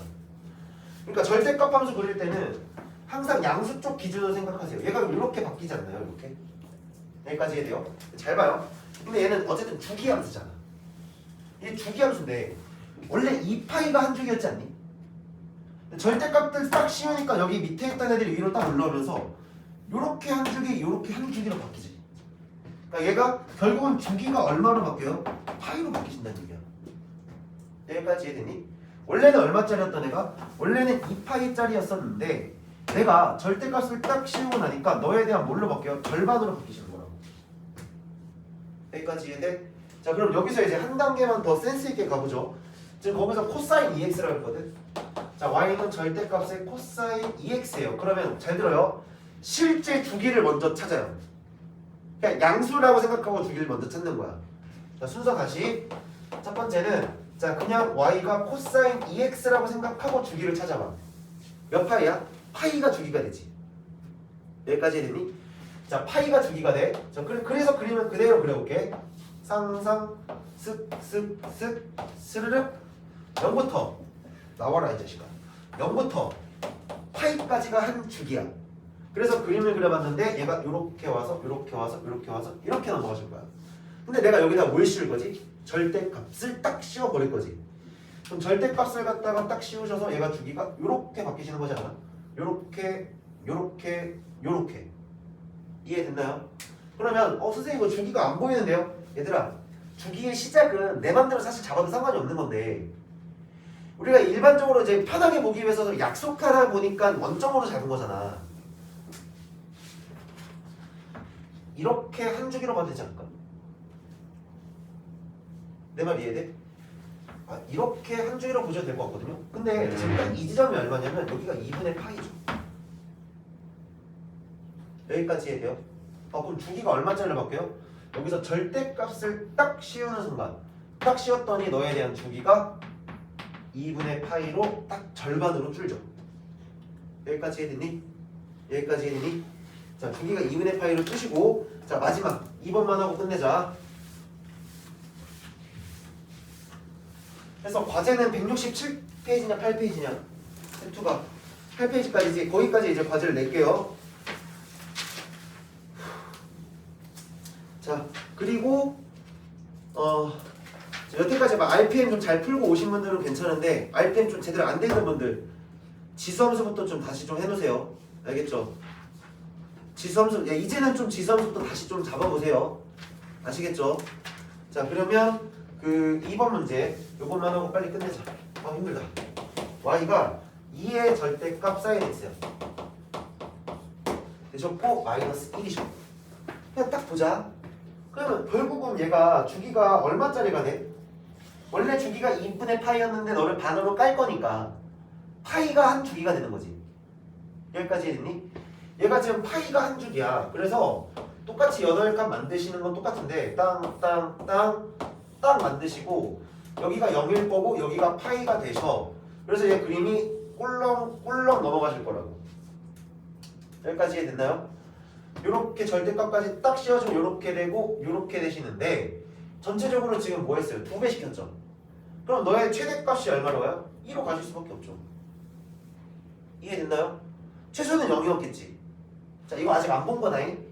Speaker 1: 그러니까 절대값 함수 그릴 때는 항상 양수 쪽 기준으로 생각하세요. 얘가 이렇게 바뀌지 않나요? 이렇게? 여기까지 해야 돼요. 잘 봐요. 근데 얘는 어쨌든 주기함수잖아. 이게 주기함수인데 원래 2파이가 한 주기였지 않니? 절대값들 딱 씌우니까 여기 밑에 있던 애들이 위로 딱 올라오면서 요렇게 한 주기, 요렇게 한 주기로 바뀌지. 그러니까 얘가 결국은 주기가 얼마로 바뀌어요? 파이로 바뀌신다는 얘기야. 여기까지 이해되니? 원래는 얼마짜리였던 애가? 원래는 2파이짜리였었는데 내가 절대값을 딱 씌우고 나니까 너에 대한 뭘로 바뀌어요? 절반으로 바뀌시는 거라고. 여기까지 이해돼? 자, 그럼 여기서 이제 한 단계만 더 센스 있게 가보죠. 지금 거기서 코사인 2x라고 했거든. 자, y는 절대값의 코사인 2x예요. 그러면 잘 들어요. 실제 주기를 먼저 찾아요. 그냥 양수라고 생각하고 주기를 먼저 찾는 거야. 자, 순서 다시. 첫 번째는 자, 그냥 y가 코사인 2x라고 생각하고 주기를 찾아봐. 몇 파이야? 파이가 주기가 되지. 여기까지 되니? 자, 파이가 주기가 돼. 자, 그래서 그림을 그대로 그려볼게. 상상 쓱쓱쓱 스르륵 0부터 나와라 이 자식아. 0부터 파이까지가 한 주기야. 그래서 그림을 그려봤는데 얘가 요렇게 와서 요렇게 와서 요렇게 와서 이렇게 넘어가줄 거야. 근데 내가 여기다 뭘 씌울 거지? 절대값을 딱 씌워버릴 거지. 그럼 절대값을 갖다가 딱 씌우셔서 얘가 주기가 요렇게 바뀌시는 거잖아. 요렇게 요렇게 요렇게. 이해됐나요? 그러면 선생님 이거 주기가 안 보이는데요? 얘들아, 주기의 시작은 내 맘대로 사실 잡아도 상관이 없는 건데 우리가 일반적으로 이제 편하게 보기 위해서 약속하다 보니까 원점으로 잡은 거잖아. 이렇게 한 주기로 봐도 되지 않을까? 내 말 이해돼? 이렇게 한 주기로 보셔도 될 것 같거든요. 근데 지금 딱 이 지점이 얼마냐면 여기가 2분의 파이죠. 여기까지 이해돼요? 그럼 주기가 얼마짜리로 바뀌어요? 여기서 절대값을 딱 씌우는 순간 딱 씌웠더니 너에 대한 주기가 2분의 파이로 딱 절반으로 줄죠. 여기까지 이해됐니? 여기까지 이해됐니? 자, 주기가 2분의 파이로 뜨시고 자, 마지막 2번만 하고 끝내자. 그래서 과제는 167페이지냐 8페이지냐 챕터가 8페이지까지지. 거기까지 이제 과제를 낼게요. 자, 그리고 여태까지 막 RPM 좀 잘 풀고 오신 분들은 괜찮은데 RPM 좀 제대로 안 되는 분들 지수함수부터 좀 다시 좀 해놓으세요. 알겠죠? 지수함수, 이제는 좀 지수함수부터 다시 좀 잡아보세요. 아시겠죠? 자, 그러면 그 2번 문제 요것만 하고 빨리 끝내자. 힘들다. y가 2의 절대값 sin x야. 되셨고 마이너스 1이죠. 그냥 딱 보자. 그러면 결국은 얘가 주기가 얼마짜리가 돼? 원래 주기가 2분의 파이였는데 너를 반으로 깔 거니까 파이가 한 주기가 되는 거지. 여기까지 했니? 얘가 지금 파이가 한 주기야. 그래서 똑같이 8값 만드시는 건 똑같은데 땅 만드시고 여기가 0일 거고 여기가 파이가 되셔. 그래서 얘 그림이 꿀렁꿀렁 넘어가실 거라고. 여기까지 이해됐나요? 요렇게 절대값까지 딱 씌워주면 요렇게 되고 요렇게 되시는데 전체적으로 지금 뭐 했어요? 2배 시켰죠? 그럼 너의 최대값이 얼마로 와요? 1로 가실 수밖에 없죠. 이해됐나요? 최소는 0이었겠지. 자, 이거 아직 안 본 거다잉.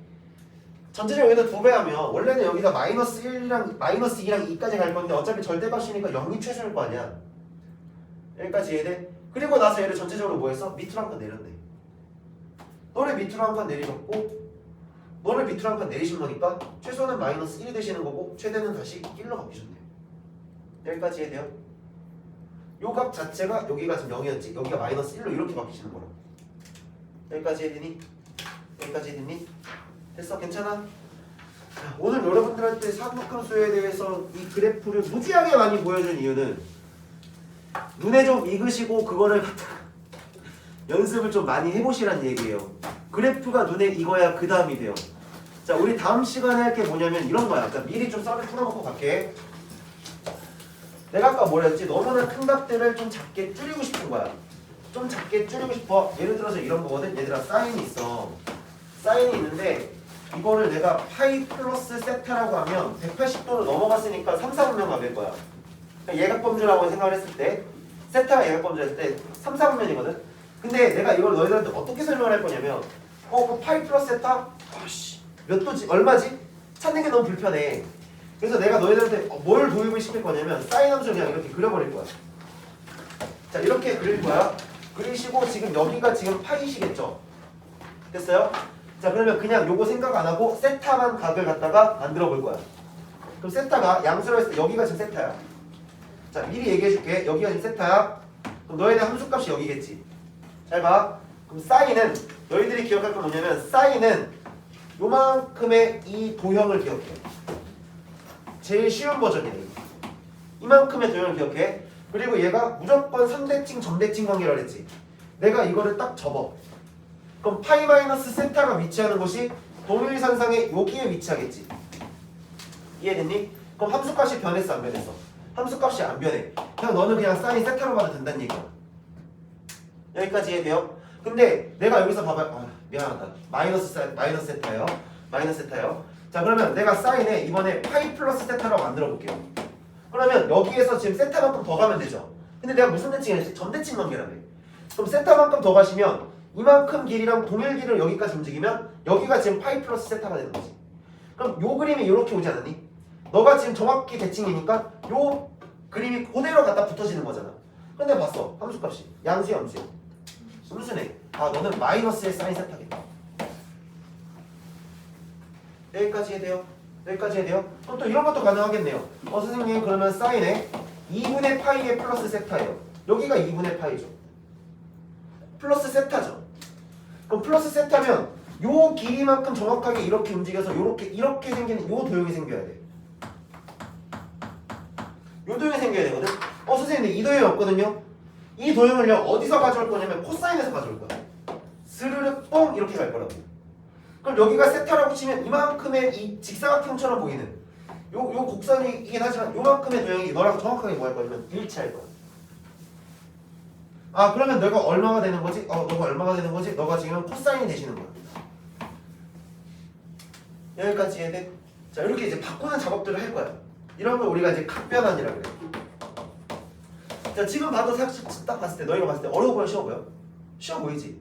Speaker 1: 전체적으로 여기다 2배 하면 원래는 여기다 마이너스 2랑 2까지 갈 건데 어차피 절대값이니까 0이 최소일 거 아니야. 여기까지 이해돼? 그리고 나서 얘를 전체적으로 뭐 했어? 밑으로 한 칸 내렸네. 너를 밑으로 한 칸 내리셨고 너를 밑으로 한 칸 내리신 거니까 최소는 마이너스 1이 되시는 거고 최대는 다시 1로 바뀌셨네요. 여기까지 이해돼요? 요 값 자체가 여기가 지금 0이었지 여기가 마이너스 1로 이렇게 바뀌시는 거라고. 여기까지 해되니? 여기까지 해되니? 됐어? 괜찮아? 자, 오늘 여러분들한테 상극함수에 대해서 이 그래프를 무지하게 많이 보여준 이유는 눈에 좀 익으시고 그거를 연습을 좀 많이 해보시란 얘기예요. 그래프가 눈에 익어야 그 다음이 돼요. 자, 우리 다음 시간에 할 게 뭐냐면 이런 거야. 그러니까 미리 좀 썰을 풀어놓고 갈게. 내가 아까 뭐라 했지? 너무나 큰 값들을 좀 작게 줄이고 싶은 거야. 좀 작게 줄이고 싶어. 예를 들어서 이런 거거든. 얘들아 사인이 있어. 사인이 있는데 이거를 내가 파이 플러스 세타라고 하면 180도로 넘어갔으니까 3, 4분면 가될 거야. 그러니까 예각범주라고 생각을 했을 때 세타가 예각범주 했을 때 3, 4분면이거든. 근데 내가 이걸 너희들한테 어떻게 설명을 할 거냐면 그 파이 플러스 세타? 아씨 몇 도지? 얼마지? 찾는 게 너무 불편해. 그래서 내가 너희들한테 뭘 도입을 시킬 거냐면 사인 함수를 그냥 이렇게 그려버릴 거야. 자, 이렇게 그릴 거야. 그리시고 지금 여기가 지금 파이시겠죠? 됐어요? 자, 그러면 그냥 요거 생각 안 하고 세타만 각을 갖다가 만들어 볼 거야. 그럼 세타가 양수로 했을 때 여기가 지금 세타야. 자, 미리 얘기해 줄게. 여기가 지금 세타야. 그럼 너희들 함수값이 여기겠지. 잘 봐. 그럼 사인은 너희들이 기억할 건 뭐냐면 사인은 요만큼의 이 도형을 기억해. 제일 쉬운 버전이네. 이만큼의 도형을 기억해. 그리고 얘가 무조건 선대칭 점대칭 관계라 그랬지. 내가 이거를 딱 접어. 그럼 파이 마이너스 세타가 위치하는 곳이 동일선상에 여기에 위치하겠지. 이해됐니? 그럼 함수값이 변했어 안 변했어? 함수값이 안 변해. 그냥 너는 그냥 사인 세타로 봐도 된다는 얘기야. 여기까지 이해돼요? 근데 내가 여기서 봐봐. 미안하다. 마이너스 세타예요. 마이너스 세타예요. 자, 그러면 내가 사인에 이번에 파이 플러스 세타라고 만들어 볼게요. 그러면 여기에서 지금 세타만큼 더 가면 되죠. 근데 내가 무슨 대칭을 했지? 점대칭 관계라며. 그럼 세타만큼 더 가시면 이만큼 길이랑 동일 길이를 여기까지 움직이면 여기가 지금 파이 플러스 세타가 되는 거지. 그럼 요 그림이 이렇게 오지 않았니? 너가 지금 정확히 대칭이니까 요 그림이 그대로 갖다 붙어지는 거잖아. 근데 봤어. 함수값이 양수야 함수야. 음수네. 너는 마이너스의 사인 세타겠다. 여기까지 해야 돼요? 여기까지 해야 돼요? 그럼 또 이런 것도 가능하겠네요. 선생님 그러면 사인에 2분의 파이의 플러스 세타예요. 여기가 2분의 파이죠. 플러스 세타죠. 그럼 플러스 세타면 요 길이만큼 정확하게 이렇게 움직여서 이렇게 생기는 요 도형이 생겨야 돼. 요 도형이 생겨야 되거든. 선생님 근데 이 도형이 없거든요. 이 도형을요 어디서 가져올 거냐면 코사인에서 가져올 거야. 스르륵 뽕 이렇게 갈 거라고. 그럼 여기가 세타라고 치면 이만큼의 이 직사각형처럼 보이는 요 곡선이긴 하지만 요만큼의 도형이 너랑 정확하게 뭐 할 거냐면 일치할 거야. 그러면 너가 얼마가 되는 거지? 너가 얼마가 되는 거지? 너가 지금 코사인이 되시는 거야. 여기까지 이해돼? 자, 이렇게 이제 바꾸는 작업들을 할 거야. 이런 걸 우리가 이제 각변환이라 그래. 자, 지금 봐도 사실 딱 봤을 때 너희가 봤을 때 어려워 보여 쉬워 보여? 쉬워 보이지?